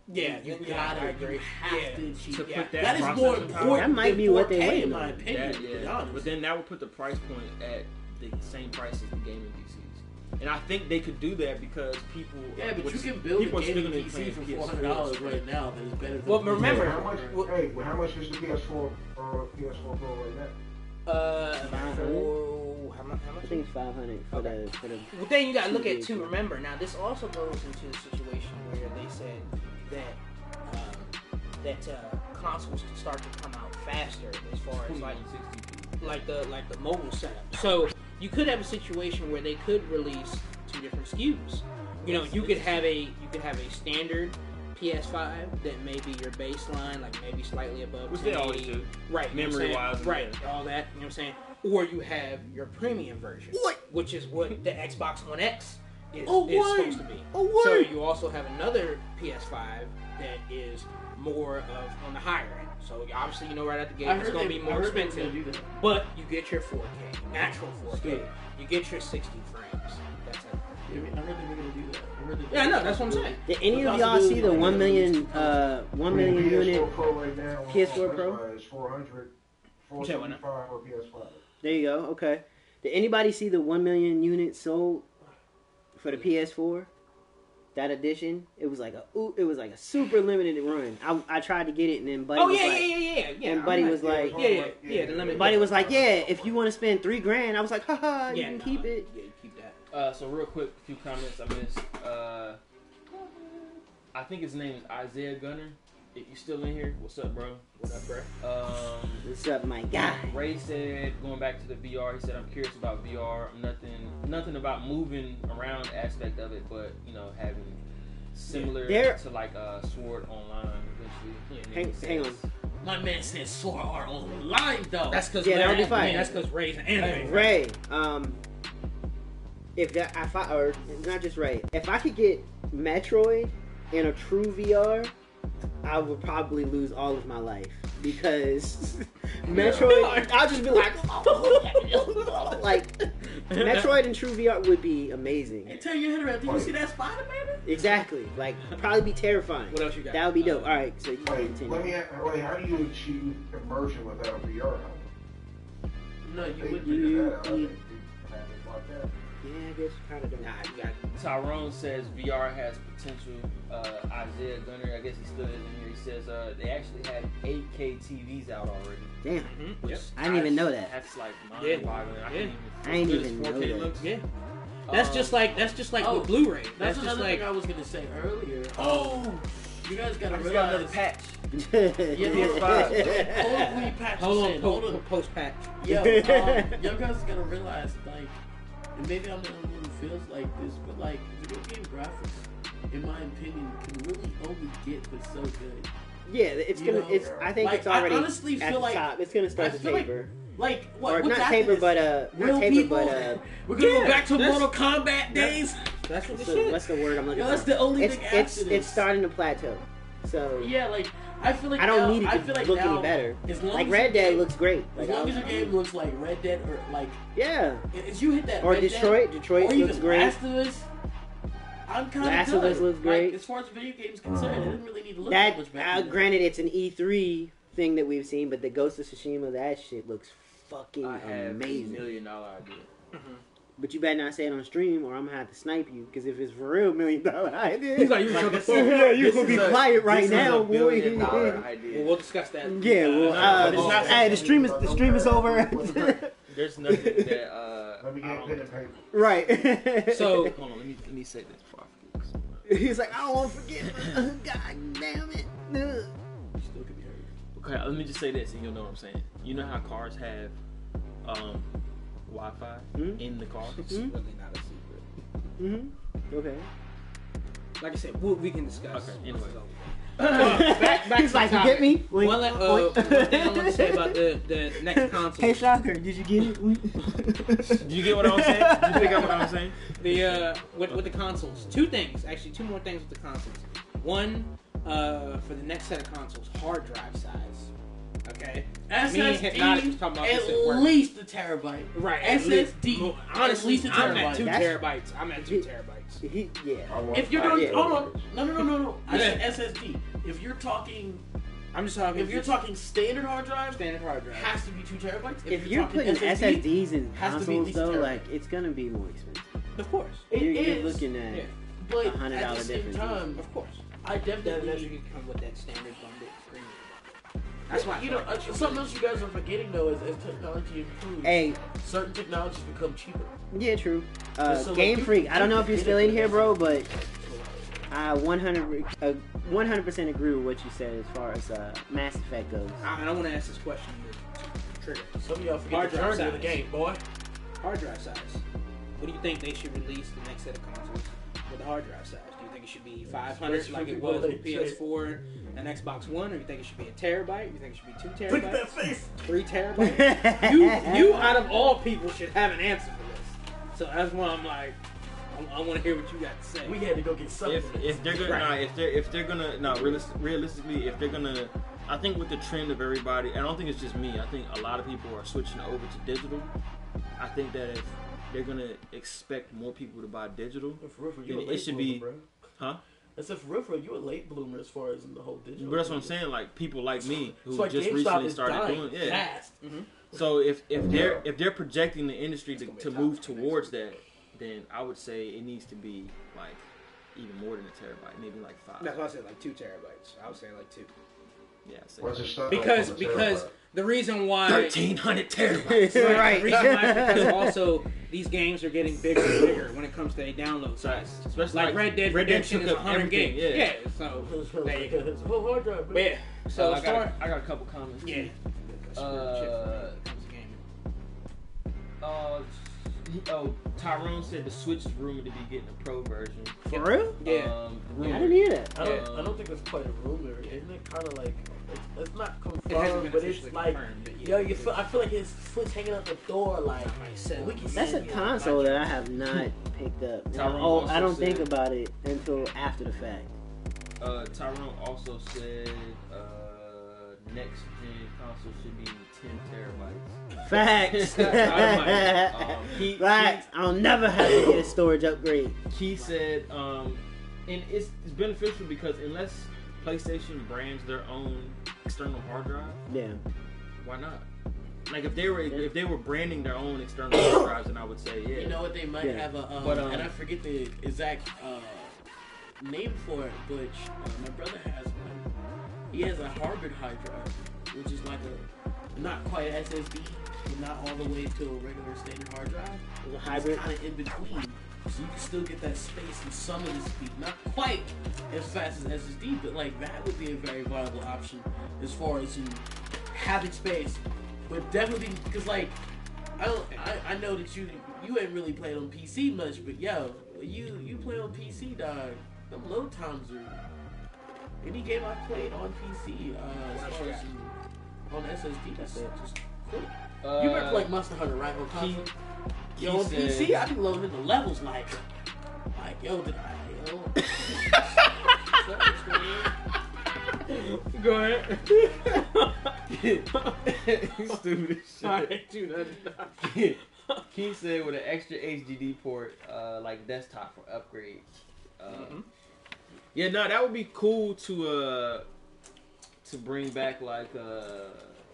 Yeah, you yeah, gotta, I agree. you have Yeah. to achieve To that. put that That is processor more power- important. That might than be what they 4K, waiting in my on. opinion. That, To be yeah. honest. But then that would put the price point at the same price as the gaming PCs. And I think they could do that because people. Yeah, but you what's- can build a people are still gaming gonna be PC for playing $400 PS4s. right now that is better than. Well, remember- How much? Well- Hey, how much is the PS4 or PS4 Pro right now? How much? I think it's 500 for the. Well, then you gotta look at too. Remember, now this also goes into the situation where they said that consoles can start to come out faster as far as like the mobile setup. So you could have a situation where they could release two different SKUs. You know, you could have a standard PS5 that may be your baseline, like maybe slightly above Which they 1080. always do. Right, you know what I'm Memory-wise, saying? Right, yeah. all that, you know what I'm saying? Or you have your premium version, which is what the Xbox One X is supposed to be. So you also have another PS5 that is more of on the higher end. So obviously, you know, right out the gate, it's going to be more expensive. But you get your 4K, natural 4K. You get your 60 frames. That's it. I heard they were gonna do that. I heard that Yeah, I know. That's what I'm saying. Did any of y'all see the 1 million unit? PS4 Pro right now. PS4 Pro? Is 400, Say what now? 475 for PS5. There you go. Okay. Did anybody see the 1 million units sold for the PS4? That edition, it was like a super limited run. I tried to get it, and then Buddy was like, yeah. and Buddy was like, yeah. The limit. Buddy was like, yeah, if you want to spend $3,000, I was like, haha, you can keep it. Yeah, you keep that. So real quick, a few comments I missed. I think his name is Isaiah Gunner. If you still in here, what's up, bro? What up, bro? What's up, my guy? Ray said, going back to the VR, he said, I'm curious about VR. Nothing about moving around aspect of it, but, you know, having similar to like Sword Online eventually. Hang on. My man said Sword Art Online though. That's because Yeah, that would be fine. that's because Ray's an anime. Ray, or not just Ray, if I could get Metroid in a true VR, I would probably lose all of my life because Metroid, I'll just be like Metroid in true VR would be amazing. Hey, turn your head around. Did you see that Spider-Man? Exactly, like probably be terrifying. What else you got? That would be dope. All right, so you can Wait, continue. how do you achieve immersion without a VR helmet? No, you They would. figured that out. you- They have it like that. Yeah, I guess kind of don't. Nah, you got Tyrone says VR has potential. Isaiah Gunner, I guess he still isn't here. He says they actually had 8K TVs out already. Damn, Yep. I didn't even know that. That's like Yeah. mind-boggling. I ain't even know that. looks. Yeah. That's just like Oh, with Blu-ray. That's That's just another like thing I was gonna say earlier. You guys gotta I just got another realize. patch. Yeah, PS5. hold on, we patch hold this in. Hold on on. post patch. Yo, you guys gotta realize, like, and maybe I'm the only one who feels like this, but like, video game graphics, in my opinion, can really only get but so good. Yeah, it's You gonna. know, It's. I think like, it's already I honestly at feel the like- top. It's gonna start I to feel like- taper, Like, what? or what's not after taper, this? but Real not taper, people. but We're gonna go Yeah, back to that's- Mortal Kombat days. That's what what's the the, shit. what's the word I'm looking Yo, for? that's the only it's thing it's after it's this. starting to plateau. So Yeah, like I feel like I don't now, need it I to feel like look now, any better. As long Like as Red your Dead game- looks great. As Like long as your game looks like Red Dead or like yeah, as you hit that or Red Detroit. Dead, Detroit or even looks great. Last of Us, I'm kind of Last good. of Us looks great. Like, as far as video games concerned, it didn't really need to look that That much better. granted, it's an E3 thing that we've seen, but the Ghost of Tsushima, that shit looks fucking I have amazing. $1 million idea. But you better not say it on stream, or I'm gonna have to snipe you. Because if it's for real, $1 million idea, He's like, you shut the fuck yeah, up. you gonna be quiet right now, boy. $1 billion Well, idea. we'll discuss that. Yeah, well, hey, the stream is over. There's nothing that Let me get pen and paper. Right. So, hold on, let me say this before I forget this. He's like, I don't want to forget. God damn it. Still could be hurt. Okay, let me just say this, and you'll know what I'm saying. You know how cars have Wi-Fi in the car? it's really not a secret. Mm-hmm. Okay. Like I said, we can discuss. Okay, anyway. Back He's to like, the you get me? topic. One thing I want to say about the next console. Hey, Shocker, did you get it? Did you get what I was saying? Did you pick up what I was saying? The with the consoles, two two more things with the consoles. One, for the next set of consoles, hard drive size. Okay, me and Hypnotic was SSD talking about this at work. at least a terabyte. Right, SSD honestly, at least a I'm at terabyte. 2 That's- terabytes. I'm at 2 terabytes. Yeah. I want If you're doing, Yeah. hold on, no. I Yeah. said SSD. If you're talking, I'm just talking. if you're talking standard hard drive, standard hard drive, has to be 2 terabytes. If you're talking putting SSDs in has to be at consoles, least a though, terabyte. like, it's gonna be more expensive. of course, it You're is, looking at yeah, but $100 at the same difference. time, of course. I That definitely. you can come with that standard bundle premium. That's why You know, something else you guys are forgetting though is as technology improves, Hey, certain technologies become cheaper. yeah, true. So, like, Game you Freak, can- I don't know if you're you still can in here, get it. bro, but I 100% agree with what you said as far as Mass Effect goes. I want to ask this question here. Trigger. Some of y'all Hard forget the drive journey of the size. game, boy. Hard drive size. What do you think they should release the next set of consoles with the hard drive size? Do you think it should be 500 like it was with PS4 and Xbox One, or you think it should be a terabyte? You think it should be 2 Look at that terabytes, face. 3 terabytes? you out of all people should have an answer for this. So that's why I'm like, I want to hear what you got to say. We had to go get something. If they're gonna, Right. if they're gonna, realistically, if they're gonna, I think with the trend of everybody, and I don't think it's just me. I think a lot of people are switching over to digital. I think that if they're gonna expect more people to buy digital, For real, you then a it late should bloomer, be, bro. huh? I said for real, you a late bloomer as far as in the whole digital. But that's what I'm saying. Like people like me That's who why just GameStop recently is started dying doing, yeah. fast. So if they're projecting the industry to move towards that, then I would say it needs to be like even more than a terabyte, maybe like 5. That's why I said like 2 terabytes. I would say like 2. Yeah, I'd say What's it start Because on the because terabyte? the reason why 1,300 terabytes. The reason why is because also these games are getting bigger and bigger when it comes to their download size. Especially Like Red Dead Redemption is took up 100 everything, gigs. yeah. So there you go. It's a whole hard drive, bro. But yeah. So I start. got a couple comments. Yeah. Tyrone said the Switch is rumored to be getting a pro version. For real? Yeah. I didn't hear that. I don't think it's quite a rumor. Isn't it kind of like it's not It hasn't confirmed, been but it's officially like confirmed, but yo, I feel like his foot's hanging out the door. Like we can That's see a it. console that I have not picked up. And Tyrone I don't also think said- about it until after the fact. Tyrone also said next gen console should be 10 terabytes. Facts. Keith Facts. I'll never have to get a storage upgrade. said, and it's beneficial because unless PlayStation brands their own external hard drive, Yeah. why not? Like if they were branding their own external hard drives, then I would say yeah. You know what? They might Yeah. have a But, and I forget the exact name for it, but my brother has one. He has a Harvard hard drive, which is like a not quite SSD, but not all the way to a regular standard hard drive. It's a It's hybrid. kind of in between, so you can still get that space and some of the speed. Not quite as fast as SSD, but like that would be a very viable option as far as you having space. But definitely because like I know that you ain't really played on PC much, but yo, you play on PC, dog. Them load times are any game I played on PC as far as on SSD, that's just quick. You remember like Monster Hunter, right? On console? Yo, on PC, I be loading in the levels like yo, did I, yo? Go ahead. Stupid as Alright, dude, Keith said with an extra HDD port, like desktop for upgrades. Yeah, no, that would be cool to bring back like the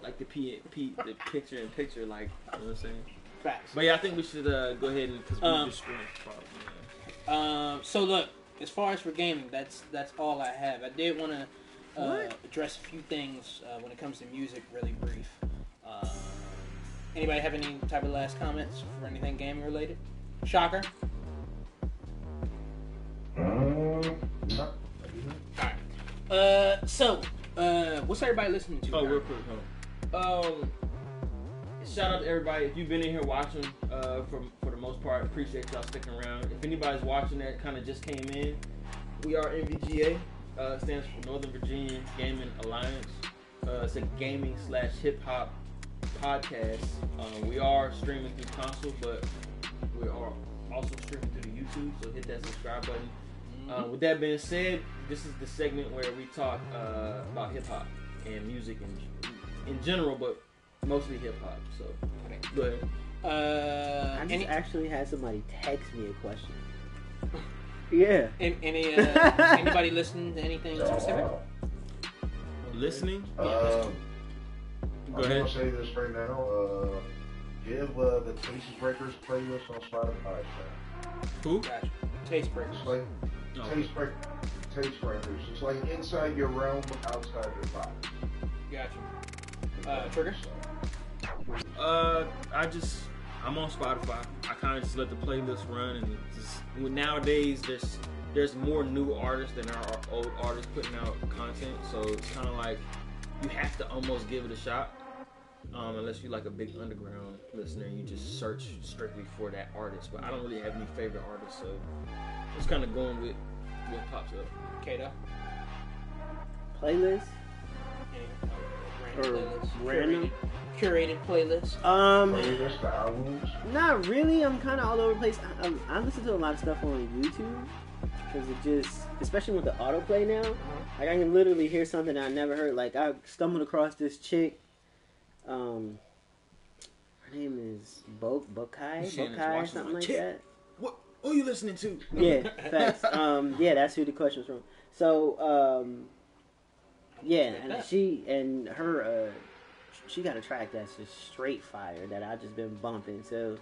the picture in picture, like you know what I'm saying. Facts. But yeah, I think we should go ahead and because we just screwed up. So look, as far as for gaming, that's all I have. I did want to address a few things when it comes to music, really brief. Anybody have any type of last comments for anything gaming related? Shocker. Alright. So, what's everybody listening to? Oh, real quick, shout out to everybody. If you've been in here watching, for the most part, appreciate y'all sticking around. If anybody's watching that kind of just came in, we are NVGA. Stands for Northern Virginia Gaming Alliance. It's a gaming/hip hop podcast. We are streaming through console, but we are also streaming through the YouTube. So hit that subscribe button. With that being said, this is the segment where we talk about hip hop and music in general, but mostly hip hop. So, go ahead. I just actually had somebody text me a question. Yeah. Anybody listening to anything specific? Listening? I'm Go ahead. gonna say this right now. Give the Taste Breakers playlist on Spotify. Who? Gotcha. Taste breakers. It's like Taste Breakers. It's like inside your realm, outside your box. Gotcha. Trigger? I'm on Spotify. I kind of just let the playlist run, and nowadays there's more new artists than there are old artists putting out content. So it's kind of like you have to almost give it a shot, unless you're like a big underground listener and you just search strictly for that artist. But I don't really have any favorite artists, so just kind of going with what pops up. Kato? Playlist? Random curated playlist. Playlist, the albums. Not really. I'm kind of all over the place. I listen to a lot of stuff on YouTube because it just, especially with the autoplay now, like I can literally hear something I never heard. Like I stumbled across this chick. Her name is Bokai, something like that. What are you listening to? Yeah, facts. Yeah, that's who the question's from. So, yeah, and she got a track that's just straight fire that I've just been bumping. So,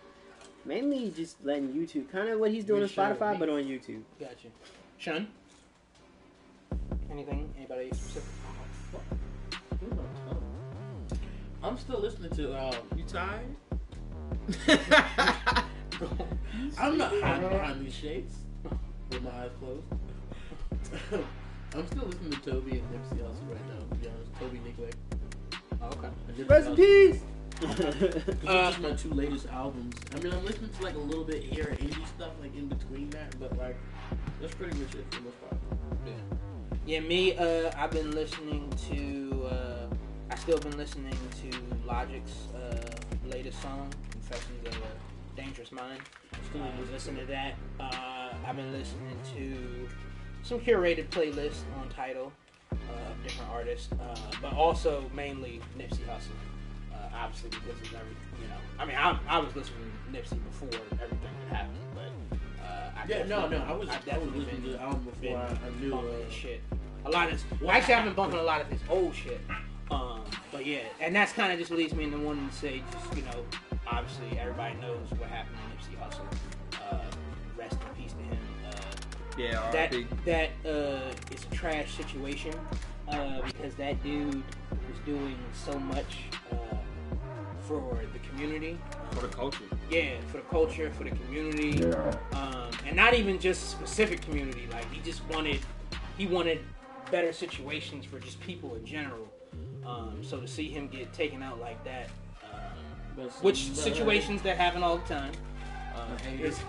mainly just letting YouTube, kind of what he's doing on Spotify, but on YouTube. Gotcha. Sean? Anything? Anybody specific? I'm still listening to. You tired? I'm not hiding behind these shades with my eyes closed. I'm still listening to Toby and Nipsey Hussle right now. To be honest, Toby, Nick Lake. Oh, okay. Rest in peace. Those are just my 2 latest albums. I mean, I'm listening to like a little bit here indie stuff like in between that, but like that's pretty much it for the most part. Yeah, me. I've been listening to. I still been listening to Logic's latest song, "Confessions of a Dangerous Mind." Still listening to that. I've been listening to some curated playlists on Tidal of different artists, but also mainly Nipsey Hussle. Obviously, because of I mean, I was listening to Nipsey before everything that happened, but I was listening to the album before I knew his shit. A lot of his, actually, I've been bumping a lot of his old shit. But yeah, and that's kind of just leads me into wanting to say, just obviously everybody knows what happened to Nipsey Hussle. Rest in peace to him. That is a trash situation because that dude was doing so much for the community, for the culture. Yeah, for the culture, for the community, and not even just specific community. Like he wanted better situations for just people in general. So to see him get taken out like that, which situations that happen all the time. Is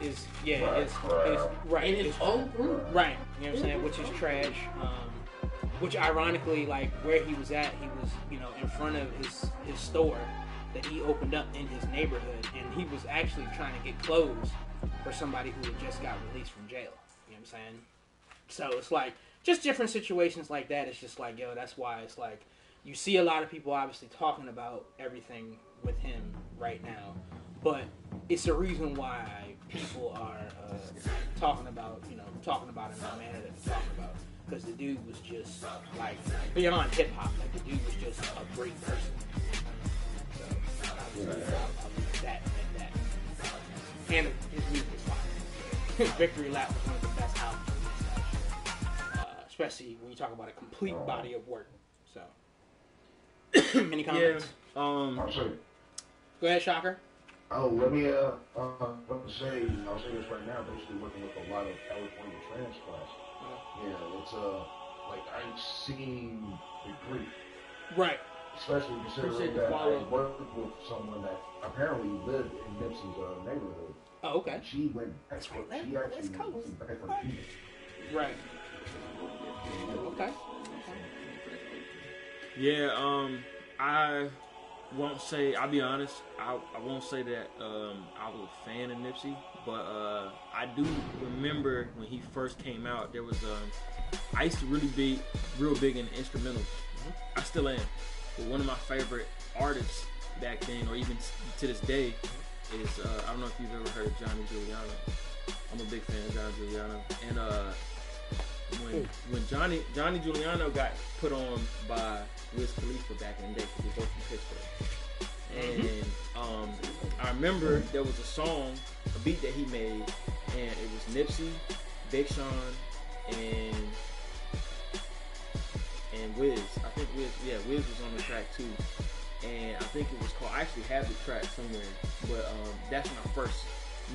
right. And it's all right. You know what I'm saying? Which is trash. Which ironically, like where he was at, he was in front of his store that he opened up in his neighborhood, and he was actually trying to get clothes for somebody who had just got released from jail. You know what I'm saying? So it's like just different situations like that. It's just like that's why it's like you see a lot of people obviously talking about everything with him right now. But it's the reason why people are talking about him in the manner that they're talking about. Because the dude was just, like, beyond hip-hop. Like, the dude was just a great person. So, I'll leave that at that. and his music is fire. Victory Lap was one of the best albums released last year, especially when you talk about a complete body of work. So, any comments? Yeah. I'll say. Go ahead, Shocker. Oh, let me say, I'll say this right now. Basically, working with a lot of California trans class. Yeah, it's like I've seen the grief. Right. Especially considering that I worked with someone that apparently lived in Nipsey's neighborhood. Oh, okay. She went back for she actually went back for treatment. Right. Okay. Yeah, I won't say, I'll be honest, I won't say that I was a fan of Nipsey, but I do remember when he first came out, there was, I used to really be real big in instrumentals. Mm-hmm. I still am. But one of my favorite artists back then, or even to this day, is, I don't know if you've ever heard of Johnny Giuliano. I'm a big fan of Johnny Giuliano. And when Johnny Giuliano got put on by Wiz Khalifa back in the day, because they're both from Pittsburgh. And I remember there was a song, a beat that he made, and it was Nipsey, Big Sean, and Wiz. I think Wiz was on the track too. And I think it was called, I actually have the track somewhere, but that's when I first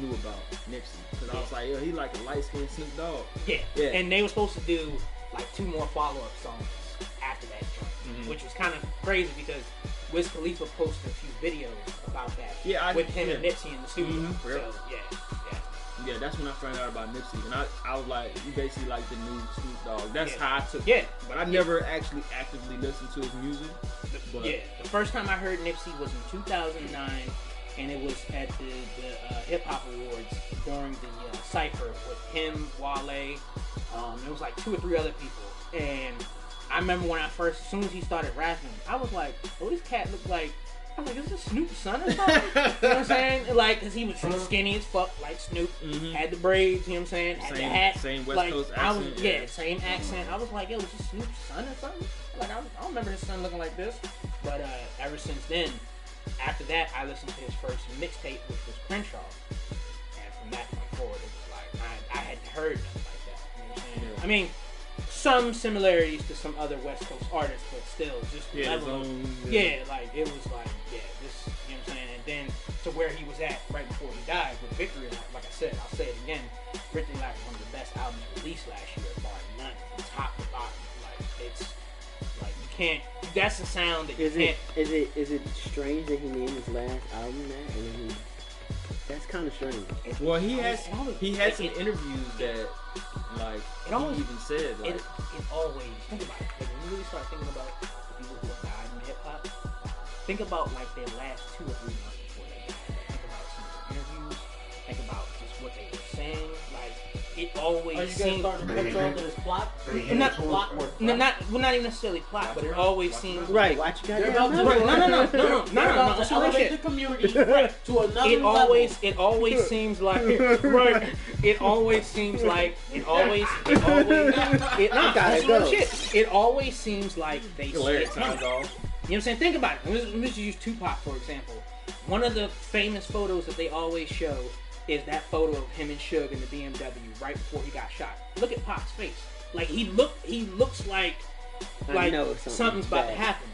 knew about Nipsey. Because I was like, yo, he like a light-skinned Snoop Dogg. Yeah. And they were supposed to do like 2 more follow-up songs after that joint, which was kind of crazy because Wiz Khalifa posted a few videos about that with him and Nipsey in the studio. Mm-hmm. So, yeah, that's when I found out about Nipsey. And I was like, you basically like the new Snoop Dogg. That's how I took it. But I never actually actively listened to his music. But the first time I heard Nipsey was in 2009, and it was at the Hip Hop Awards during the Cypher with him, Wale. There was like 2 or 3 other people. And I remember when as soon as he started rapping, I was like, oh, this cat looked like, I was like, is this Snoop's son or something? You know what I'm saying? Like, because he was skinny as fuck, like Snoop. Mm-hmm. Had the braids, you know what I'm saying? Had the hat. Same West Coast accent. Same accent. I was like, yo, is this Snoop's son or something? Like, I don't remember his son looking like this. But ever since then, after that, I listened to his first mixtape, which was Crenshaw. And from that point forward, it was like, I hadn't heard nothing like that. You know what I'm saying? I mean, some similarities to some other West Coast artists, but still, just the level. Like, it was like, this, you know what I'm saying? And then to where he was at right before he died with Victory Lap, like I said, I'll say it again, Victory Lap is one of the best albums released last year, bar none, from top to bottom. Like, it's, like, you can't, that's the sound that you can't. Is it strange that he named his last album that? And that's kind of strange. Well, he had some interviews that, like, he even said, like, it always, think about it, like, when you really start thinking about the people who have died in hip-hop, think about, like, their last 2 or 3 months before they died. Think about some of the interviews, think about just what they were saying, like, it always seems... Are you guys starting to catch on to this plot? Not even necessarily plot, but it always seems... Right, watch you guys. No, to elevate the community to another level. It always seems like right. It always seems like it always seems like they shit money. You know what I'm saying? Think about it. Let me just use Tupac for example. One of the famous photos that they always show is that photo of him and Suge in the BMW right before he got shot. Look at Pac's face. Like he looks like something's about to happen.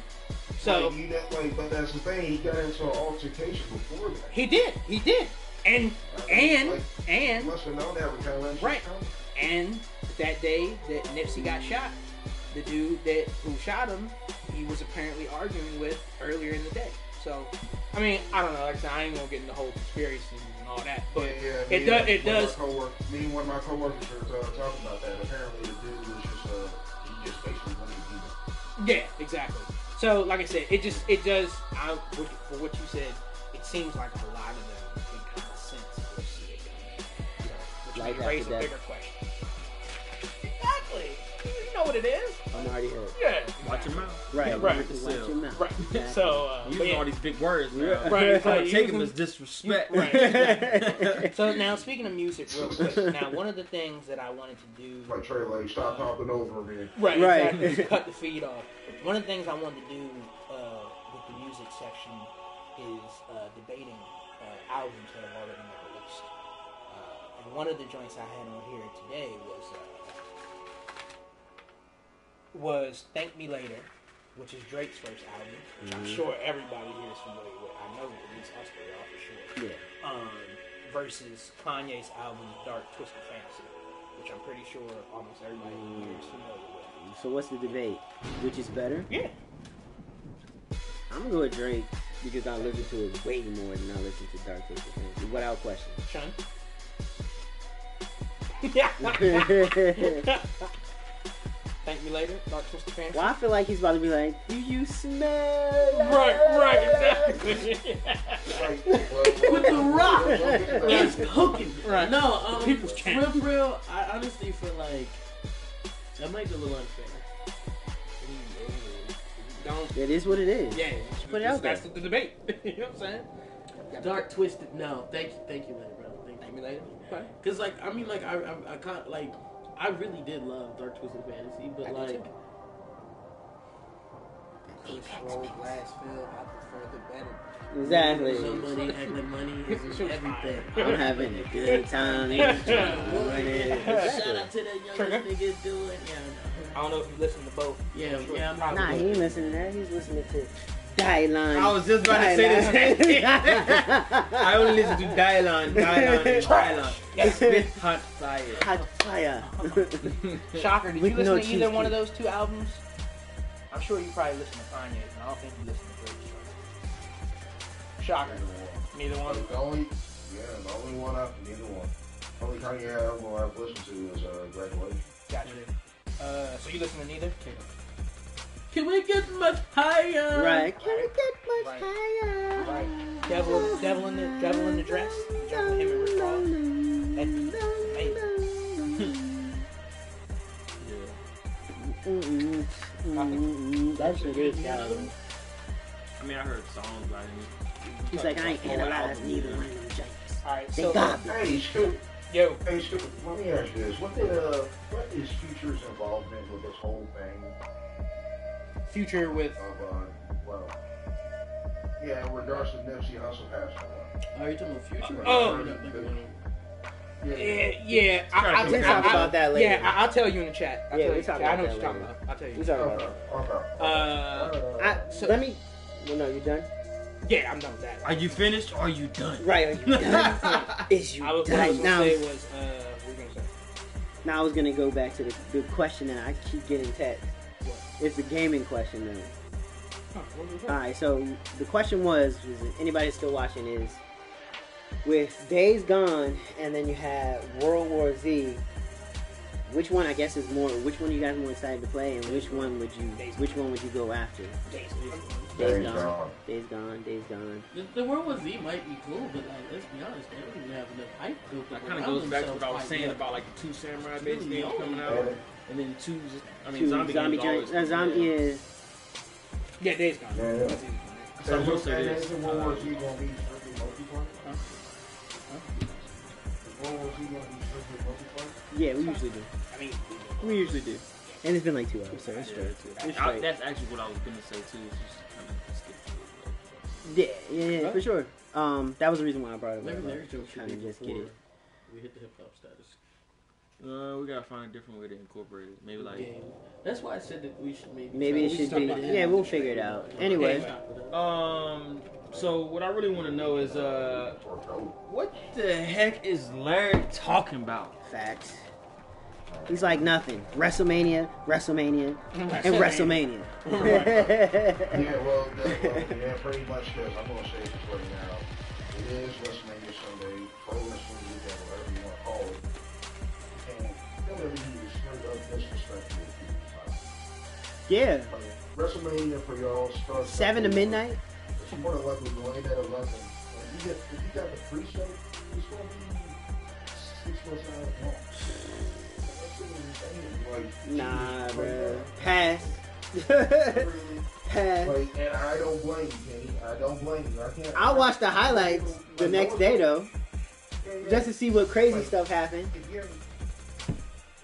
So, but that's the thing. He got into an altercation before that. He did, and he must have known that was kind of right. And that day that Nipsey got shot, the dude who shot him, he was apparently arguing with earlier in the day. So, I mean, I don't know. Like I said, I ain't gonna get into the whole conspiracy and all that, but it does. Me and one of my coworkers were talking about that. Apparently, the dude was he just basically wanted to do that. Yeah, exactly. So, like I said, it does. For what you said, it seems like a lot of them can kind of sense or see it going. So, which may raise a bigger question. Exactly. You know what it is. I'm already heard. Yeah. Watch your mouth. Right. Watch your mouth. Right. Exactly. So, using all these big words now. Right. So take them as disrespect. Right. Exactly. So now, speaking of music, real quick. Now, one of the things that I wanted to do. Like Trey, like stop talking over me. Right. Exactly. Cut the feed off. One of the things I wanted to do with the music section is debating albums that have already been released. And one of the joints I had on here today was "Thank Me Later," which is Drake's first album, which I'm sure everybody here is familiar with. I know at least us three are for sure. Yeah. Versus Kanye's album "Dark Twisted Fantasy," which I'm pretty sure almost everybody here is familiar with. So what's the debate? Which is better? Yeah. I'm gonna go with Drake because I listen to it way more than I listen to Dark Twisted Fantasy, without question. Sean? Yeah. Thank Me Later, Dark Twisted Fantasy. Well, I feel like he's about to be like, "Do you smell?" Right, exactly. With the rock, it's cooking. Right. No, People's for champ. real, I honestly feel like that might be a little unfair. Don't. It is what it is. Yeah, Put it out there. That's the debate. You know what I'm saying? Dark Twisted. No, thank you later, brother. Thank Me Later. Okay. Because like I mean like I can't like I really did love Dark Twisted Fantasy, but I did like too. Push, roll, glass, fill. I prefer the better. Exactly. somebody act like money isn't everything. I'm having a good time. Shout out to that young Trigger. nigga doing I don't know if you listen to both. yeah. I'm Probably. Nah, he ain't listening to that. He's listening to Dylan. I was just about to say this. I only listen to Dylan, and Dylan. Yes. Spit hot fire. Hot fire. Shocker, did With you listen no to either one of cheesecake. those two albums? I'm sure you probably listen to Kanye's, and I don't think you listen to Drake's. Shocker. Neither one. The only one after neither one. Only Kanye album I've listened to is Graduation. Gotcha. So you listen to neither? Can we get much higher? Right. Can we get much Right. higher? Right. Devil in the dress. Him and Rick Ross. That shit is I mean, I heard songs by him. He's like, I ain't analyzed neither one of them joints. Alright, They so got me. Hey, Scoop. yo, Hey, Scoop. Let me ask you this: what is Future's involvement with this whole thing Future with of yeah, in regards to Nipsey Hussle passing away? Are you talking about Future? Oh. Yeah. yeah, We'll talk about that later. Yeah, I'll tell you in the chat. Yeah, we'll talk I about know what that you're talking later. about. I'll tell you. We talk about Okay. that. So- Let me. Well, no, you done? Yeah, I'm done with that. Are you finished or are you done? Right. Are you done? Is you What I was done? gonna Now, say was, what were you gonna say? now I was gonna go back to the question that I keep getting text. What? It's the gaming question though. Huh, what was that? All right, so the question was anybody still watching is with Days Gone and then you have World War Z. Which one I guess is more? Which one are you guys more excited to play, and which one would you go after? Days. Days Gone. Days Gone. Days Gone. The World War Z might be cool, but like, let's be honest, they don't even have enough hype built That up kind of around goes back to what I was themselves saying quite yet. about like the two Samurai based Really games old. coming out, and then two. I mean, Two zombie games always. joints. Zombie is. Yeah, Days Gone. Yeah. That's easy. So I will say this. Is World War Z gonna be strictly multiplayer? Is World War Z gonna be strictly multiplayer? Yeah, we usually do. I mean, We usually do. And it's been like 2 hours, so it's straight. It's straight. That's actually what I was gonna say too. It's just kind of skip through it. Yeah, for sure. That was the reason why I brought it Maybe up. Larry Jones should Trying be to just get before it. we hit the hip hop status. We gotta find a different way to incorporate it. Maybe like. Game. That's why I said that we should maybe. Maybe it we should talk be. about Yeah, we'll figure it out. Anyway, So what I really want to know is what the heck is Larry talking about? facts. He's like nothing. WrestleMania, and WrestleMania. Yeah, well, pretty much because I'm gonna say this right now. It is WrestleMania Sunday, Pro Wrestling Weekend, whatever you want to call it. And WWE is straight up disrespectful of people's time. Yeah, WrestleMania for y'all starts 7 to midnight. It's more than likely going at 11. If you got the pre-show, it's going to be 6 months out of launch. That's what I'm saying. Like, Nah, geez, bro. like Pass. that. Really? Pass. Like, and I don't blame you, Kenny. I don't blame you. I can't. I'll watch the highlights the next day though, just to see what crazy stuff happened. Again,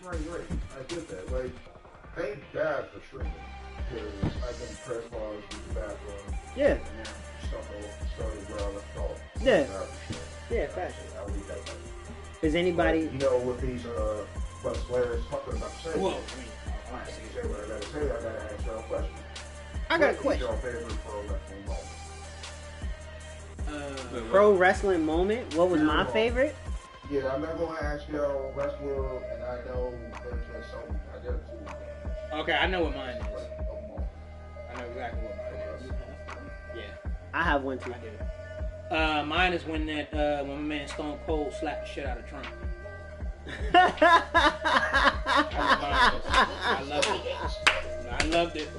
right. I get that. Like, thank God for streaming. Because I've been press pause with the bathroom. Yeah. And now started where I left off. Yeah. Yeah, fashion. I'll leave that back. Is anybody? But, you know, with these Bus players talking about saying, Well, I gotta say what I gotta say. I gotta ask y'all a question. I got a What is question. your favorite pro wrestling moment? Pro wrestling moment. What was my favorite? Yeah, I'm not gonna ask y'all wrestler, and I know there's something. I got to. Okay, I know what mine is. I know exactly what mine is. Yeah, I have one too. I do. Mine is when my man Stone Cold slapped the shit out of Trump. I loved it. I loved it.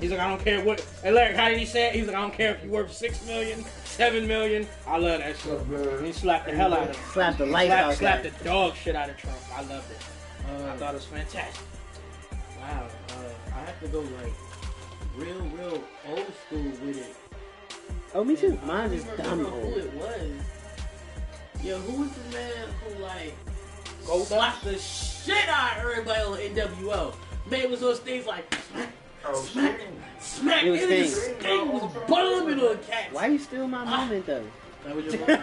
He's like, I don't care what. Hey, Larry, how did he say it? He's like, I don't care if you're worth $6 million, $7 million. I love that shit. He slapped the hell out of him. Slapped the life out. Slapped the dog shit out of Trump. I loved it. I thought it was fantastic. Wow. I have to go like real old school with it. Oh, me too. And Mine I is don't dumb remember who old. it was. Yo, who was the man who like slapped the shit out of everybody on NWO? Man was those things like smack. It was and Sting. Sting was bombing on cats. Why you steal my moment though? That was your moment?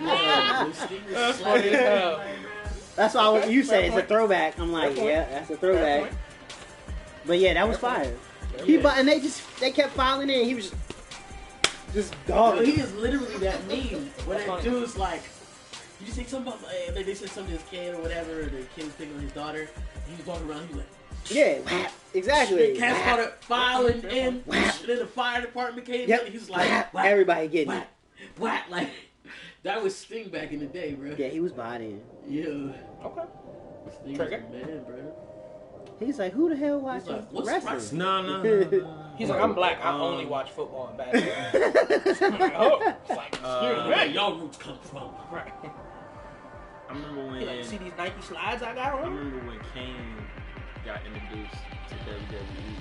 Yeah, Sting was That's slapping funny as hell. everybody, man. That's why you say it's a point. throwback. I'm like, Fair point. yeah, that's a throwback. But yeah, that was Fair fire. Yeah. And they kept filing in. He was just Yo, dogging. he is literally that meme when that dude's like, you say something about like they said something to his kid or whatever, or the kid was picking on his daughter. He was walking around, he was like, Yeah, exactly. the cats started filing in, and then the fire department came in, and he was like, whack, Everybody getting it. whack, whack, like that was Sting back in the day, bro. Yeah, he was bodying. Yeah. Okay. Sting was Trigger. the man, bro. He's like, who the hell He's watches like, what's wrestling? wrestling? No. He's like, I'm black. I only watch football and basketball. I'm like, oh, it's like, Where y'all roots come from? right. I remember when He like, you see these Nike slides I got I on? remember when Kane got introduced to WWE,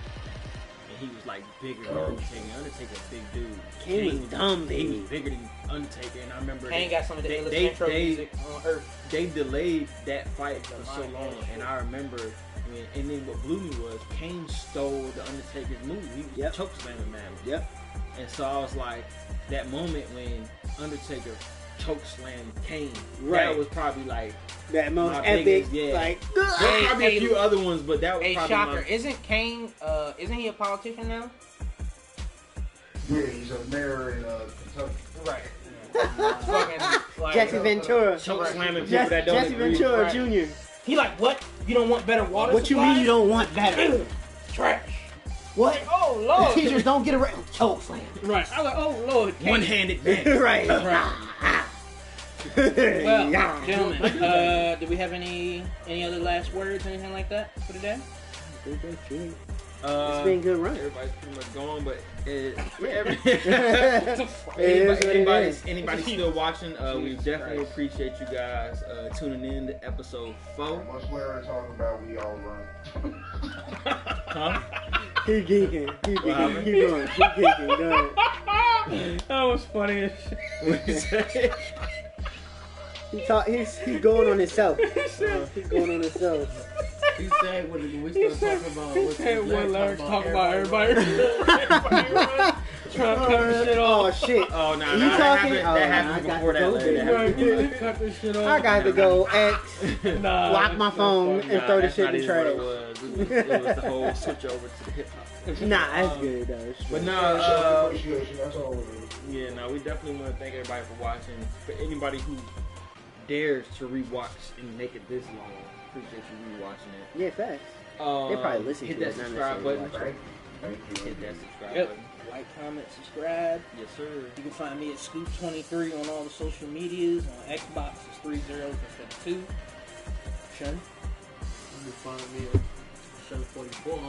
and he was like bigger than Undertaker. Undertaker's a big dude. Kane was dumb, He baby. was bigger than Undertaker, and I remember Kane got some of the illest they- intro they- music on earth. they delayed that fight for so long, and I remember and then what blew me was Kane stole the Undertaker's move. He was chokeslamming man. Yep. And so I was like, that moment when Undertaker chokeslammed Kane, Right. that was probably like That most my epic, biggest, yeah. like, There's probably a few other ones, but that was Hey, probably shocker! my, Isn't Kane? Isn't he a politician now? Yeah, he's a mayor in Kentucky. Right. Fucking like Jesse Ventura. chokeslamming people that don't Jesse agree. Ventura Right. Jr. He like what? You don't want better water? What you mean you don't want better? Trash. What? Oh The lord. teachers don't get around. Choke slam. Right. I was like, oh lord. Kane. One-handed man. Right. Right. Well, Yeah. gentlemen, do we have any other last words, anything like that for today? It's been a good run. Everybody's pretty much gone, but anybody still watching, we definitely appreciate you guys tuning in to episode 4. Much Larry talking about, we all run. Huh? He geeking. He What happened? geeking. Keep going. Keep geeking. Go ahead. That was funny as shit. He's going on himself. He's going on himself. He said when we start talking about what's When Larry's talking about everybody. Trying to cut the shit Oh off. shit. Oh, no, You that talking? happened, Oh, that I happened got before to that. go Larry. there. That happened. Cut this shit off. I got to go X, Nah, lock my phone, and throw the that's shit not in the even what trash. it was. It was the whole switch over to the hip hop. Nah, that's good though. But Show no, appreciation, that's all it is. yeah, no, we definitely want to thank everybody for watching. For anybody who dares to rewatch and make it this long, appreciate you rewatching it. Yeah, facts. They probably listen hit to that it, not subscribe necessarily button. watch it. Thank you. Hit that subscribe Yep. button. Like, comment, subscribe. Yes, sir. You can find me at Scoop23 on all the social medias. On Xbox, it's 3 zeros instead of 2. Shun. You can find me at Show 44 on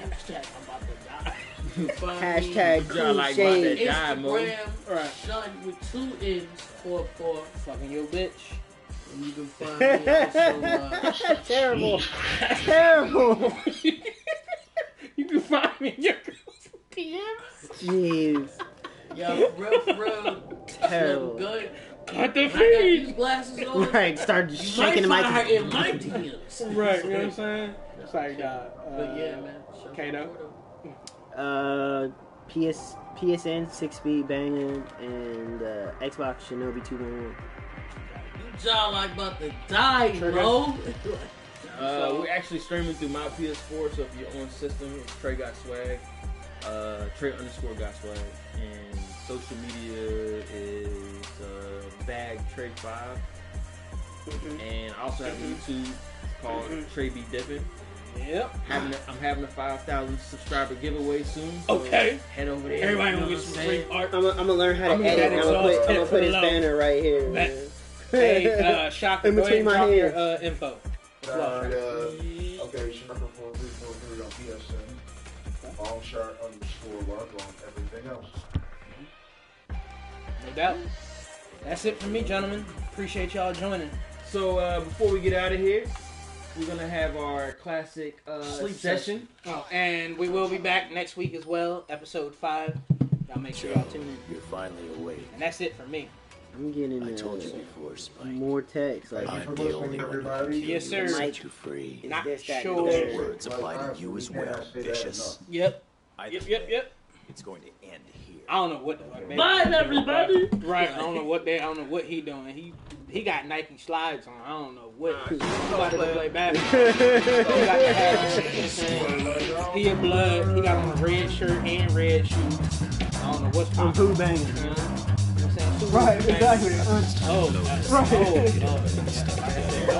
hashtag I'm about to die. You can find Hashtag Y'all cool like shade. about that die, Mo. Instagram, Right. Sean with 2 N's, 44. Fucking your bitch. And you can find me also, Terrible. Terrible. You can find me in your girl's DMs. Jeez. yo, for real, Terrible. good. Cut the I got feed. these glasses on. Right, start You shaking the might mic. find her in my DMs. Right, you know what I'm saying? It's like, But yeah, man. Show Kato. 44. PSN 6-speed banging, and Xbox Shinobi 2.1. You y'all like about to die, bro. We're actually streaming through my PS4, so if you're on system, it's Trey Got Swag, Trey_Got Swag, and social media is Bag Trey 5, and I also have a YouTube called Trey Be Dippin'. Yep. I'm having a 5,000 subscriber giveaway soon. So Okay. head over there. Everybody you know gonna get what some I'm free saying? art. I'm gonna learn how to I'm edit. I'm gonna put his below. banner right here. Man. Hey, Shaka, In go ahead between and my drop your hands. info. Okay, Sharper 4343 on PSN. Longshot_Lark on everything else. No doubt. That's it for me, gentlemen. Appreciate y'all joining. So before we get out of here, we're gonna have our classic sleep session. Oh, and we will be back next week as well, episode 5. Y'all make sure y'all tune in. You're finally awake. And that's it for me. I'm getting I told you before, Spike. more text. Like, Thank you I'm for the listening, only one who everybody. can Yes, sir. set you free. is Not this, that, and the sure. third. Words apply to you as well, vicious. Yep. Either Yep. way, Yep. it's going to end here. I don't know what the fuck. Bye, everybody. Right. I don't know what he doing. He got Nike slides on. I don't know what. He about to play basketball. He got the hat on. He in blood. He got on a red shirt and red shoes. I don't know what's I'm popping. poo banging. You know what I'm saying? Super Right, bang. exactly. Oh, that's, Right. oh,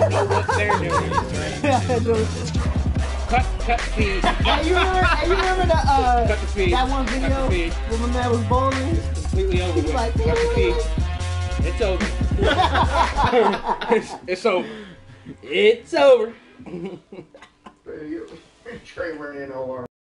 don't know what they're doing. Cut the feed. Hey, you remember the Cut the feed. that one Cut video the feed. where my man was bowling? Completely over with. like, Cut the feed. It's over. it's over. It's over. Trey ran in over.